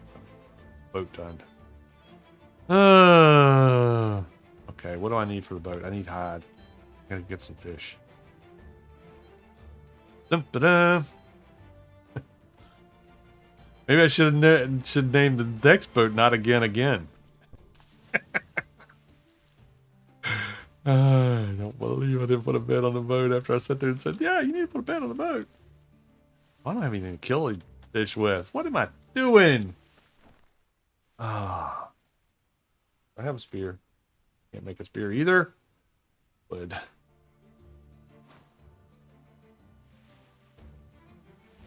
Boat done. Okay, what do I need for the boat? I need hide. I gotta get some fish. Dum-ba-dum. Maybe I should name the next boat "Not Again Again." I don't believe I didn't put a bed on the boat after I sat there and said, "Yeah, you need to put a bed on the boat." I don't have anything to kill a fish with. What am I doing? I have a spear. Can't make a spear either. Wood.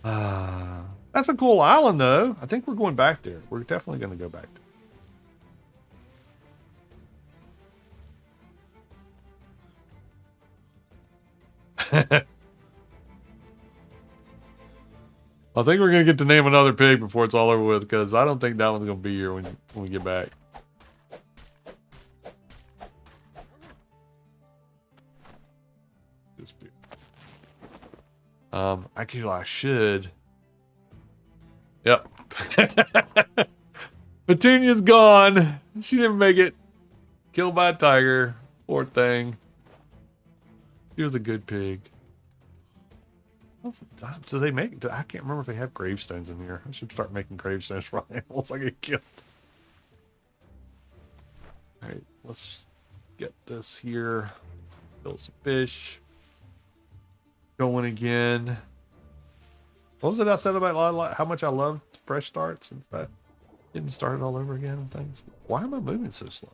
That's a cool island, though. I think we're going back there. We're definitely going to go back there. I think we're going to get to name another pig before it's all over with, because I don't think that one's going to be here when we get back. Actually, I should. Yep. Petunia's gone. She didn't make it. Killed by a tiger. Poor thing. She was a good pig. Do they make? I can't remember if they have gravestones in here. I should start making gravestones for animals I get killed. All right, let's get this here. Kill some fish. Going again. What was it I said about how much I love fresh starts and stuff? Getting started all over again and things. Why am I moving so slow?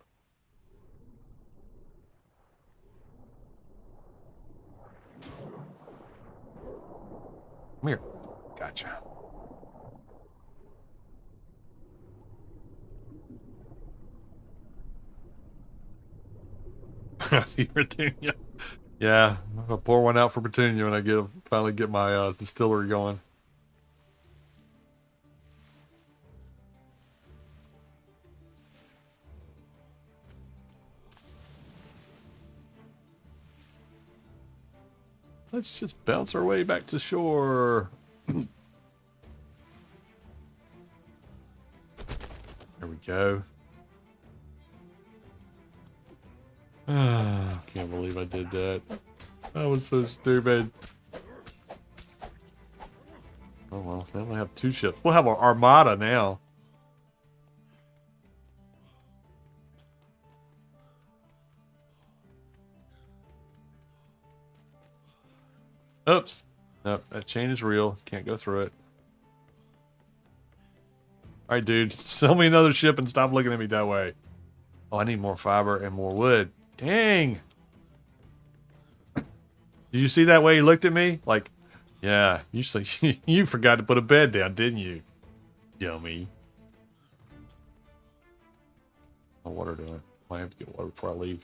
Come here. Gotcha. Petunia. Yeah, I'll pour one out for Petunia when I finally get my distillery going. Let's just bounce our way back to shore. There we go. I can't believe I did that. That was so stupid. Oh well, now we have 2 ships. We'll have our armada now. Oops. Nope, that chain is real. Can't go through it. Alright, dude. Sell me another ship and stop looking at me that way. Oh, I need more fiber and more wood. Dang. Did you see that way he looked at me? Like, yeah, you forgot to put a bed down, didn't you? Dummy. My water doing. I have to get water before I leave.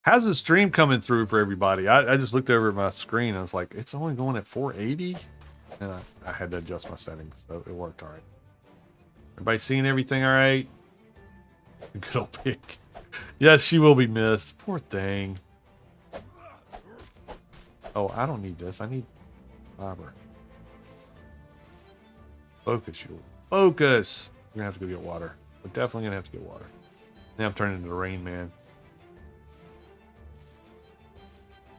How's the stream coming through for everybody? I just looked over at my screen. I was like, it's only going at 480? And I had to adjust my settings, so it worked all right. Everybody seeing everything all right? Good old pig. Yes, she will be missed. Poor thing. Oh, I don't need this. I need fiber. Focus, you. Focus! We're gonna have to go get water. We're definitely gonna have to get water. Now I'm turning into the Rain Man.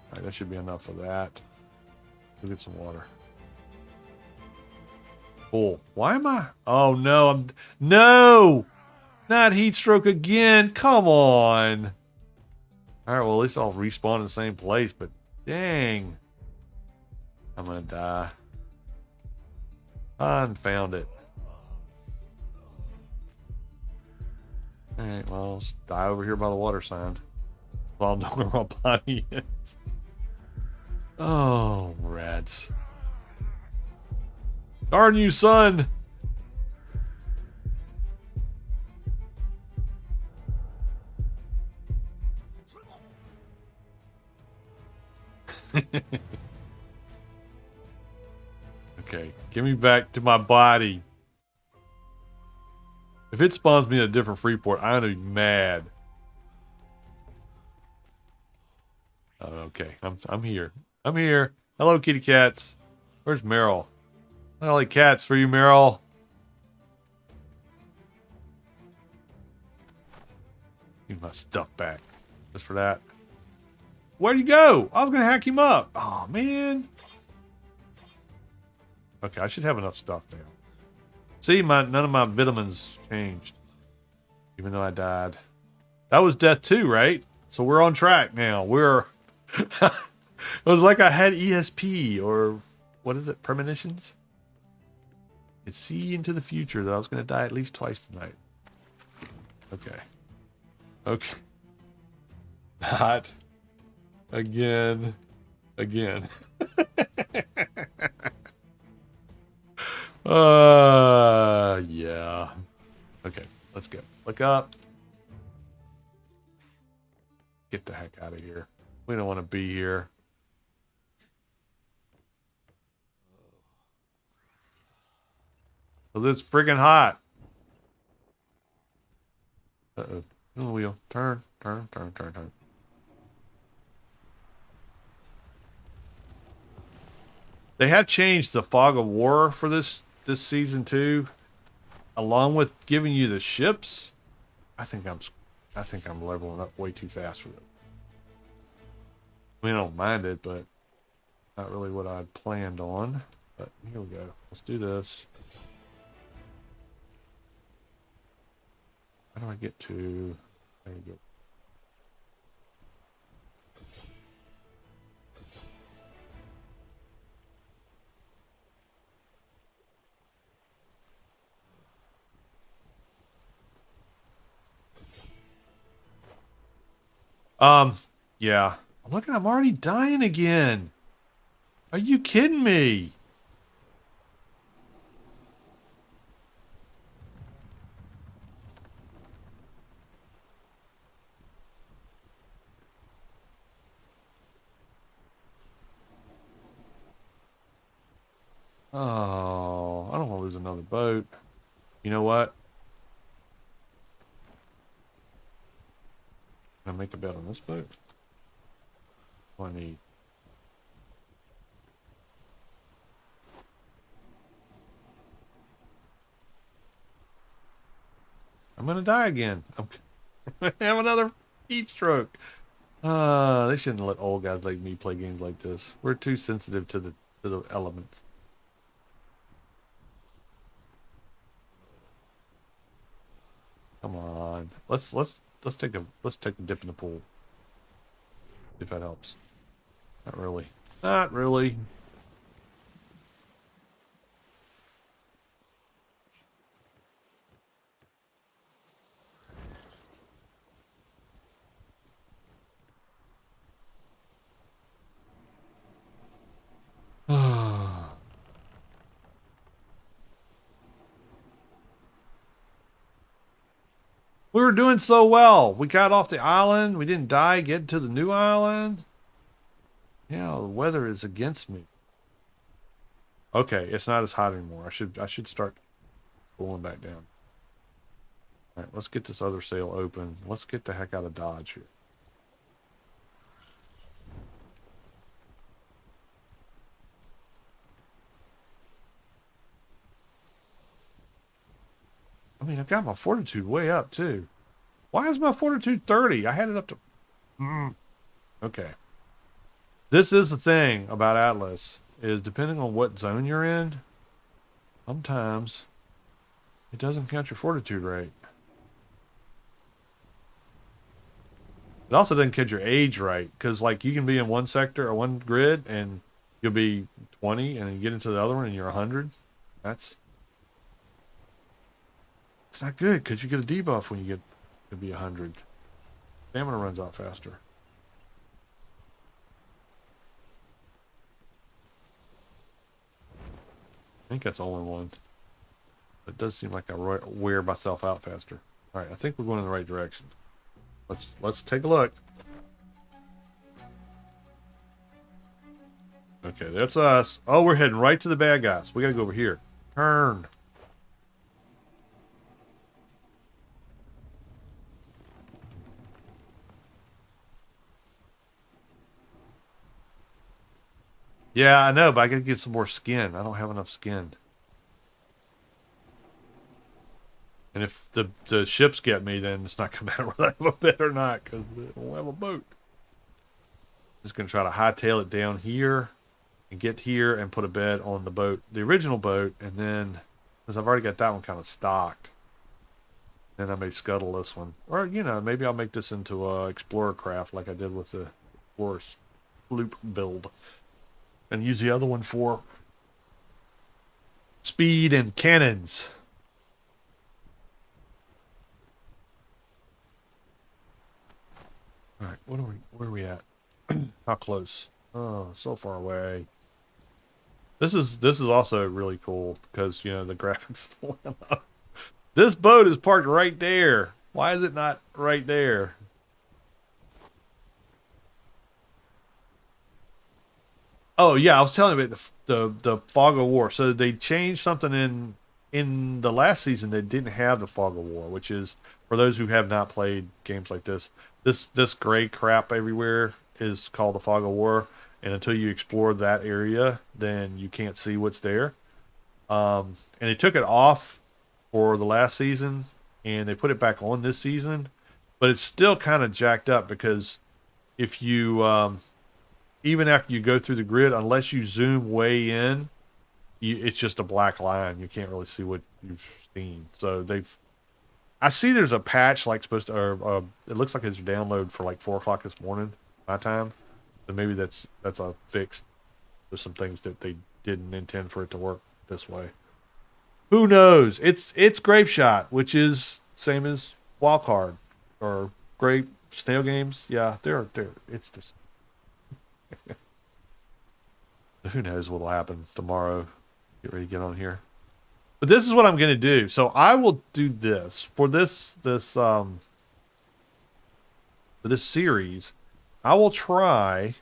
Alright, that should be enough of that. Go get some water. Cool. Why am I? Oh no, I'm no! Not heat stroke again. Come on. Alright, well at least I'll respawn in the same place, but dang. I'm gonna die. Found it. Alright, well, let's die over here by the water sign. Well, I'll know where my body is. Oh, rats. Darn you, son! Okay, give me back to my body. If it spawns me in a different Freeport, I'm gonna be mad. Oh, okay, I'm here. I'm here. Hello, kitty cats. Where's Meryl? I like cats for you, Meryl. Give my stuff back. Just for that. Where'd he go? I was gonna hack him up. Oh man. Okay, I should have enough stuff now. See, none of my vitamins changed. Even though I died. That was death 2, right? So we're on track now. We're it was like I had ESP or what is it? Premonitions? It's see into the future that I was gonna die at least twice tonight. Okay. Okay. Not again. Again. Yeah. Okay, let's go. Look up. Get the heck out of here. We don't want to be here. Oh, this is friggin' hot. Uh-oh. On the wheel. Turn, turn, turn, turn, turn. They have changed the fog of war for this season too, along with giving you the ships. I think I'm leveling up way too fast for them. I mean, I don't mind it, but not really what I'd planned on. But here we go. Let's do this. How do I get to? There you go. Yeah. Look, I'm already dying again. Are you kidding me? Oh, I don't want to lose another boat. You know what? Can I make a bet on this boat? What do I need? I'm gonna die again. I'm gonna have another heat stroke. They shouldn't let old guys like me play games like this. We're too sensitive to the elements. Come on. Let's take a dip in the pool. If that helps. Not really. Not really. We were doing so well. We got off the island. We didn't die. Get to the new island. Yeah, the weather is against me. Okay, it's not as hot anymore. I should start pulling back down. All right, let's get this other sail open. Let's get the heck out of Dodge here. I mean, I've got my fortitude way up too. Why is my fortitude 30? I had it up to. Okay. This is the thing about Atlas is depending on what zone you're in, sometimes it doesn't count your fortitude right. It also doesn't count your age right because like you can be in one sector or one grid and you'll be 20 and then you get into the other one and you're 100. That's it's not good because you get a debuff when you get to be 100. Stamina runs out faster. I think that's the only one. It does seem like I wear myself out faster. All right, I think we're going in the right direction. Let's take a look. Okay, that's us. Oh, we're heading right to the bad guys. We gotta go over here. Turn. Yeah, I know, but I gotta get some more skin. I don't have enough skin. And if the ships get me, then it's not gonna matter whether I have a bed or not, because we don't have a boat. Just gonna try to hightail it down here and get here and put a bed on the boat, the original boat, and then since I've already got that one kind of stocked, then I may scuttle this one. Or, you know, maybe I'll make this into a explorer craft like I did with the explorer sloop build. And use the other one for speed and cannons. All right, where are we at? How close? Oh, so far away. This is also really cool because, you know, the graphics. This boat is parked right there. Why is it not right there? Oh yeah, I was telling you about the fog of war. So they changed something in the last season. They didn't have the fog of war, which is for those who have not played games like this. This gray crap everywhere is called the fog of war, and until you explore that area, then you can't see what's there. And they took it off for the last season, and they put it back on this season, but it's still kind of jacked up because if you even after you go through the grid, unless you zoom way in, it's just a black line. You can't really see what you've seen. So I see there's a patch like supposed to, or it looks like it's a download for like 4 o'clock this morning, my time. So maybe that's a fix. There's some things that they didn't intend for it to work this way. Who knows? It's Grape Shot, which is same as Wild Card or Grape Snail Games. Yeah, they're it's just who knows what'll happen tomorrow. Get ready to get on here. But this is what I'm gonna do. So I will do this for this series. I will try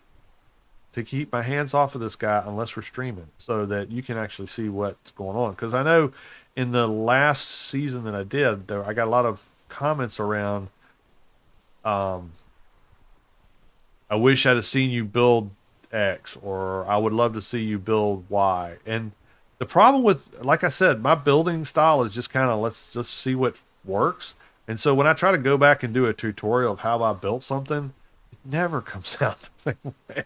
to keep my hands off of this guy unless we're streaming so that you can actually see what's going on. Because I know in the last season that I did, I got a lot of comments around, I wish I'd have seen you build X, or I would love to see you build Y. And the problem with, like I said, my building style is just kind of let's just see what works. And so when I try to go back and do a tutorial of how I built something, it never comes out the same way.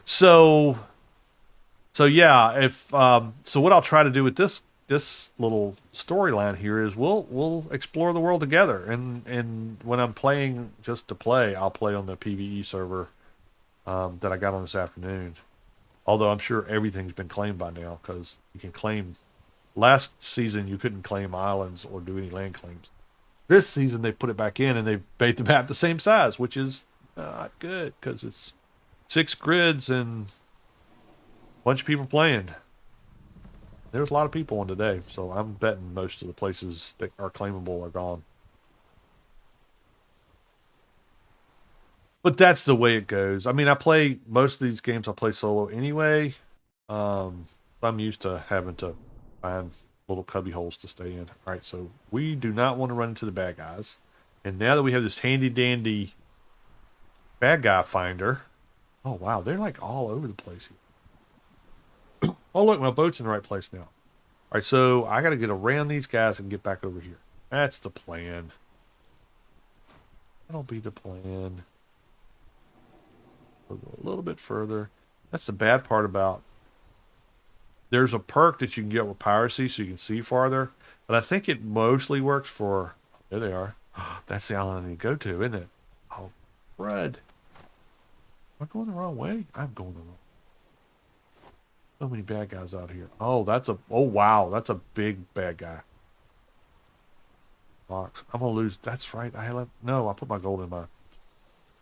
So yeah, if so what I'll try to do with this little storyline here is we'll explore the world together, and when I'm playing just to play, I'll play on the PvE server that I got on this afternoon. Although I'm sure everything's been claimed by now because you can claim. Last season you couldn't claim islands or do any land claims. This season they put it back in and they've made the map the same size, which is not good because it's 6 grids and a bunch of people playing. There's a lot of people on today, so I'm betting most of the places that are claimable are gone. But that's the way it goes. I mean, I play most of these games. I play solo anyway. I'm used to having to find little cubby holes to stay in. All right, so we do not want to run into the bad guys. And now that we have this handy dandy bad guy finder, oh wow, they're like all over the place here. Oh look, my boat's in the right place now. All right, so I got to get around these guys and get back over here. That's the plan. That'll be the plan. We'll go a little bit further. That's the bad part about. There's a perk that you can get with piracy so you can see farther, but I think it mostly works for. There they are. That's the island I need to go to, isn't it? Oh, Fred. Am I going the wrong way? I'm going the wrong. So many bad guys out here. Oh, that's a. Oh, wow. That's a big bad guy. Box. I'm going to lose. That's right. I left. No, I put my gold in my.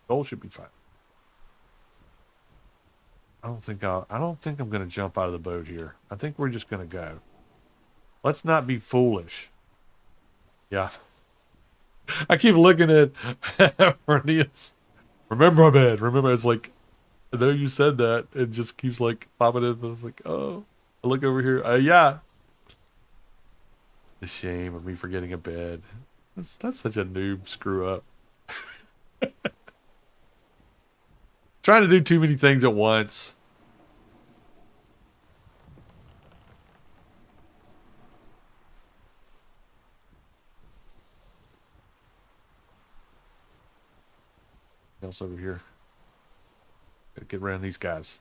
Gold should be fine. I don't think I'm going to jump out of the boat here. I think we're just going to go. Let's not be foolish. Yeah. I keep looking at Bernice. Remember, man. Remember, it's like, I know you said that. It just keeps like popping in. But I was like, oh, I look over here. Yeah. The shame of me forgetting a bed. That's such a noob screw up. Trying to do too many things at once. What else over here? Gotta get around these guys.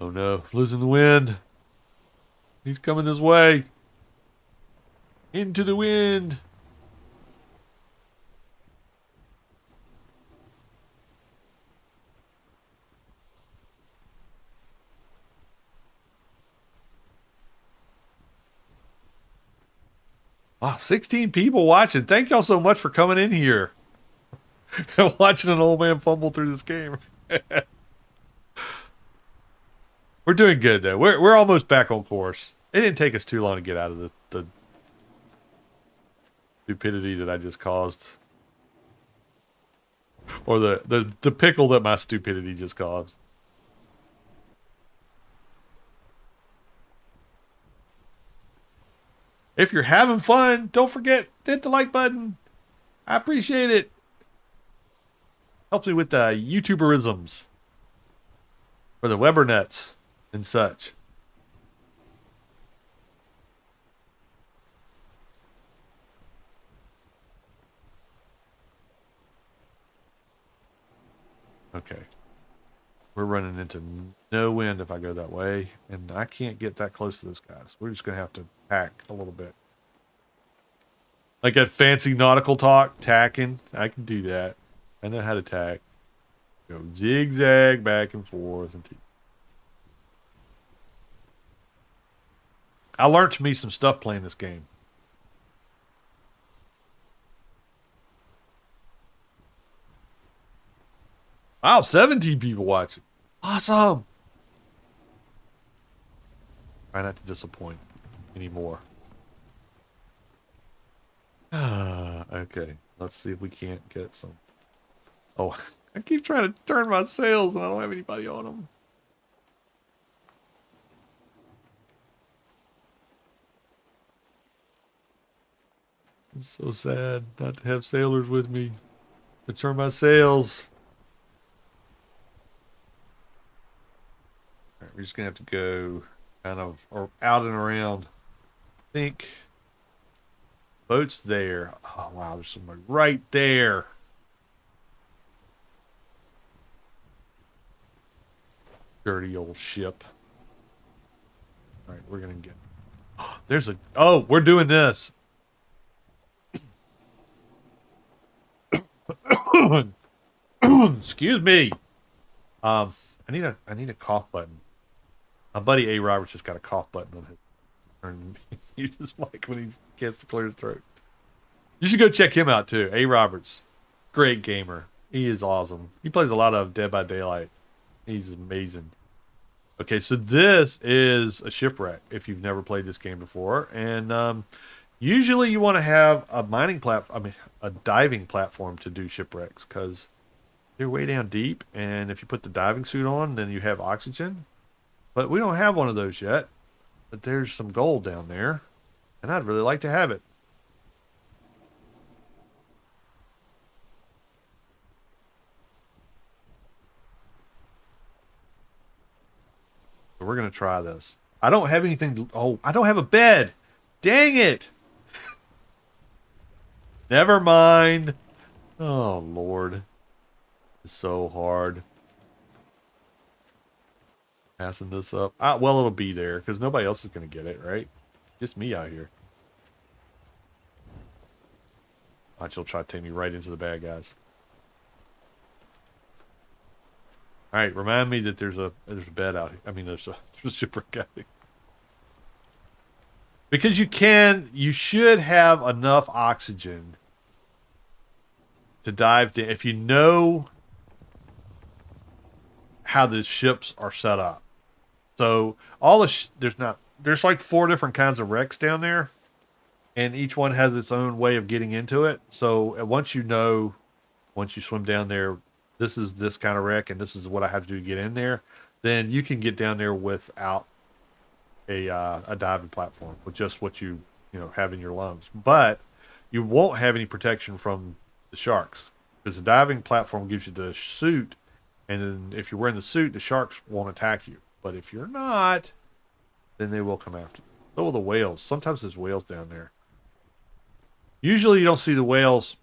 Oh no, losing the wind. He's coming this way. Into the wind. Wow, 16 people watching. Thank y'all so much for coming in here. Watching an old man fumble through this game. We're doing good though. We're almost back on course. It didn't take us too long to get out of the stupidity that I just caused. Or the pickle that my stupidity just caused. If you're having fun, don't forget, hit the like button. I appreciate it. Helps me with the YouTuberisms. For the Webernets and such. Okay. We're running into no wind if I go that way, and I can't get that close to those guys. We're just going to have to tack a little bit. Like that fancy nautical talk, tacking. I can do that. I know how to tack. Go zigzag back and forth. I learned me some stuff playing this game. Wow, 17 people watching. Awesome. Try not to disappoint anymore. Okay. Let's see if we can't get some. Oh, I keep trying to turn my sails and I don't have anybody on them. It's so sad not to have sailors with me to turn my sails. All right, we're just gonna have to go kind of or out and around. I think boat's there. Oh wow, there's somebody right there. Dirty old ship. All right, we're gonna get. There's a. Oh, we're doing this. Excuse me. I need a cough button. My buddy A. Roberts just got a cough button on his. And you just like when he gets to clear his throat. You should go check him out too. A. Roberts, great gamer. He is awesome. He plays a lot of Dead by Daylight. He's amazing. Okay, so this is a shipwreck. If you've never played this game before, and usually you want to have a mining platform. I mean, a diving platform to do shipwrecks because they're way down deep. And if you put the diving suit on, then you have oxygen. But we don't have one of those yet. But there's some gold down there, and I'd really like to have it. So we're gonna try this. I don't have anything to, oh, I don't have a bed. Dang it. Never mind. Oh, Lord. It's so hard. Passing this up. Well, it'll be there because nobody else is going to get it, right? Just me out here. Watch, he'll try to take me right into the bad guys. All right, remind me that there's a bed out here. I mean, there's a shipwreck out here. Because you should have enough oxygen to dive down if you know how the ships are set up. So all there's like 4 different kinds of wrecks down there, and each one has its own way of getting into it. So once you swim down there, this is this kind of wreck, and this is what I have to do to get in there, then you can get down there without a diving platform with just what you have in your lungs. But you won't have any protection from the sharks because the diving platform gives you the suit, and then if you're wearing the suit, the sharks won't attack you. But if you're not, then they will come after you. So will the whales. Sometimes there's whales down there. Usually you don't see the whales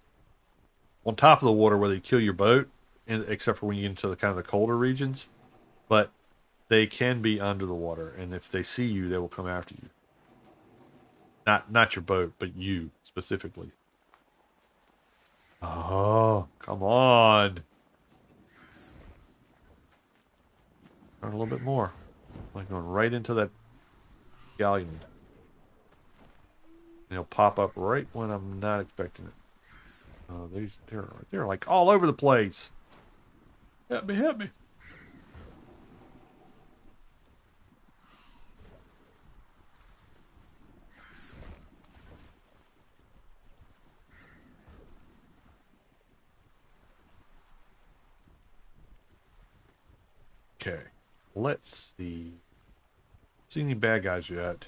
on top of the water where they kill your boat, except for when you get into the kind of the colder regions. But they can be under the water, and if they see you, they will come after you. Not your boat, but you specifically. Oh, come on. Turn a little bit more. Like going right into that galleon. And it'll pop up right when I'm not expecting it. Oh, they're like all over the place. Help me, help me. Okay, let's see. See any bad guys yet?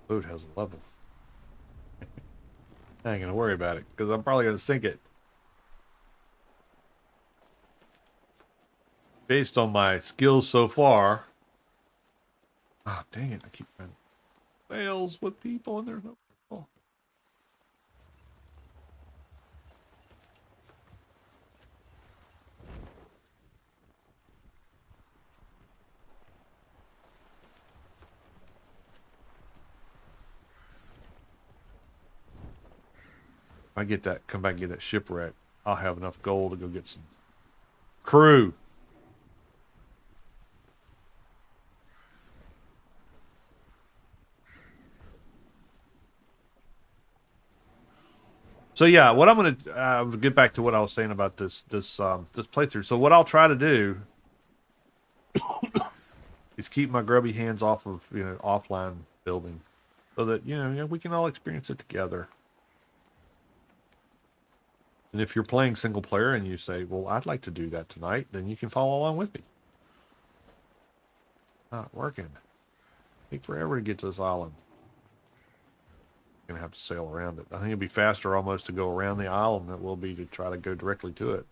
Boat has a level. I ain't gonna worry about it because I'm probably gonna sink it. Based on my skills so far. Ah, oh, dang it! I keep trying fails with people and there's no people. If I get that, come back and get that shipwreck, I'll have enough gold to go get some crew. So yeah, what I'm gonna get back to what I was saying about this playthrough. So what I'll try to do is keep my grubby hands off of offline building, so that we can all experience it together. And if you're playing single player and you say, "Well, I'd like to do that tonight," then you can follow along with me. Not working. Take forever to get to this island. Gonna have to sail around it. I think it'd be faster almost to go around the island than it will be to try to go directly to it.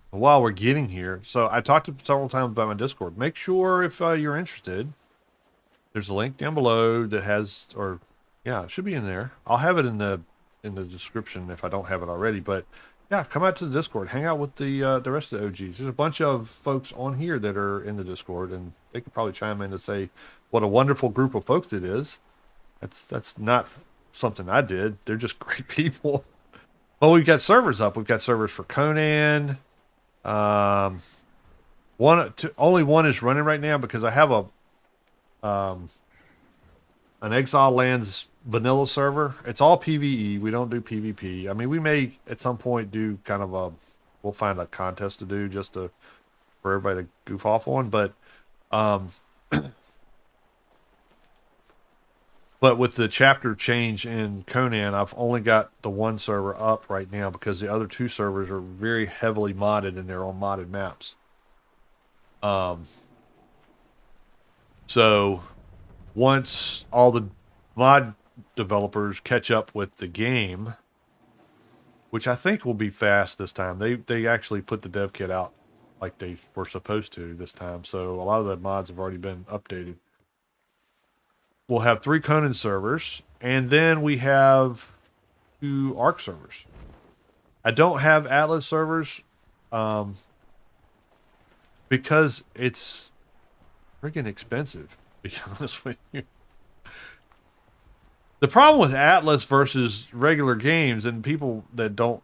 While we're getting here, so I talked several times about my Discord. Make sure if you're interested, there's a link down below that has, or yeah, it should be in there. I'll have it in the description if I don't have it already. But yeah, come out to the Discord, hang out with the rest of the OGs. There's a bunch of folks on here that are in the Discord, and they could probably chime in to say what a wonderful group of folks it is. That's not something I did. They're just great people. Well, we've got servers up. We've got servers for Conan. Only one is running right now because I have an Exile Lands vanilla server. It's all PvE. We don't do PvP. I mean, we may at some point do kind of a, we'll find a contest to do just to for everybody to goof off on. Um, but with the chapter change in Conan, I've only got the one server up right now because the other two servers are very heavily modded and they're on modded maps. Um, so once all the mod developers catch up with the game, which I think will be fast this time. They actually put the dev kit out like they were supposed to this time. So a lot of the mods have already been updated. We'll have 3 Conan servers, and then we have 2 Arc servers. I don't have Atlas servers because it's freaking expensive, to be honest with you. The problem with Atlas versus regular games, and people that don't,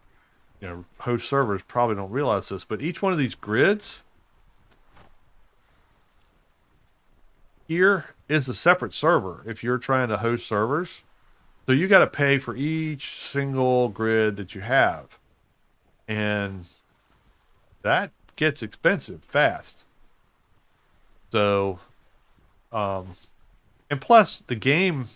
host servers probably don't realize this, but each one of these grids here is a separate server if you're trying to host servers. So you got to pay for each single grid that you have. And that gets expensive fast. So, and plus the game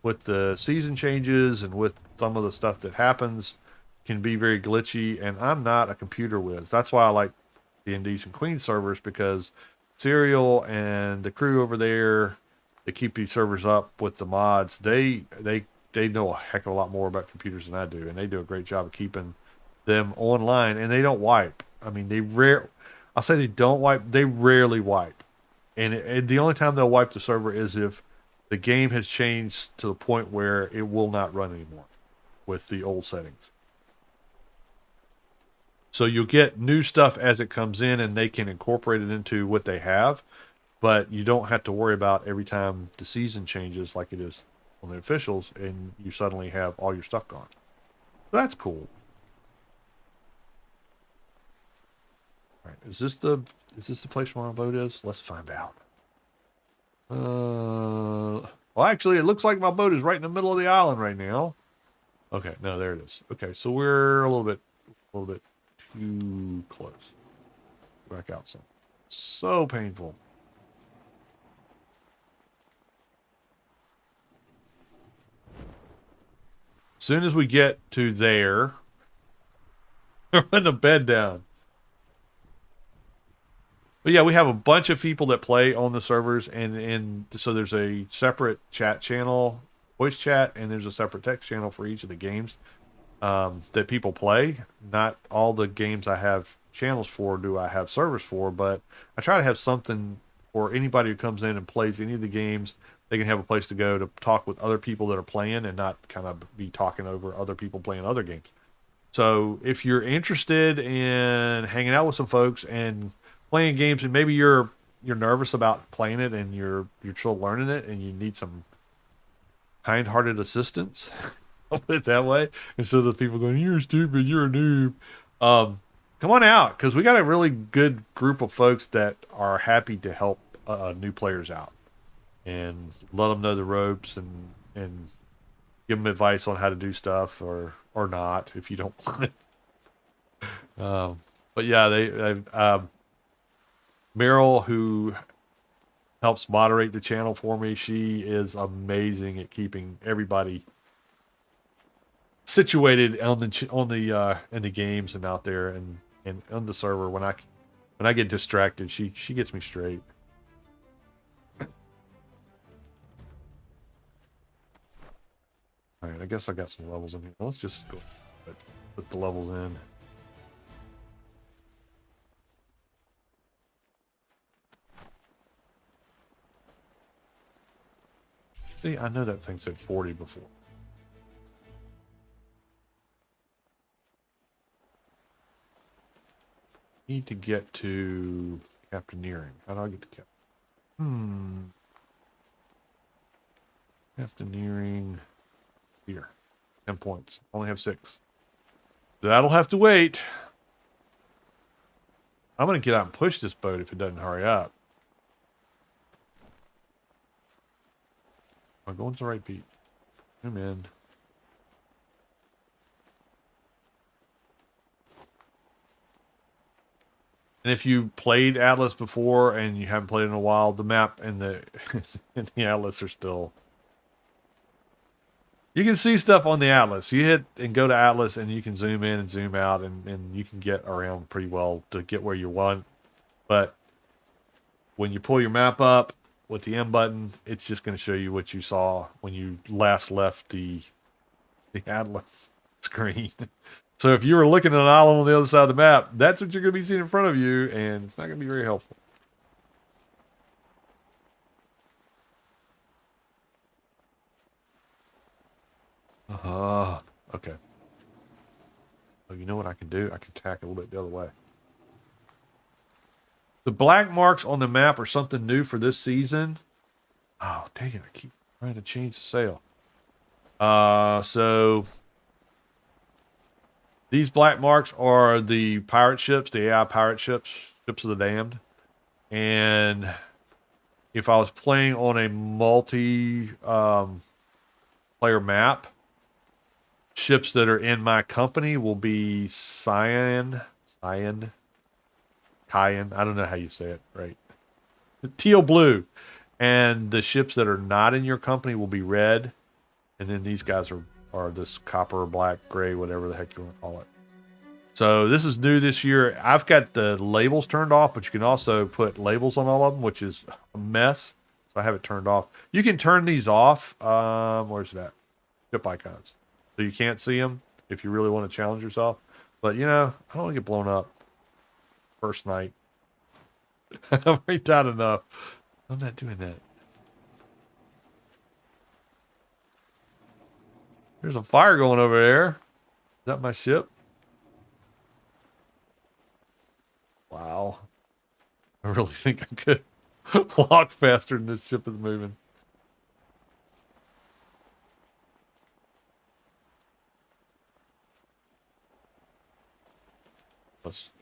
with the season changes and with some of the stuff that happens can be very glitchy. And I'm not a computer whiz. That's why I like the Indecent Queen servers, because Serial and the crew over there that keep these servers up with the mods, they know a heck of a lot more about computers than I do, and they do a great job of keeping them online, and they don't wipe. I mean, I'll say they don't wipe. They rarely wipe, and the only time they'll wipe the server is if the game has changed to the point where it will not run anymore with the old settings. So you'll get new stuff as it comes in, and they can incorporate it into what they have, but you don't have to worry about every time the season changes like it is on the officials, and you suddenly have all your stuff gone. So that's cool. All right, is this the place where our boat is? Let's find out. Well, actually, it looks like my boat is right in the middle of the island right now. Okay, no, there it is. Okay, so we're a little bit too close. Back out some. So painful. As soon as we get to there, we're putting the bed down. But yeah, we have a bunch of people that play on the servers, and so there's a separate chat channel, voice chat, and there's a separate text channel for each of the games that people play. Not all the games I have channels for do I have servers for, but I try to have something for anybody who comes in and plays any of the games. They can have a place to go to talk with other people that are playing and not kind of be talking over other people playing other games. So if you're interested in hanging out with some folks and playing games, and maybe you're nervous about playing it and you're still learning it and you need some kind-hearted assistance, I'll put it that way, instead of people going, "You're stupid, you're a noob." Come on out, because we got a really good group of folks that are happy to help new players out and let them know the ropes and give them advice on how to do stuff or not if you don't want it. But yeah, they Meryl, who helps moderate the channel for me, she is amazing at keeping everybody situated on the in the games and out there and on the server. When I get distracted, she gets me straight. All right, I guess I got some levels in here. Let's just go put the levels in. See, I know that thing said 40 before. Need to get to Captaineering. How do I get to Captaineering here. 10 points. Only have 6. That'll have to wait. I'm gonna get out and push this boat if it doesn't hurry up. I'm going to the right beat. Zoom in. And if you played Atlas before and you haven't played in a while, the map and the and the Atlas are still. You can see stuff on the Atlas. You hit and go to Atlas and you can zoom in and zoom out and you can get around pretty well to get where you want. But when you pull your map up with the M button, it's just going to show you what you saw when you last left the Atlas screen. So if you were looking at an island on the other side of the map, that's what you're going to be seeing in front of you, and it's not going to be very helpful. Okay. Oh, you know what I can do? I can tack a little bit the other way. The black marks on the map are something new for this season. Oh, dang it. I keep trying to change the sail. So these black marks are the pirate ships, the AI pirate ships, ships of the damned. And if I was playing on a multi player map, ships that are in my company will be cyan. I don't know how you say it, right? Teal blue. And the ships that are not in your company will be red. And then these guys are this copper, black, gray, whatever the heck you want to call it. So this is new this year. I've got the labels turned off, but you can also put labels on all of them, which is a mess. So I have it turned off. You can turn these off. Where's that? Ship icons. So you can't see them if you really want to challenge yourself. But, you know, I don't want to get blown up first night. I'm already down enough. I'm not doing that. There's a fire going over there. Is that my ship? Wow. I really think I could walk faster than this ship is moving.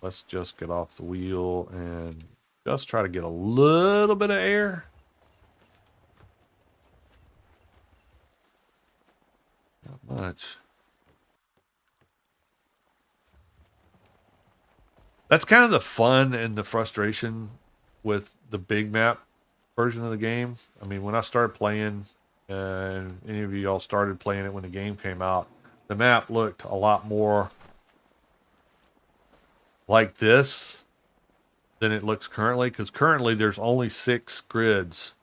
Let's just get off the wheel and just try to get a little bit of air. Not much. That's kind of the fun and the frustration with the big map version of the game. I mean, when I started playing, and any of you all started playing it when the game came out, the map looked a lot more like this than it looks currently, because currently there's only 6 grids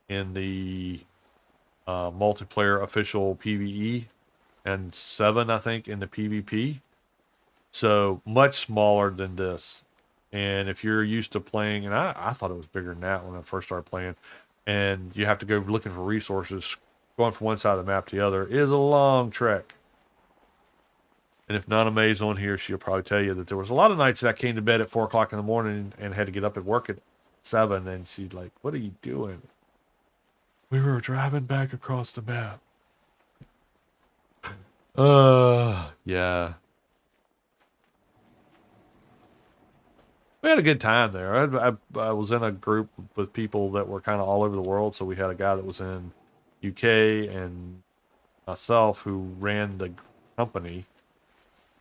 in the multiplayer official PvE and 7, I think, in the PvP. So much smaller than this. And if you're used to playing, and I thought it was bigger than that when I first started playing, and you have to go looking for resources, going from one side of the map to the other is a long trek. And if Nana Mae's on here, she'll probably tell you that there was a lot of nights that I came to bed at 4 o'clock in the morning and had to get up at work at 7, and she'd like, "What are you doing?" We were driving back across the map. Yeah. We had a good time there. I was in a group with people that were kind of all over the world. So we had a guy that was in UK and myself who ran the company.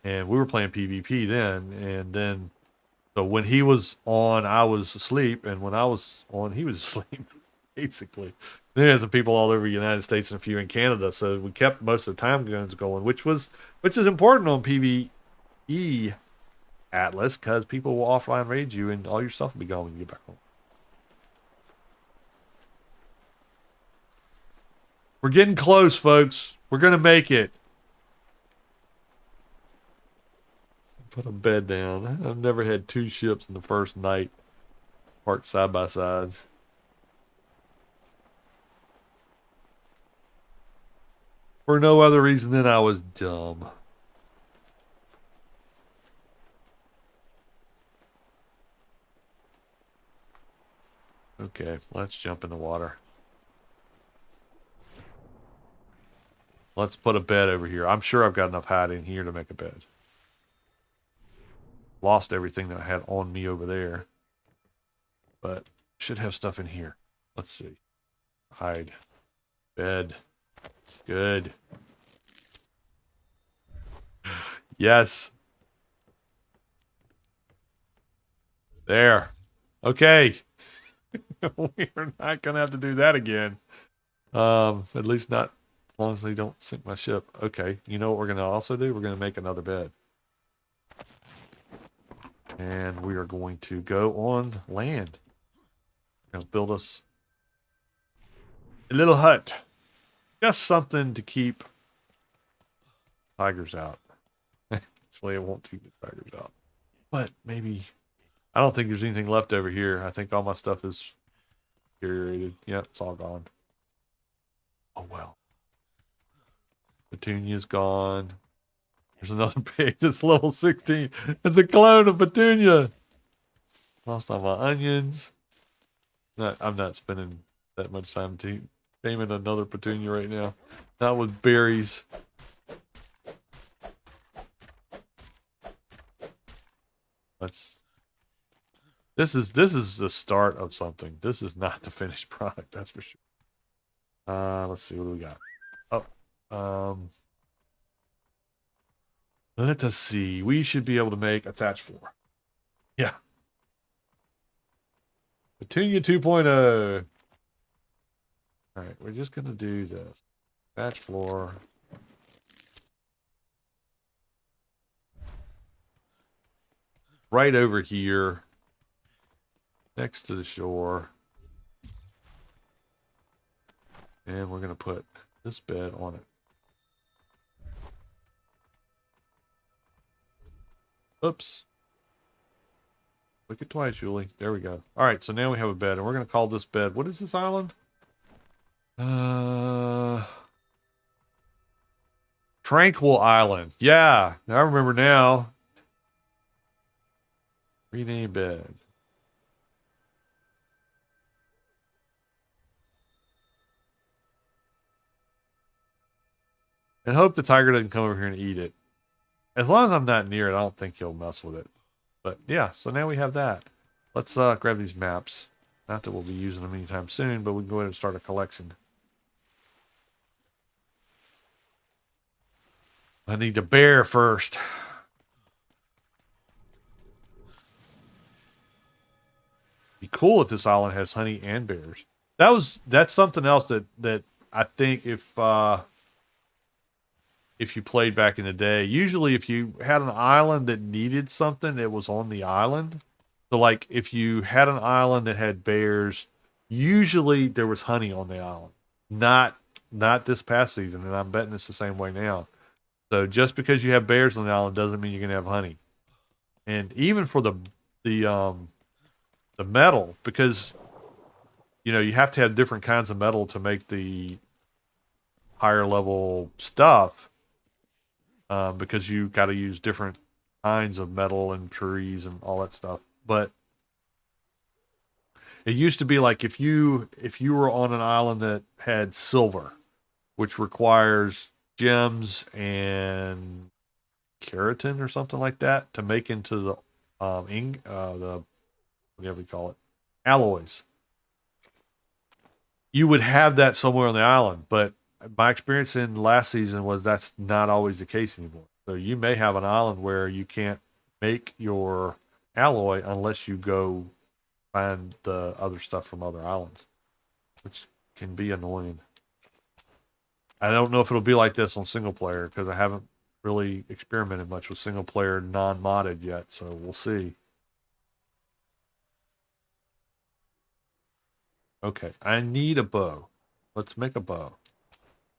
And we were playing PvP then. And then, so when he was on, I was asleep. And when I was on, he was asleep, basically. Then had some people all over the United States and a few in Canada. So we kept most of the time zones going, which is important on PvE Atlas, because people will offline raid you and all your stuff will be gone when you get back home. We're getting close, folks. We're going to make it. Put a bed down. I've never had 2 ships in the first night parked side by sides. For no other reason than I was dumb. Okay, let's jump in the water. Let's put a bed over here. I'm sure I've got enough hide in here to make a bed. Lost everything that I had on me over there. But should have stuff in here. Let's see. Hide. Bed. Good. Yes. There. Okay. We're not gonna have to do that again. At least not as long as they don't sink my ship. Okay. You know what we're gonna also do? We're gonna make another bed. And we are going to go on land. We're gonna build us a little hut. Just something to keep tigers out. Actually, it won't keep the tigers out. But maybe... I don't think there's anything left over here. I think all my stuff is deteriorated. Yep, it's all gone. Oh, well. Petunia's gone. There's another pig that's level 16. It's a clone of Petunia. Lost all my onions. I'm not spending that much time taming another Petunia right now. Not with berries. This is the start of something. This is not the finished product, that's for sure. Let's see what do we got. Oh, let us see. We should be able to make a thatch floor. Yeah. Petunia 2.0. All right, we're just gonna do this. Thatch floor. Right over here. Next to the shore. And we're going to put this bed on it. Oops. Click it twice, Julie. There we go. All right, so now we have a bed, and we're going to call this bed... What is this island? Tranquil Island. Yeah, I remember now. Rename bed. And hope the tiger doesn't come over here and eat it. As long as I'm not near it, I don't think he'll mess with it. But yeah, so now we have that. Let's grab these maps. Not that we'll be using them anytime soon, but we can go ahead and start a collection. I need the bear first. Be cool if this island has honey and bears. That's something else that I think if you played back in the day, usually if you had an island that needed something, it was on the island. So like if you had an island that had bears, usually there was honey on the island. Not this past season, and I'm betting it's the same way now. So just because you have bears on the island doesn't mean you're gonna have honey. And even for the metal, because you know you have to have different kinds of metal to make the higher level stuff. Because you got to use different kinds of metal and trees and all that stuff. But it used to be like if you were on an island that had silver, which requires gems and keratin or something like that to make into the the whatever you call it, alloys. You would have that somewhere on the island, but my experience in last season was that's not always the case anymore. So you may have an island where you can't make your alloy unless you go find the other stuff from other islands, which can be annoying. I don't know if it'll be like this on single player because I haven't really experimented much with single player non-modded yet, so we'll see. Okay, I need a bow. Let's make a bow.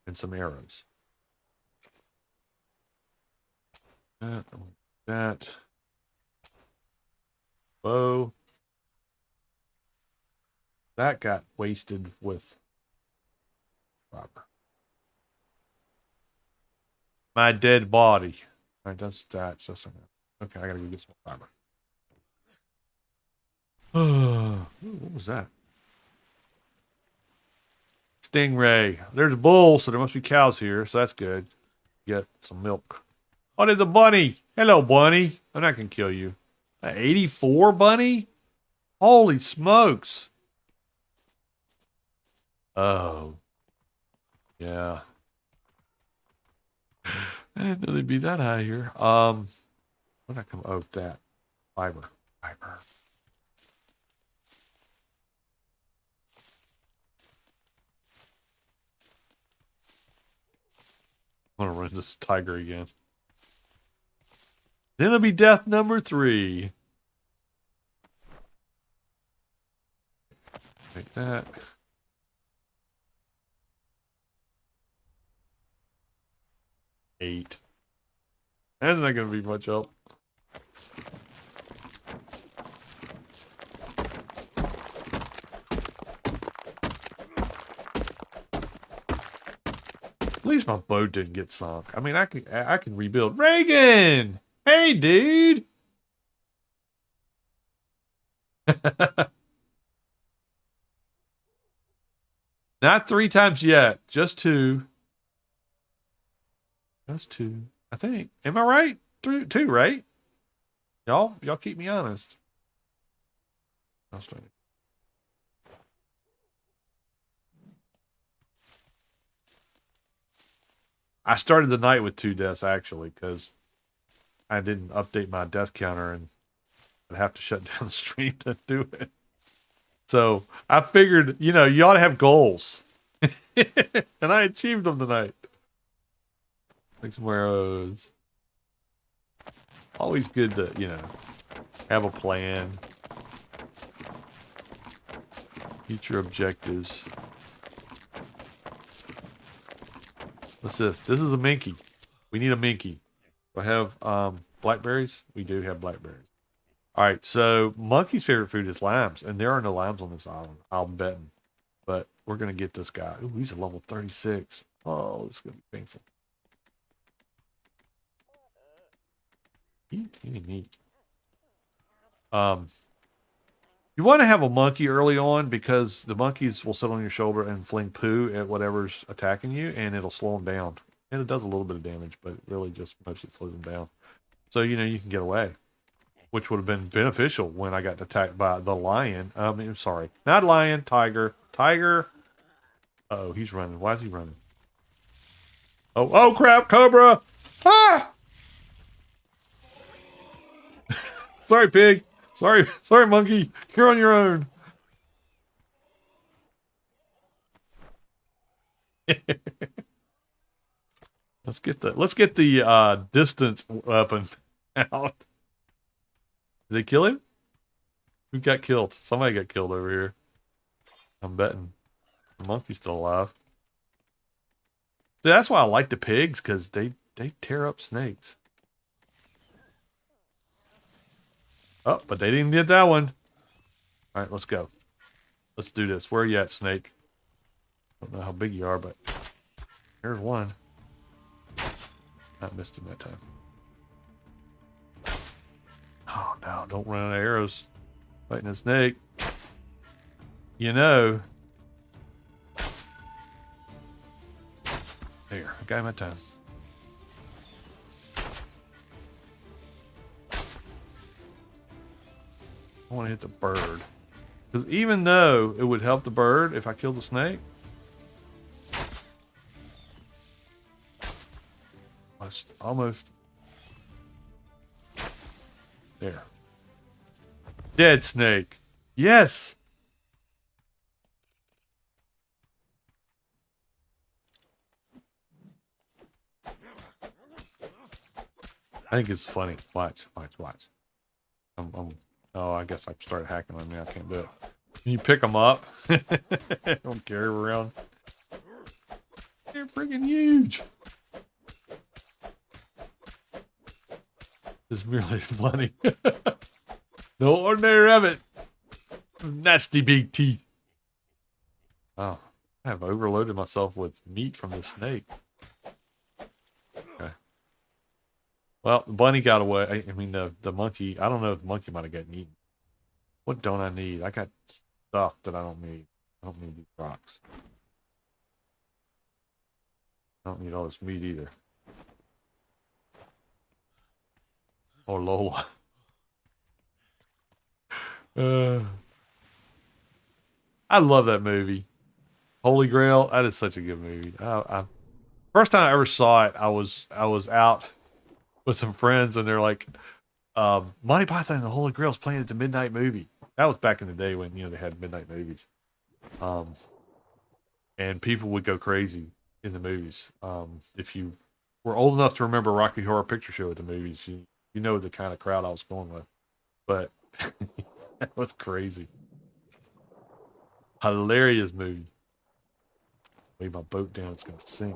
And some arrows. That. Bow. That got wasted with rubber. My dead body. All right, that's that. Okay, I gotta go get some fiber. What was that? Stingray. There's a bull, so there must be cows here, so that's good. Get some milk. Oh, there's a bunny. Hello, bunny. I'm not going to kill you. 84 bunny? Holy smokes. Oh. Yeah. I didn't know they'd be that high here. Where'd I come? Oh, that. Fiber. Fiber. I'm gonna run this tiger again. Then it'll be death number 3. Take that. Eight. That's not gonna be much help. At least my boat didn't get sunk. I mean, I can rebuild. Reagan! Hey, dude! Not 3 times yet. Just 2. Just 2. I think. Am I right? 2, right? Y'all keep me honest. I'll start it. I started the night with 2 deaths, actually, because I didn't update my death counter, and I'd have to shut down the stream to do it. So I figured, you ought to have goals. And I achieved them tonight. Make some arrows. Always good to, have a plan. Future objectives. What's this? This is a minky. We need a minky. Do I have blackberries? We do have blackberries. All right, so Monkey's favorite food is limes, and there are no limes on this island. I'm betting. But we're going to get this guy. Ooh, he's a level 36. Oh, this is going to be painful. Neat. You want to have a monkey early on because the monkeys will sit on your shoulder and fling poo at whatever's attacking you, and it'll slow them down. And it does a little bit of damage, but it really just mostly slows them down. So, you can get away, which would have been beneficial when I got attacked by the lion. Sorry, not lion, tiger. Tiger. Uh-oh, he's running. Why is he running? Oh, crap, cobra! Ah! Sorry, pig. Sorry, monkey. You're on your own. Let's get the distance weapon out. Did they kill him? Who got killed? Somebody got killed over here. I'm betting the monkey's still alive. See, that's why I like the pigs, because they tear up snakes. Oh, but they didn't get that one. All right, let's go. Let's do this. Where are you at, snake? Don't know how big you are, but there's one. I missed him that time. Oh, no. Don't run out of arrows. Fighting a snake. There. I got him that time. I want to hit the bird. Because even though it would help the bird if I killed the snake, almost. There. Dead snake. Yes! I think it's funny. Watch. Oh, I guess I started hacking on me. I can't do it. Can you pick them up? Don't carry them around. They're freaking huge. It's merely funny. No ordinary rabbit. Nasty big teeth. Oh, I have overloaded myself with meat from the snake. Okay. Well, the bunny got away. I mean, the monkey. I don't know if the monkey might have gotten eaten. What don't I need? I got stuff that I don't need. I don't need these rocks. I don't need all this meat either. Oh, Lola. I love that movie. Holy Grail. That is such a good movie. First time I ever saw it, I was out with some friends, and they're like, Monty Python and the Holy Grail is playing at the midnight movie. That was back in the day when they had midnight movies, um, and people would go crazy in the movies. If you were old enough to remember Rocky Horror Picture Show at the movies, you know the kind of crowd I was going with. But that was crazy, hilarious movie. Lay my boat down; it's gonna sink.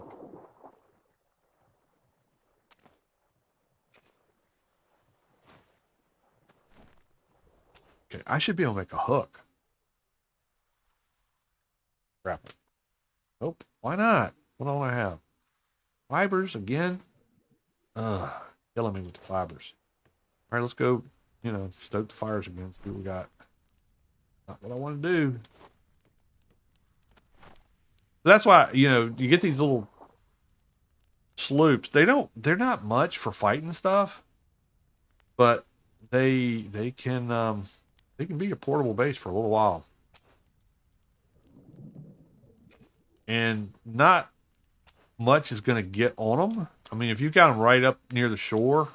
Okay, I should be able to make a hook. Crap. Nope. Why not? What do I have? Fibers again? Ugh. Killing me with the fibers. All right, let's go, stoke the fires again. See what we got. Not what I want to do. That's why, you get these little sloops. They're not much for fighting stuff, but they can be a portable base for a little while. And not much is going to get on them. I mean, if you got them right up near the shore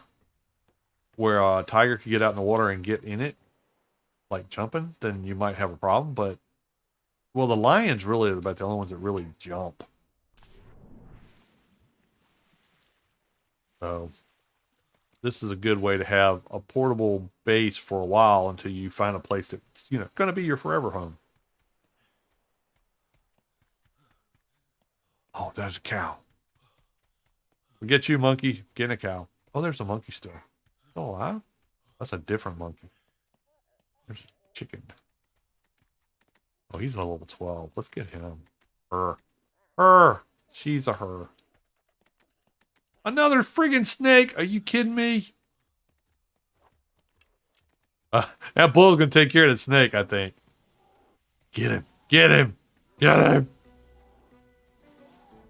where a tiger could get out in the water and get in it, like jumping, then you might have a problem. But, well, the lions really are about the only ones that really jump. So, this is a good way to have a portable base for a while until you find a place that's, going to be your forever home. Oh, there's a cow. Forget you, monkey. Getting a cow. Oh, there's a monkey still. Oh, wow. That's a different monkey. There's a chicken. Oh, he's a level 12. Let's get him. Her. Her. She's a her. Another friggin' snake. Are you kidding me? That bull's going to take care of the snake, I think. Get him. Get him. Get him.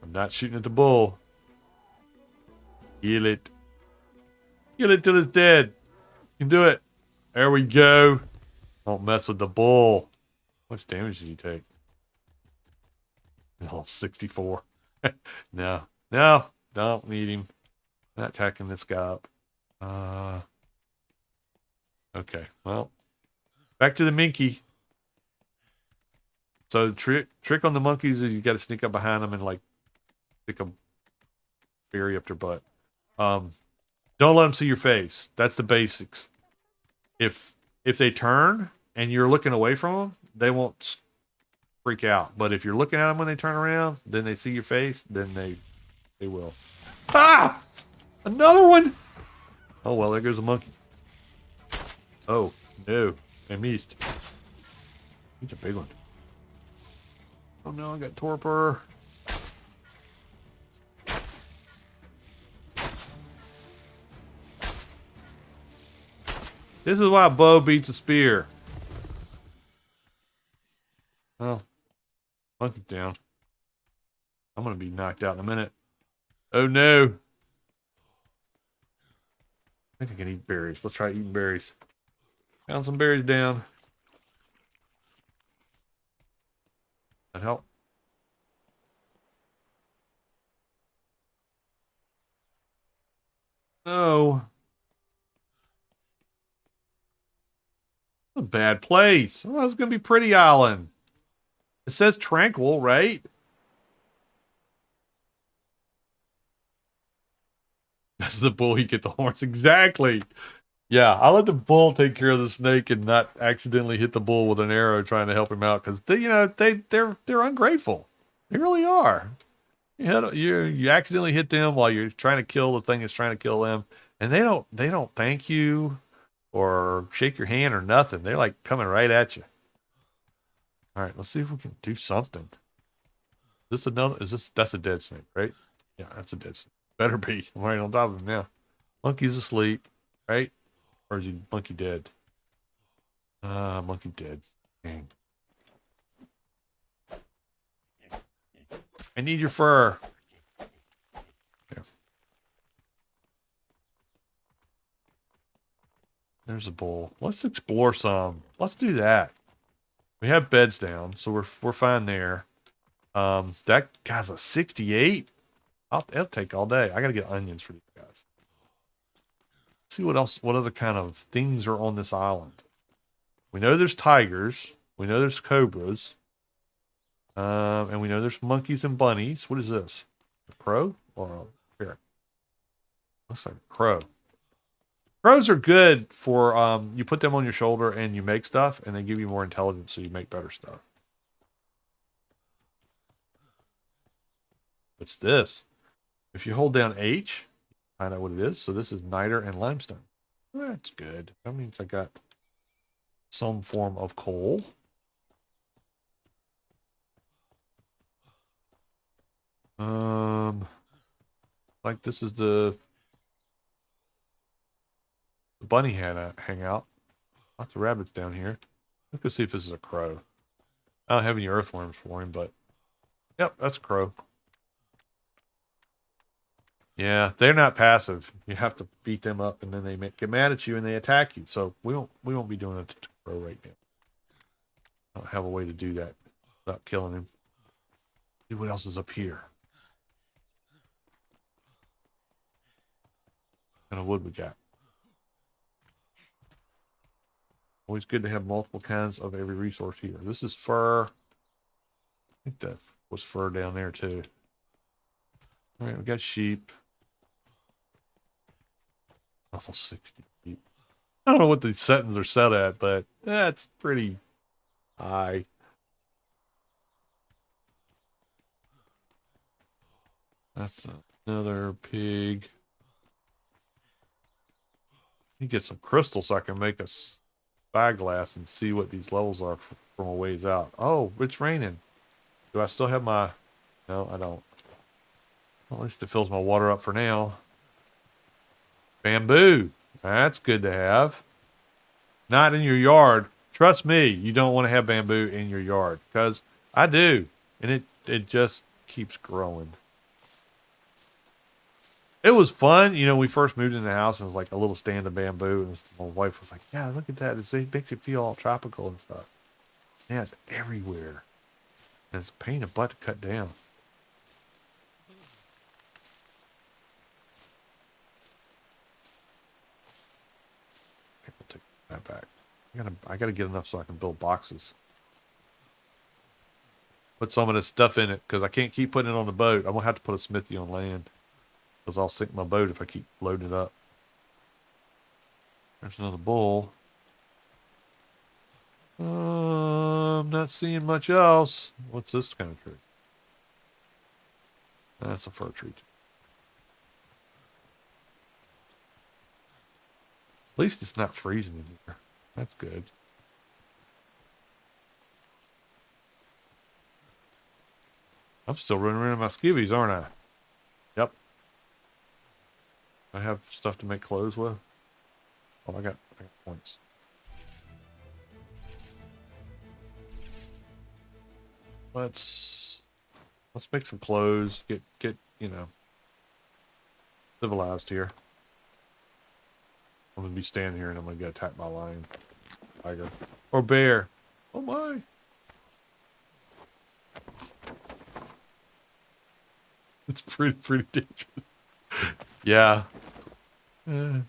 I'm not shooting at the bull. Kill it. Kill it till it's dead. You can do it. There we go. Don't mess with the bull. How much damage did you take? Oh, 64. No. No. Don't need him. Not attacking this guy up. Okay. Well. Back to the minky. So trick on the monkeys is you got to sneak up behind them and like stick a berry up their butt. Don't let them see your face. That's the basics. If they turn and you're looking away from them, they won't freak out. But if you're looking at them when they turn around, then they see your face, then they will. Ah! Another one! Oh, well, there goes a monkey. Oh, no. I missed. He's a big one. Oh, no, I got torpor. This is why a bow beats a spear. Oh, monkey down. I'm going to be knocked out in a minute. Oh, no. I think I can eat berries. Let's try eating berries. Found some berries down. That help? No. A bad place. Oh, it's going to be Pretty Island. It says tranquil, right? That's the bull. You get the horns. Exactly. Yeah, I'll let the bull take care of the snake and not accidentally hit the bull with an arrow trying to help him out because they're ungrateful. They really are. You accidentally hit them while you're trying to kill the thing that's trying to kill them, and they don't thank you or shake your hand or nothing. They're like coming right at you. All right, let's see if we can do something. That's a dead snake, right? Yeah, that's a dead snake. Better be. I'm right on top of him now. Monkey's asleep, right? Or is he monkey dead? Monkey dead. Dang. I need your fur. There. There's a bull. Let's explore some. Let's do that. We have beds down, so we're fine there. That guy's a 68. It'll take all day. I gotta get onions for these guys. See what else, what other kind of things are on this island. We know there's tigers. We know there's cobras. And we know there's monkeys and bunnies. What is this? A crow? Or here. Looks like a crow. Crows are good for you put them on your shoulder and you make stuff and they give you more intelligence so you make better stuff. What's this? If you hold down H, find out what it is. So this is niter and limestone. That's good. That means I got some form of coal. Like this is the bunny hangout. Lots of rabbits down here. Let's go see if this is a crow. I don't have any earthworms for him, but yep, that's a crow. Yeah, they're not passive. You have to beat them up, and then they get mad at you and they attack you. So we won't be doing it to crow right now. I don't have a way to do that without killing him. See what else is up here. What kind of wood we got? Always good to have multiple kinds of every resource here. This is fur. I think that was fur down there too. All right, we got sheep. Level 60 sheep. I don't know what these settings are set at, but that's pretty high. That's another pig. You get some crystal so I can make a spyglass and see what these levels are from a ways out. Oh, it's raining. Do I still have my... No, I don't. Well, at least it fills my water up for now. Bamboo. That's good to have. Not in your yard. Trust me, you don't want to have bamboo in your yard. Because I do. And it just keeps growing. It was fun. You know, we first moved in the house and it was like a little stand of bamboo. And my wife was like, yeah, look at that. It makes it feel all tropical and stuff. Yeah, it's everywhere. And it's a pain in the butt to cut down. I'll take that back. I gotta get enough so I can build boxes. Put some of this stuff in it because I can't keep putting it on the boat. I'm gonna have to put a smithy on land. Because I'll sink my boat if I keep loading it up. There's another bull. I'm not seeing much else. What's this kind of tree? That's a fir tree. At least it's not freezing in here. That's good. I'm still running around in my skivvies, aren't I? Yep. I have stuff to make clothes with. Oh, I got points. Let's make some clothes. Get you know, civilized here. I'm gonna be standing here and I'm gonna get attacked by a lion, tiger, or bear. Oh my! It's pretty dangerous. Yeah. No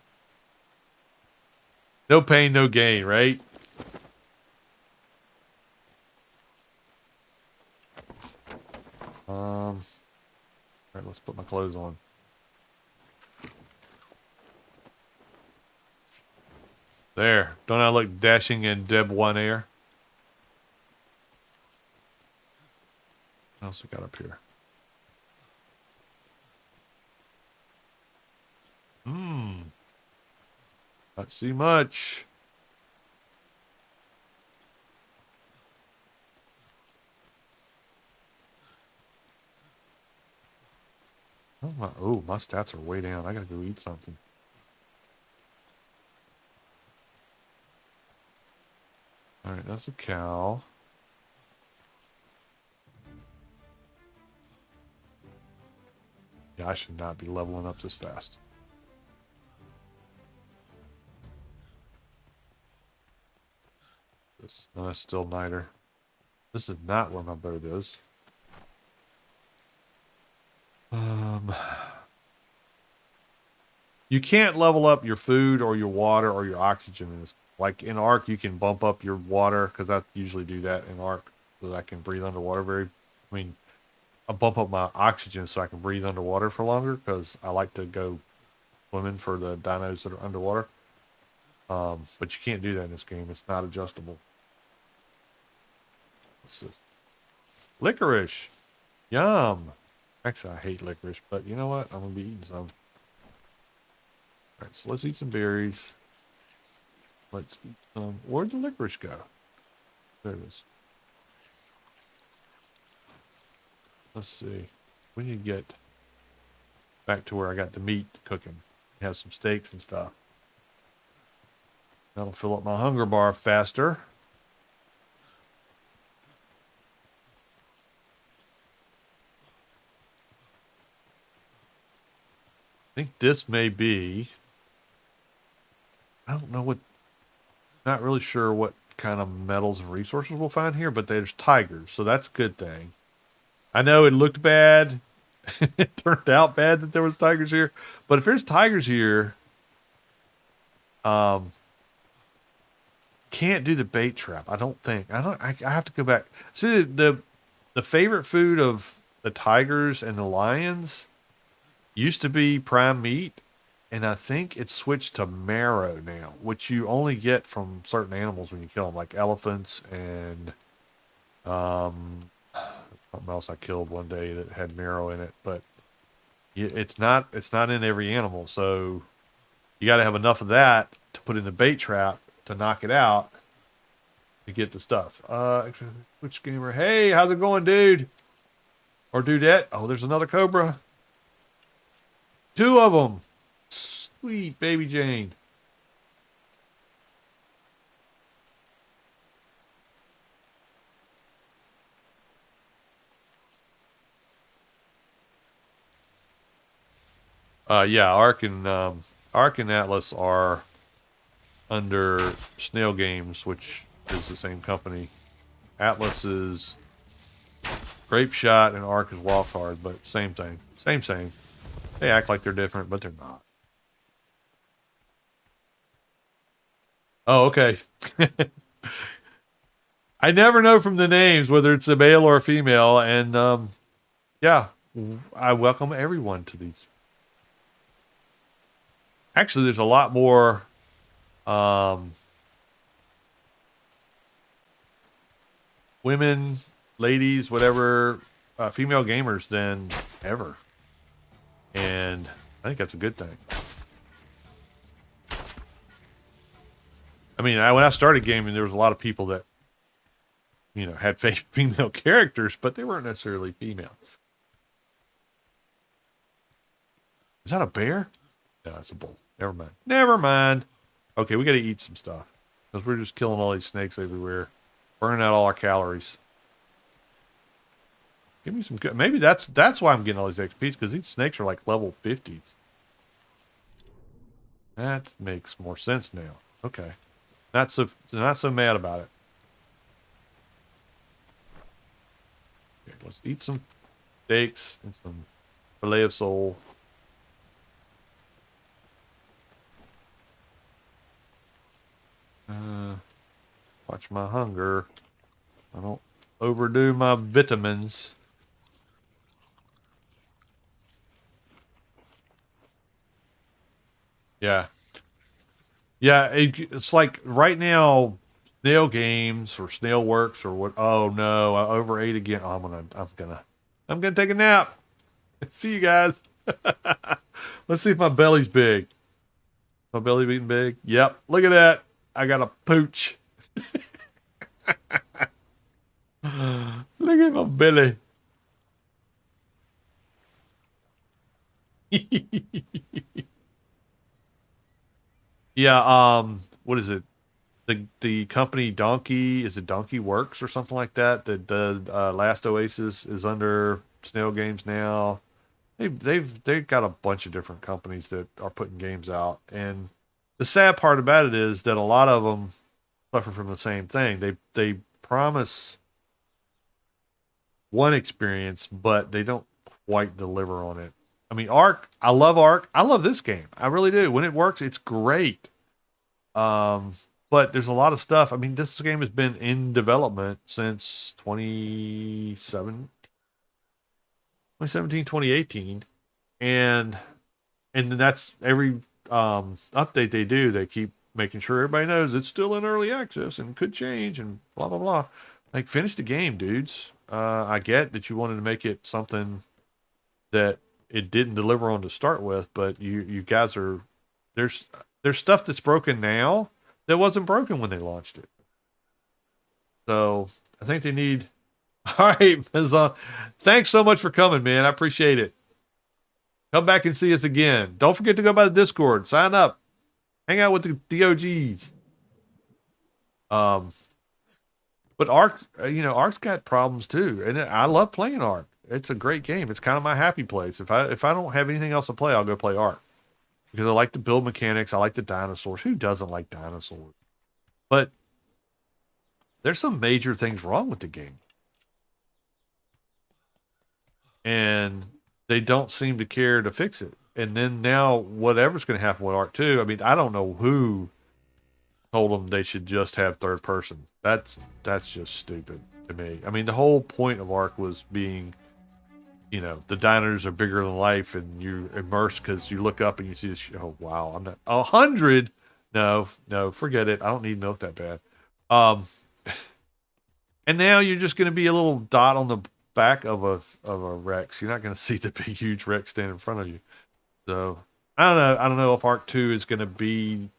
pain, no gain, right? All right, let's put my clothes on. There. Don't I look dashing and debonair? What else we got up here? Not see much. Oh, my stats are way down. I gotta go eat something. Alright, that's a cow. Yeah, I should not be leveling up this fast. No, that's still niter. This is not where my boat is. Um, you can't level up your food or your water or your oxygen in this. Like in Ark, you can bump up your water because I usually do that in Ark so that I can breathe underwater I mean, I bump up my oxygen so I can breathe underwater for longer because I like to go swimming for the dinos that are underwater. But you can't do that in this game. It's not adjustable. What's this? Licorice. Yum. Actually, I hate licorice, but you know what? I'm gonna be eating some. All right, so let's eat some berries. Let's eat some. Where'd the licorice go? There it is. Let's see. We need to get back to where I got the meat cooking. Have some steaks and stuff. That'll fill up my hunger bar faster. I think this may be. I don't know what. Not really sure what kind of metals and resources we'll find here, but there's tigers, so that's a good thing. I know it looked bad. It turned out bad that there was tigers here, but if there's tigers here, um, can't do the bait trap. I don't think. I don't. I have to go back. See the favorite food of the tigers and the lions used to be prime meat, and I think it's switched to marrow now, which you only get from certain animals when you kill them, like elephants and something else I killed one day that had marrow in it. But it's not in every animal, so you got to have enough of that to put in the bait trap to knock it out to get the stuff. Which gamer? Hey, how's it going, dude? Or dudette? Oh, there's another cobra. Two of them. Sweet baby Jane. Yeah, Ark and Atlas are under Snail Games, which is the same company. Atlas is Grape Shot and Ark is Wild Card, but same thing. Same. They act like they're different, but they're not. Oh, okay. I never know from the names whether it's a male or a female, and yeah, I welcome everyone to these. Actually, there's a lot more um, women, ladies, whatever, female gamers than ever, and I think that's a good thing. I mean, when I started gaming, there was a lot of people that had fake female characters, but they weren't necessarily female. Is that a bear? No, it's a bull. Never mind. Never mind. Okay, we got to eat some stuff because we're just killing all these snakes everywhere, burning out all our calories. Give me some good. Maybe that's why I'm getting all these XPs because these snakes are like level 50s. That makes more sense now. Okay, not so mad about it. Okay, let's eat some steaks and some filet of sole. Watch my hunger. I don't overdo my vitamins. Yeah. Yeah, it's like right now, Snail Games or Snail Works or what? Oh no, I overate again. Oh, I'm gonna take a nap. See you guys. Let's see if my belly's big. My belly being big. Yep. Look at that. I got a pooch. Look at my belly. Yeah. What is it? The company Donkey, is it Donkey Works or something like that? The Last Oasis is under Snail Games now. They've got a bunch of different companies that are putting games out, and the sad part about it is that a lot of them suffer from the same thing. They promise one experience, but they don't quite deliver on it. I mean, Ark, I love Ark. I love this game. I really do. When it works, it's great. Um, but there's a lot of stuff. I mean, this game has been in development since 2017, 2018. And that's every update they do, they keep making sure everybody knows it's still in early access and could change and blah blah blah. Like, finish the game, dudes. I get that you wanted to make it something that it didn't deliver on to start with, but you guys are there's there's stuff that's broken now that wasn't broken when they launched it. So I think they need. All right, Ms. Thanks so much for coming, man. I appreciate it. Come back and see us again. Don't forget to go by the Discord. Sign up. Hang out with the OGs. But Ark, Ark's got problems too, and I love playing Ark. It's a great game. It's kind of my happy place. If I don't have anything else to play, I'll go play Ark because I like the build mechanics. I like the dinosaurs. Who doesn't like dinosaurs? But there's some major things wrong with the game, and they don't seem to care to fix it. And then now, whatever's going to happen with Ark 2, I mean, I don't know who told them they should just have third person. That's just stupid to me. I mean, the whole point of Ark was being, the diners are bigger than life, and you're immersed because you look up and you see this. Oh wow, I'm not 100. No, forget it. I don't need milk that bad. And now you're just going to be a little dot on the back of a Rex. You're not going to see the big huge Rex stand in front of you. So I don't know. I don't know if Ark 2 is going to be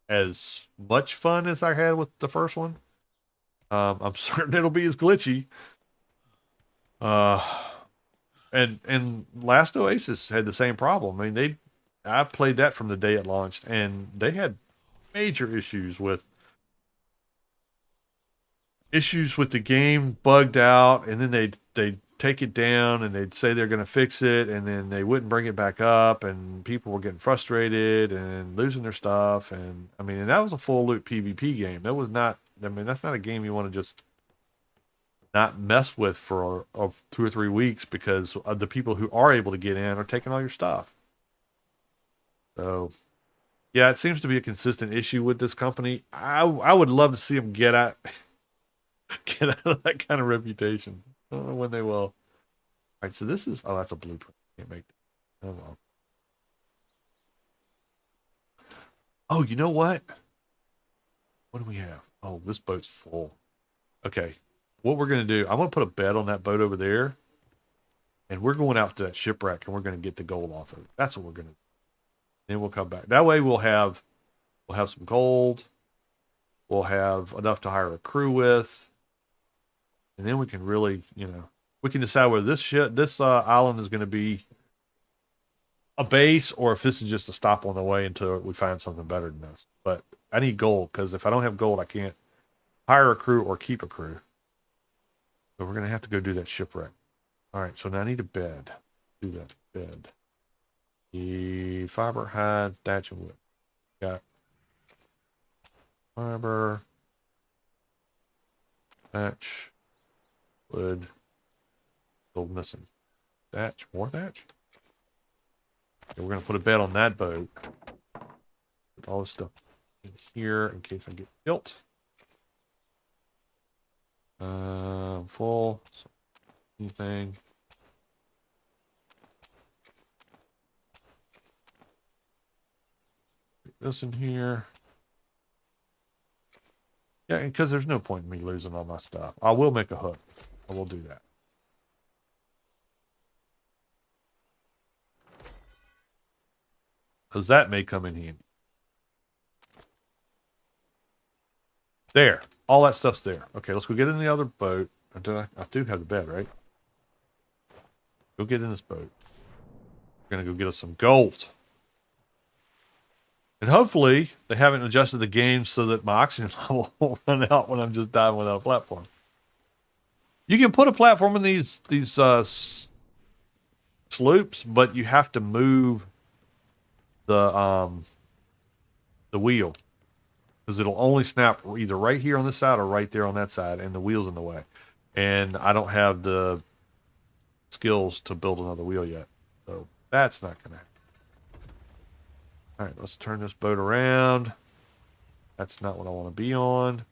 as much fun as I had with the first one. I'm certain it'll be as glitchy. And Last Oasis had the same problem. I mean, I played that from the day it launched, and they had major issues with the game, bugged out, and then they'd take it down and they'd say they're going to fix it, and then they wouldn't bring it back up, and people were getting frustrated and losing their stuff. And I mean, and that was a full loop PvP game. That was not. I mean, that's not a game you want to just not mess with for 2 or 3 weeks because the people who are able to get in are taking all your stuff. So, yeah, it seems to be a consistent issue with this company. I would love to see them get out of that kind of reputation. I don't know when they will. All right, so this is that's a blueprint. Can't make that. Oh well. Oh, you know what? What do we have? Oh, this boat's full. Okay. What we're gonna do, I'm gonna put a bed on that boat over there, and we're going out to that shipwreck and we're gonna get the gold off of it. That's what we're gonna do. Then we'll come back. That way we'll have some gold. We'll have enough to hire a crew with. And then we can really, we can decide whether this island is going to be a base or if this is just a stop on the way until we find something better than this. But I need gold because if I don't have gold, I can't hire a crew or keep a crew. So we're going to have to go do that shipwreck. All right, so now I need a bed. Do that bed. The fiber, hide, thatch, and wood. Got fiber, thatch, wood, still missing. Thatch, more thatch. Okay, we're gonna put a bed on that boat. Put all this stuff in here in case I get built. Full. So anything. Put this in here. Yeah, because there's no point in me losing all my stuff. I will make a hook. I will do that. Because that may come in handy. There. All that stuff's there. Okay, let's go get in the other boat. I do have the bed, right? Go get in this boat. We're going to go get us some gold. And hopefully, they haven't adjusted the game so that my oxygen level won't run out when I'm just diving without a platform. You can put a platform in these sloops, but you have to move the wheel. Because it'll only snap either right here on this side or right there on that side, and the wheel's in the way. And I don't have the skills to build another wheel yet. So that's not going to happen. All right, let's turn this boat around. That's not what I want to be on.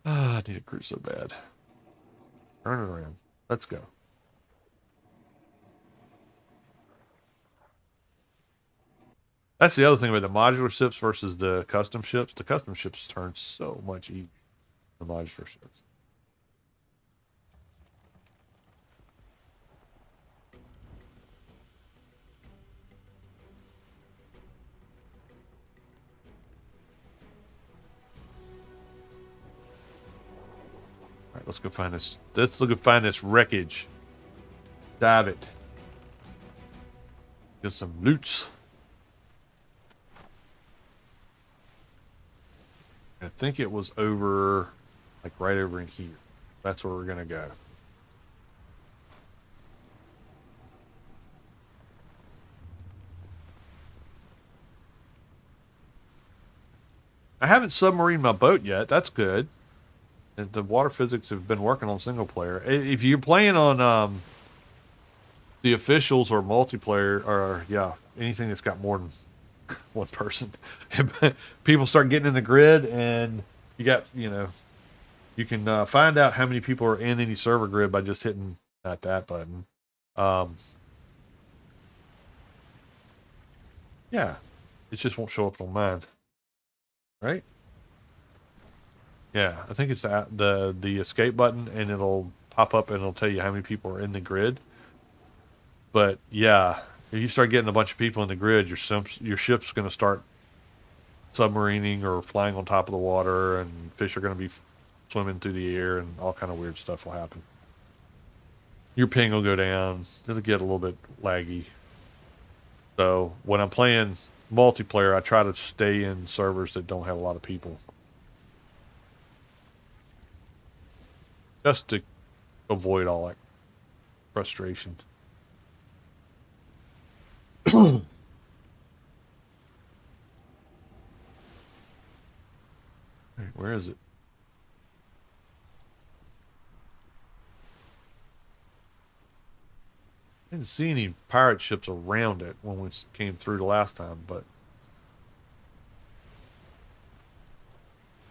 Ah, I need a crew so bad. Turn it around. Let's go. That's the other thing about the modular ships versus the custom ships. The custom ships turn so much easier than the modular ships. All right, let's go find this. Let's go find this wreckage. Dive it. Get some loots. I think it was over, like right over in here. That's where we're gonna go. I haven't submarined my boat yet. That's good. And the water physics have been working on single player. If you're playing on the officials or multiplayer, or yeah, anything that's got more than one person, people start getting in the grid, and you got, you know, you can find out how many people are in any server grid by just hitting not that button. Yeah, it just won't show up on mine, right? Yeah, I think it's the escape button, and it'll pop up and it'll tell you how many people are in the grid. But yeah, if you start getting a bunch of people in the grid, your ship's going to start submarining or flying on top of the water, and fish are going to be swimming through the air, and all kind of weird stuff will happen. Your ping will go down. It'll get a little bit laggy. So when I'm playing multiplayer, I try to stay in servers that don't have a lot of people, just to avoid all that frustration. Where is it? I didn't see any pirate ships around it when we came through the last time, but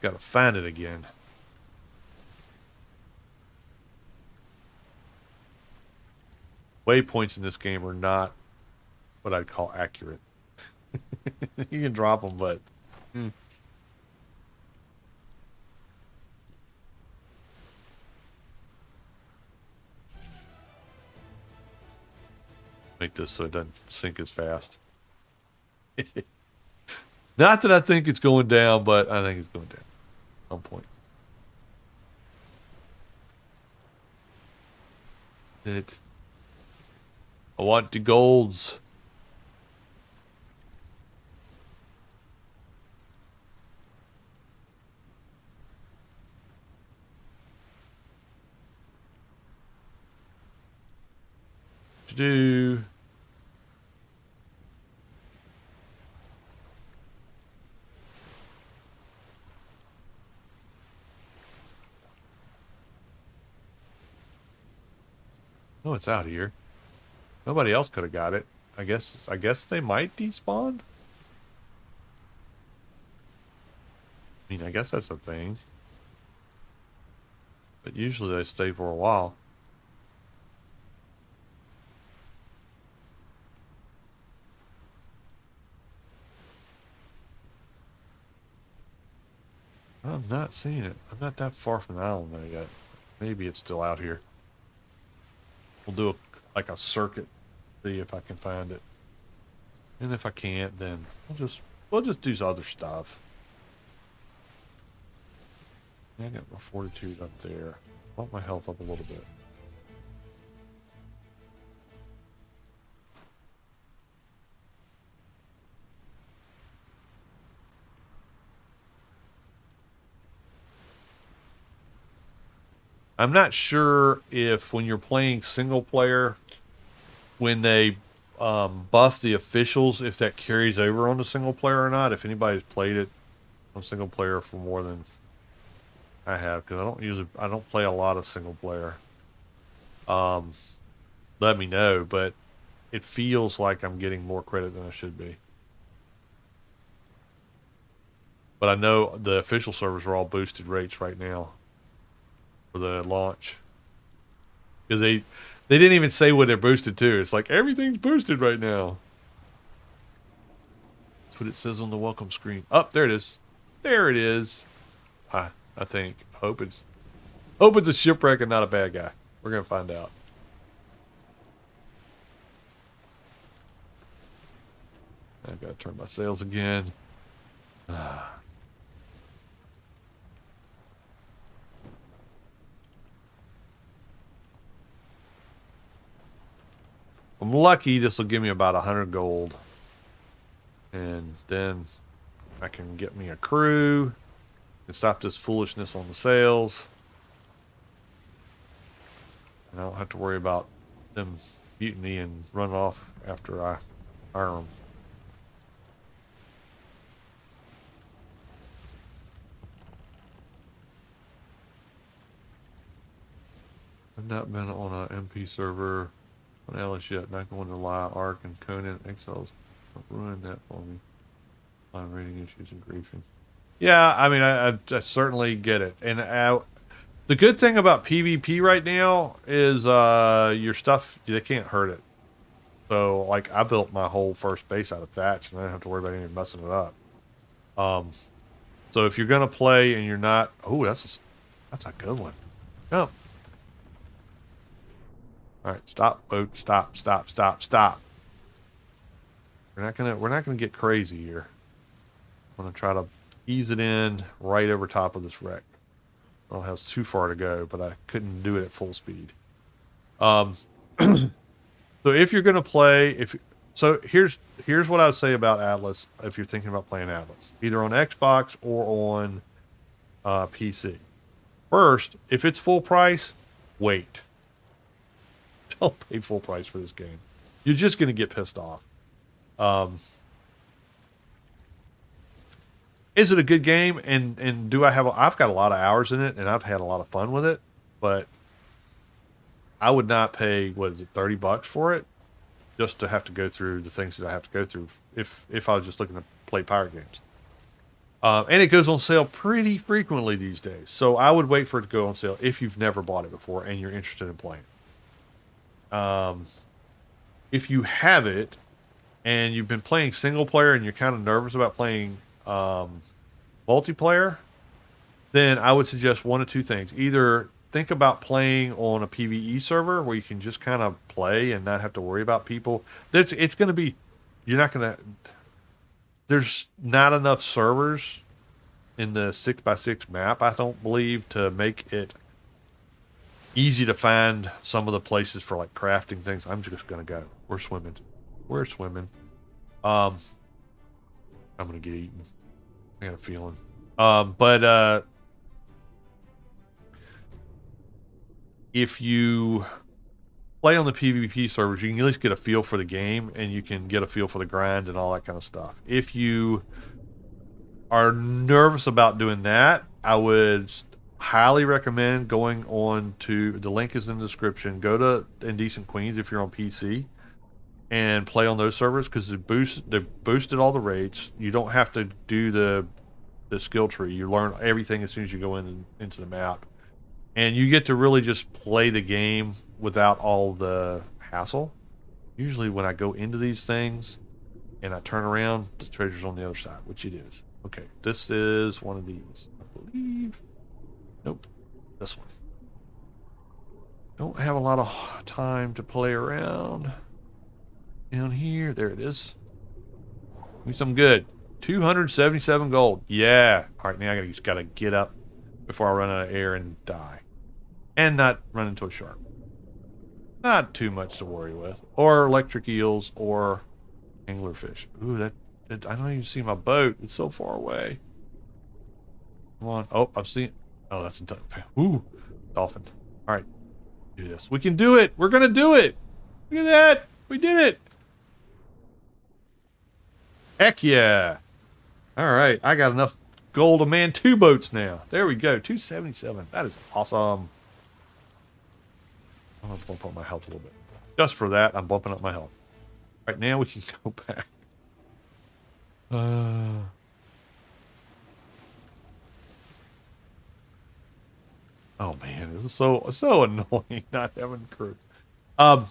gotta find it again. Waypoints in this game are not what I'd call accurate. You can drop them, but make this so it doesn't sink as fast. Not that I think it's going down, but I think it's going down at some point. I want the golds. To do. Oh, it's out here. Nobody else could have got it. I guess they might despawn. I mean, I guess that's a thing. But usually they stay for a while. I'm not seeing it. I'm not that far from the island there yet. Maybe it's still out here. We'll do like a circuit, see if I can find it. And if I can't, then we'll just do some other stuff. I got my fortitude up there. I want my health up a little bit. I'm not sure if when you're playing single player, when they buff the officials, if that carries over on the single player or not. If anybody's played it on single player for more than I have, because I don't play a lot of single player. let me know. But it feels like I'm getting more credit than I should be. But I know the official servers are all boosted rates right now for the launch. Because they didn't even say what they're boosted to. It's like everything's boosted right now. That's what it says on the welcome screen. Oh, there it is. There it is. I think. I hope it's a shipwreck and not a bad guy. We're gonna find out. I've got to turn my sails again. I'm lucky this will give me about 100 gold. And then I can get me a crew and stop this foolishness on the sails. And I don't have to worry about them mutiny and run off after I hire them. I've not been on an MP server on Alice yet. Not going to lie. Ark and Conan Exiles ruined that for me. On rating issues and griefing. Yeah, I mean, I certainly get it. And the good thing about PvP right now is your stuff, they can't hurt it. So, like, I built my whole first base out of thatch, and I don't have to worry about anything messing it up. So if you're gonna play and you're not, oh, that's a good one. Jump. All right, stop, boat, stop. We're not gonna get crazy here. I'm gonna try to ease it in right over top of this wreck. I don't have too far to go, but I couldn't do it at full speed. So if you're gonna play, here's what I would say about Atlas if you're thinking about playing Atlas, either on Xbox or on PC. First, if it's full price, wait. Don't pay full price for this game. You're just gonna get pissed off. Is it a good game? And do I have? I've got a lot of hours in it, and I've had a lot of fun with it. But I would not pay, what is it, $30 for it, just to have to go through the things that I have to go through. If I was just looking to play pirate games, and it goes on sale pretty frequently these days. So I would wait for it to go on sale if you've never bought it before and you're interested in playing. If you have it and you've been playing single player and you're kind of nervous about playing multiplayer, then I would suggest one of two things. Either think about playing on a PvE server where you can just kind of play and not have to worry about people. It's going to be, there's not enough servers in the 6x6 map, I don't believe, to make it easy to find some of the places for like crafting things. I'm just going to go. We're swimming. I'm going to get eaten. I got a feeling. If you play on the PvP servers, you can at least get a feel for the game, and you can get a feel for the grind and all that kind of stuff. If you are nervous about doing that, I would highly recommend going on to, the link is in the description, go to Indecent Queens if you're on PC and play on those servers, because they've boosted all the rates. You don't have to do the skill tree. You learn everything as soon as you go into the map. And you get to really just play the game without all the hassle. Usually when I go into these things and I turn around, the treasure's on the other side, which it is. Okay, this is one of these, I believe. Nope, this one. Don't have a lot of time to play around. Down here, there it is. Give me some good. 277 gold. Yeah. All right, now I just gotta get up before I run out of air and die. And not run into a shark. Not too much to worry with. Or electric eels or anglerfish. Ooh, that I don't even see my boat. It's so far away. Come on. Oh, I've seen. Oh, that's a ooh, dolphin. All right, do this. We can do it. We're gonna do it. Look at that. We did it. Heck yeah. All right, I got enough gold to man 2 boats now. There we go. 277. That is awesome. I'm gonna bump up my health a little bit. Just for that, I'm bumping up my health. Right now, we can go back. Oh man, this is so annoying not having crew. Um,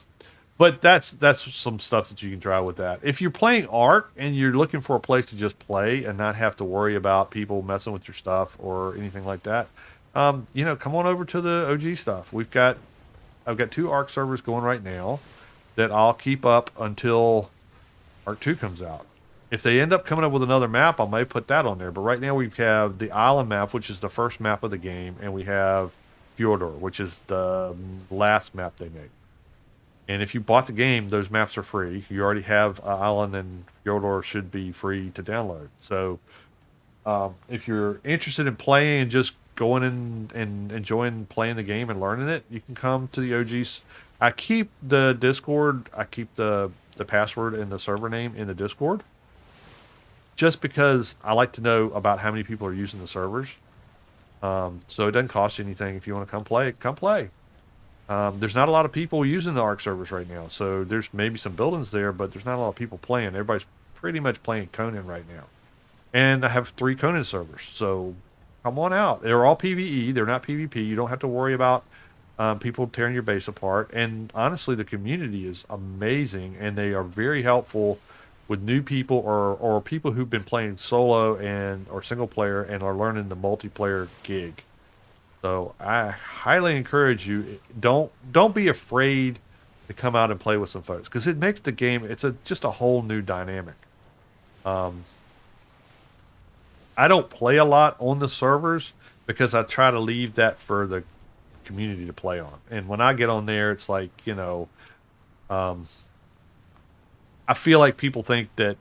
but that's some stuff that you can try with that. If you're playing Ark and you're looking for a place to just play and not have to worry about people messing with your stuff or anything like that, you know, come on over to the OG stuff. I've got 2 Ark servers going right now that I'll keep up until Ark 2 comes out. If they end up coming up with another map, I may put that on there. But right now we have the island map, which is the first map of the game, and we have Fjordor, which is the last map they made. And if you bought the game, those maps are free. You already have Island, and Fjordor should be free to download. So if you're interested in playing and just going in and enjoying playing the game and learning it, you can come to the OGs. I keep the Discord. I keep the password and the server name in the Discord, just because I like to know about how many people are using the servers. So it doesn't cost you anything. If you want to come play, come play. There's not a lot of people using the Ark servers right now, so there's maybe some buildings there, but there's not a lot of people playing. Everybody's pretty much playing Conan right now. And I have 3 Conan servers, so come on out. They're all PvE. They're not PvP. You don't have to worry about people tearing your base apart. And honestly, the community is amazing, and they are very helpful with new people or people who've been playing solo and or single player and are learning the multiplayer gig. So I highly encourage you, don't be afraid to come out and play with some folks, because it makes the game, it's just a whole new dynamic. Um, I don't play a lot on the servers because I try to leave that for the community to play on. And when I get on there, it's like, you know, um, I feel like people think that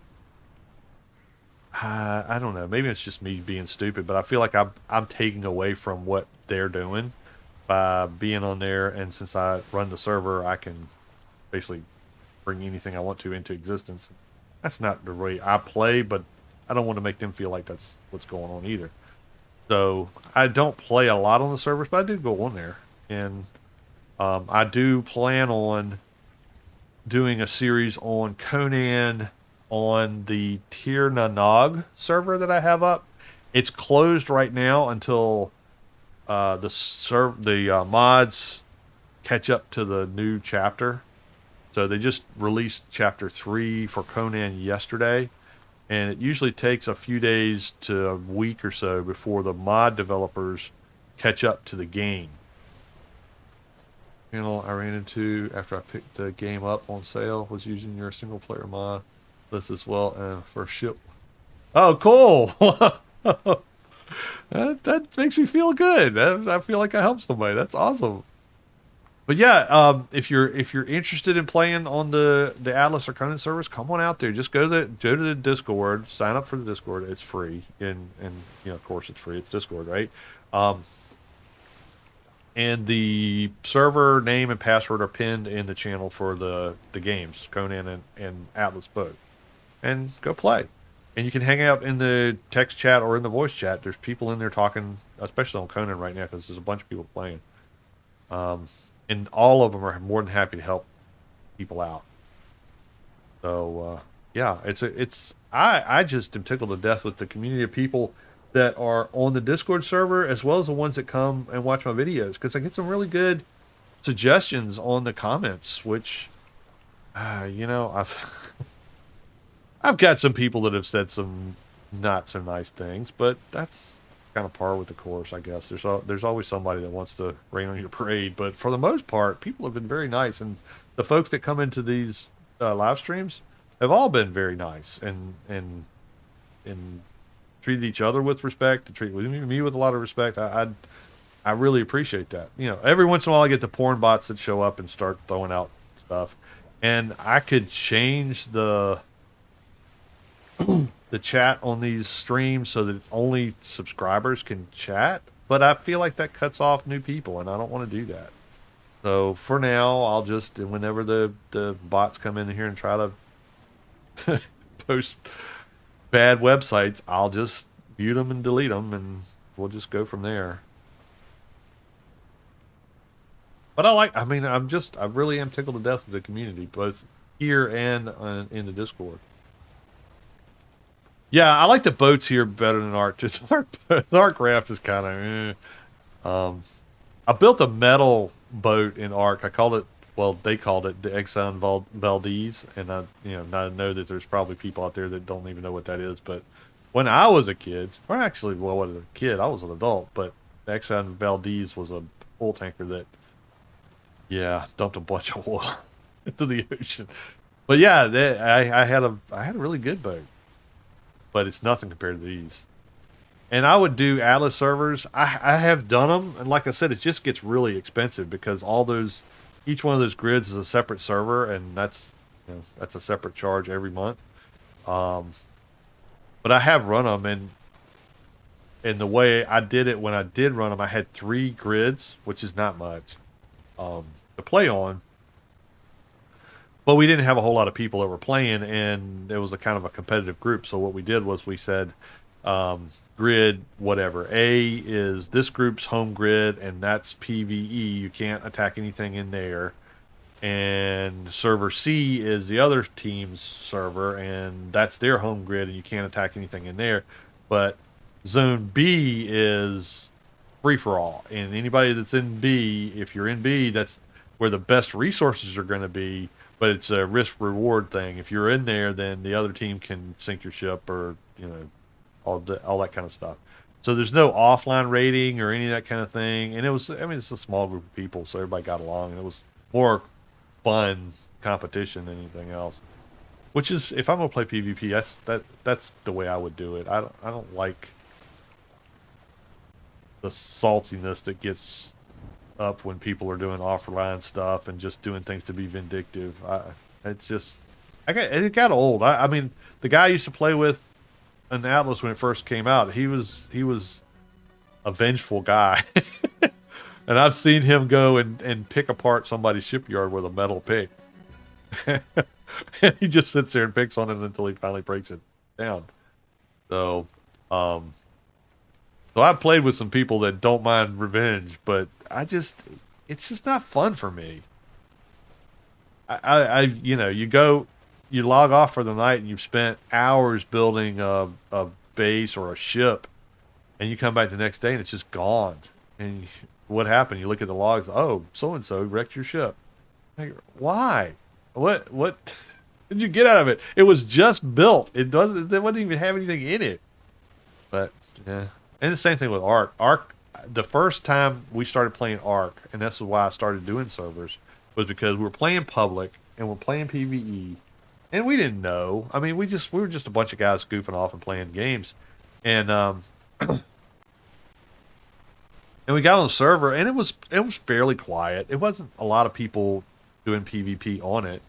I don't know. Maybe it's just me being stupid, but I feel like I'm taking away from what they're doing by being on there. And since I run the server, I can basically bring anything I want to into existence. That's not the way I play, but I don't want to make them feel like that's what's going on either. So I don't play a lot on the servers, but I do go on there, and I do plan on doing a series on Conan on the Tir na Nog server that I have up. It's closed right now until the mods catch up to the new chapter. So they just released chapter 3 for Conan yesterday, and it usually takes a few days to a week or so before the mod developers catch up to the game. Channel I ran into after I picked the game up on sale was using your single player mod list as well for ship. Oh, cool! that makes me feel good. I feel like I helped somebody. That's awesome. But yeah, if you're interested in playing on the Atlas or Conan servers, come on out there. Just go to the Discord, sign up for the Discord. It's free, and you know, of course, it's free. It's Discord, right? And the server name and password are pinned in the channel for the games, Conan and Atlas both. And go play. And you can hang out in the text chat or in the voice chat. There's people in there talking, especially on Conan right now, because there's a bunch of people playing. And all of them are more than happy to help people out. So yeah, I just am tickled to death with the community of people that are on the Discord server, as well as the ones that come and watch my videos, because I get some really good suggestions on the comments, which you know, I've got some people that have said some not so nice things, but that's kind of par with the course, I guess. There's always somebody that wants to rain on your parade, but for the most part, people have been very nice, and the folks that come into these live streams have all been very nice and treated each other with respect, and treat me with a lot of respect. I really appreciate that. You know, every once in a while I get the porn bots that show up and start throwing out stuff, and I could change the chat on these streams so that only subscribers can chat, but I feel like that cuts off new people, and I don't want to do that. So for now, I'll just, whenever the bots come in here and try to post bad websites, I'll just mute them and delete them, and we'll just go from there. But But I mean, I really am tickled to death with the community, both here and in the Discord. Yeah, I like the boats here better than Ark. Just Ark raft is kind of. I built a metal boat in Ark. I called it. Well, they called it the Exxon Valdez, and I know that there's probably people out there that don't even know what that is. But when I was a kid, or actually, well, I was a kid, I was an adult, but the Exxon Valdez was a oil tanker that, yeah, dumped a bunch of oil into the ocean. But yeah, I had a really good boat, but it's nothing compared to these. And I would do Atlas servers. I have done them, and like I said, it just gets really expensive because each one of those grids is a separate server, and that's a separate charge every month. But I have run them, and the way I did it when I did run them, I had 3 grids, which is not much to play on. But we didn't have a whole lot of people that were playing, and it was a kind of a competitive group. So what we did was we said, grid whatever. A is this group's home grid, and that's PvE. You can't attack anything in there. And server C is the other team's server, and that's their home grid, and you can't attack anything in there. But zone B is free for all, and anybody that's in B, if you're in B, that's where the best resources are going to be. But it's a risk reward thing. If you're in there, then the other team can sink your ship, or all that kind of stuff. So there's no offline rating or any of that kind of thing. And it's a small group of people, so everybody got along, and it was more fun competition than anything else. Which is, if I'm gonna play PvP, that's the way I would do it. I don't like the saltiness that gets up when people are doing offline stuff and just doing things to be vindictive. It got old. I mean, the guy I used to play with an Atlas when it first came out, he was a vengeful guy. And I've seen him go and pick apart somebody's shipyard with a metal pick. And he just sits there and picks on it until he finally breaks it down. So I've played with some people that don't mind revenge, but it's just not fun for me. You log off for the night and you've spent hours building a base or a ship, and you come back the next day and it's just gone. And what happened? You look at the logs. Oh, so and so wrecked your ship. Like, why? What did you get out of it? It was just built. It wouldn't even have anything in it. But yeah, and the same thing with Ark. Ark. The first time we started playing Ark, and this is why I started doing servers, was because we were playing public and we're playing PvE, and we didn't know. I mean, we were just a bunch of guys goofing off and playing games, and and we got on the server, and it was fairly quiet. It wasn't a lot of people doing PvP on it,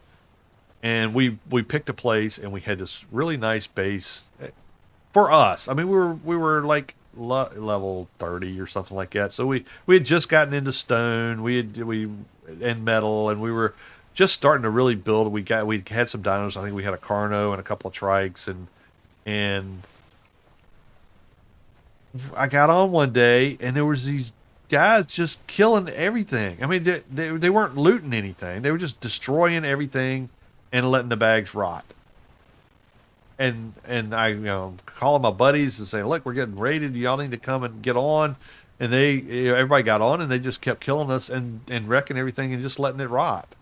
and we picked a place, and we had this really nice base for us. I mean, we were like level 30 or something like that. So we had just gotten into stone, and metal, and we were just starting to really build. We had some dinos. I think we had a Carno and a couple of trikes, and I got on one day, and there was these guys just killing everything. I mean, they weren't looting anything. They were just destroying everything and letting the bags rot. And I calling my buddies and saying, look, we're getting raided. Y'all need to come and get on. And everybody got on, and they just kept killing us and wrecking everything and just letting it rot.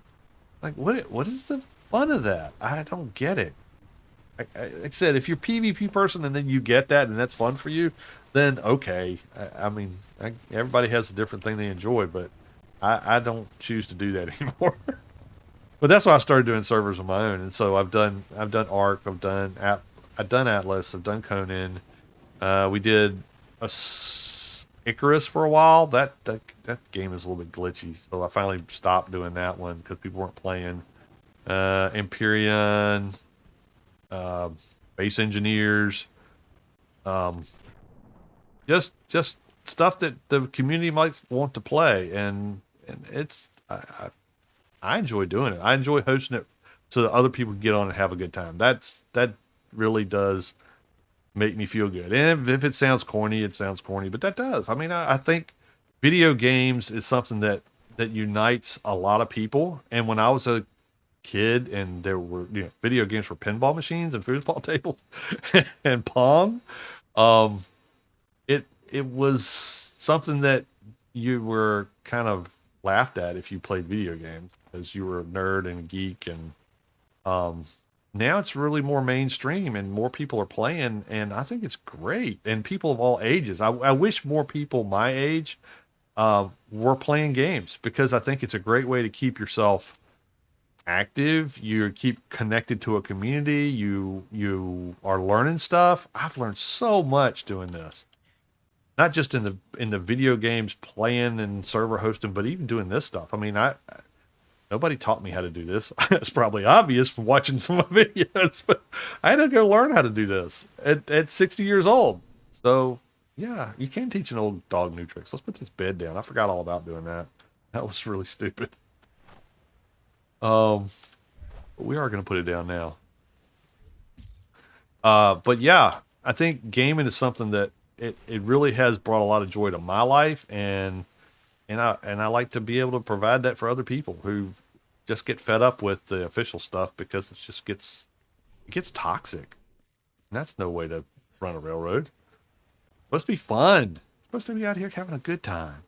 Like, what is the fun of that? I don't get it. Like I said, if you're a PvP person and then you get that and that's fun for you, then okay. Everybody has a different thing they enjoy, but I don't choose to do that anymore. But that's why I started doing servers on my own, and so I've done Ark, I've done Atlas, I've done Conan. We did Icarus for a while. That game is a little bit glitchy, so I finally stopped doing that one because people weren't playing. Empyrean, Base Engineers, just stuff that the community might want to play, and it's I enjoy doing it. I enjoy hosting it so that other people can get on and have a good time. That really does make me feel good. And if it sounds corny, it sounds corny, but that does. I mean, I think video games is something that that unites a lot of people. And when I was a kid, and there were video games for pinball machines and foosball tables and Pong, um, it was something that you were kind of laughed at if you played video games because you were a nerd and a geek. And um, now it's really more mainstream and more people are playing, and I think it's great. And people of all ages. I wish more people my age were playing games because I think it's a great way to keep yourself active. You keep connected to a community. You are learning stuff. I've learned so much doing this, not just in the video games playing and server hosting, but even doing this stuff. I mean, I nobody taught me how to do this. It's probably obvious from watching some of the videos, but I had to go learn how to do this at 60 years old. So yeah, you can teach an old dog new tricks. Let's put this bed down. I forgot all about doing that. That was really stupid. Um, but we are going to put it down now. But yeah, I think gaming is something that it really has brought a lot of joy to my life, and I like to be able to provide that for other people who just get fed up with the official stuff because it gets toxic. And that's no way to run a railroad. It's supposed to be fun. It's supposed to be out here having a good time.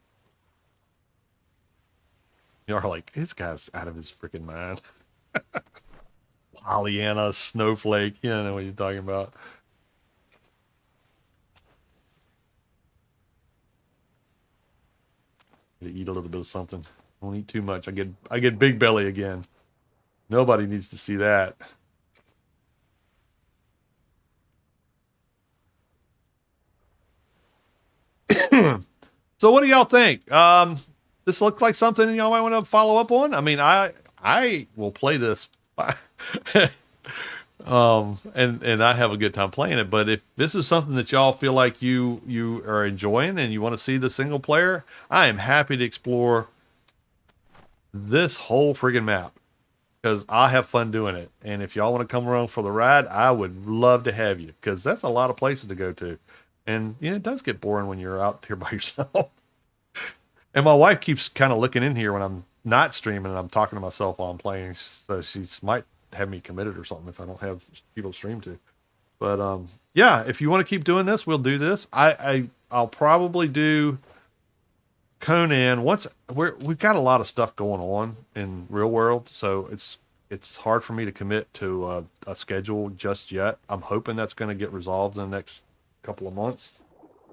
You are like, this guy's out of his freaking mind. Pollyanna, snowflake, you don't know what you're talking about. Eat a little bit of something. Don't eat too much. I get big belly again. Nobody needs to see that. So what do y'all think? This looks like something y'all might want to follow up on. I mean, I will play this. And I have a good time playing it. But if this is something that y'all feel like you are enjoying and you want to see the single player, I am happy to explore this whole friggin' map because I have fun doing it. And if y'all want to come around for the ride, I would love to have you because that's a lot of places to go to. And it does get boring when you're out here by yourself. And my wife keeps kind of looking in here when I'm not streaming and I'm talking to myself while I'm playing. So she might have me committed or something if I don't have people to stream to. But yeah, if you want to keep doing this, we'll do this. I'll probably do Conan once we've got a lot of stuff going on in real world, so it's hard for me to commit to a schedule just yet. I'm hoping that's going to get resolved in the next couple of months.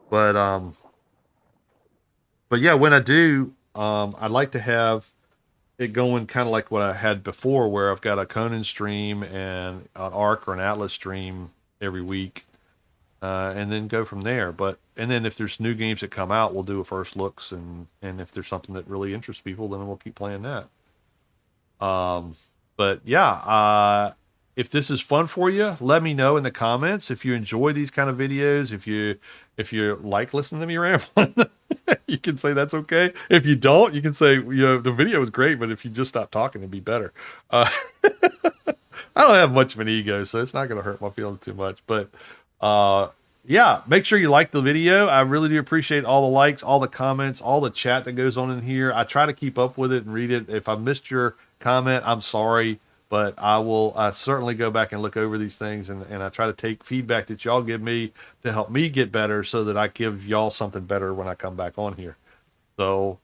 But yeah, when I do, I'd like to have it going kind of like what I had before, where I've got a Conan stream and an Arc or an Atlas stream every week, and then go from there. And then if there's new games that come out, we'll do a first looks, and if there's something that really interests people, then we'll keep playing that. Um, but yeah, if this is fun for you, let me know in the comments. If you enjoy these kind of videos, if you like listening to me rambling, you can say that's okay. If you don't, you can say the video was great, but if you just stop talking, it'd be better. I don't have much of an ego, so it's not going to hurt my feelings too much. But yeah, make sure you like the video. I really do appreciate all the likes, all the comments, all the chat that goes on in here. I try to keep up with it and read it. If I missed your comment, I'm sorry, but I certainly go back and look over these things, and I try to take feedback that y'all give me to help me get better so that I give y'all something better when I come back on here. So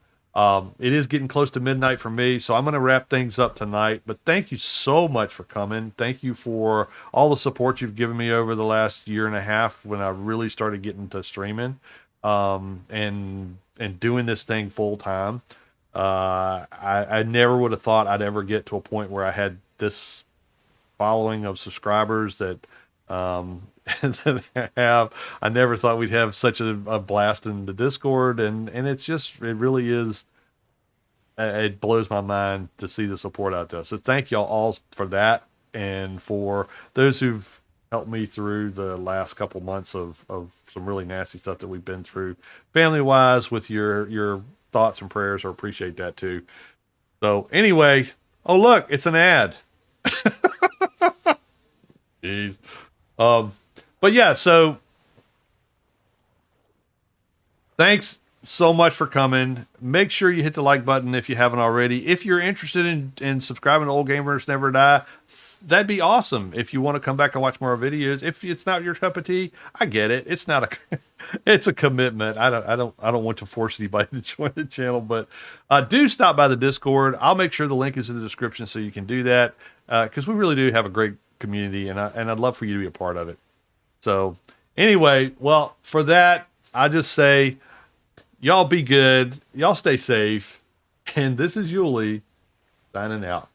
it is getting close to midnight for me, so I'm going to wrap things up tonight. But thank you so much for coming. Thank you for all the support you've given me over the last year and a half when I really started getting to streaming and doing this thing full time. I never would have thought I'd ever get to a point where I had this following of subscribers that that I have. I never thought we'd have such a blast in the Discord, and it really is. It blows my mind to see the support out there. So thank y'all all for that, and for those who've helped me through the last couple months of some really nasty stuff that we've been through, family wise, with your thoughts and prayers. I appreciate that too. So anyway, oh look, it's an ad. Jeez. But yeah, so thanks so much for coming. Make sure you hit the like button if you haven't already. If you're interested in subscribing to Old Gamers Never Die, that'd be awesome. If you want to come back and watch more videos, if it's not your cup of tea, I get it. It's not a, it's a commitment. I don't want to force anybody to join the channel, but do stop by the Discord. I'll make sure the link is in the description so you can do that, because we really do have a great community, and I'd love for you to be a part of it. So anyway, well, for that, I just say, y'all be good, y'all stay safe, and this is Yuli signing out.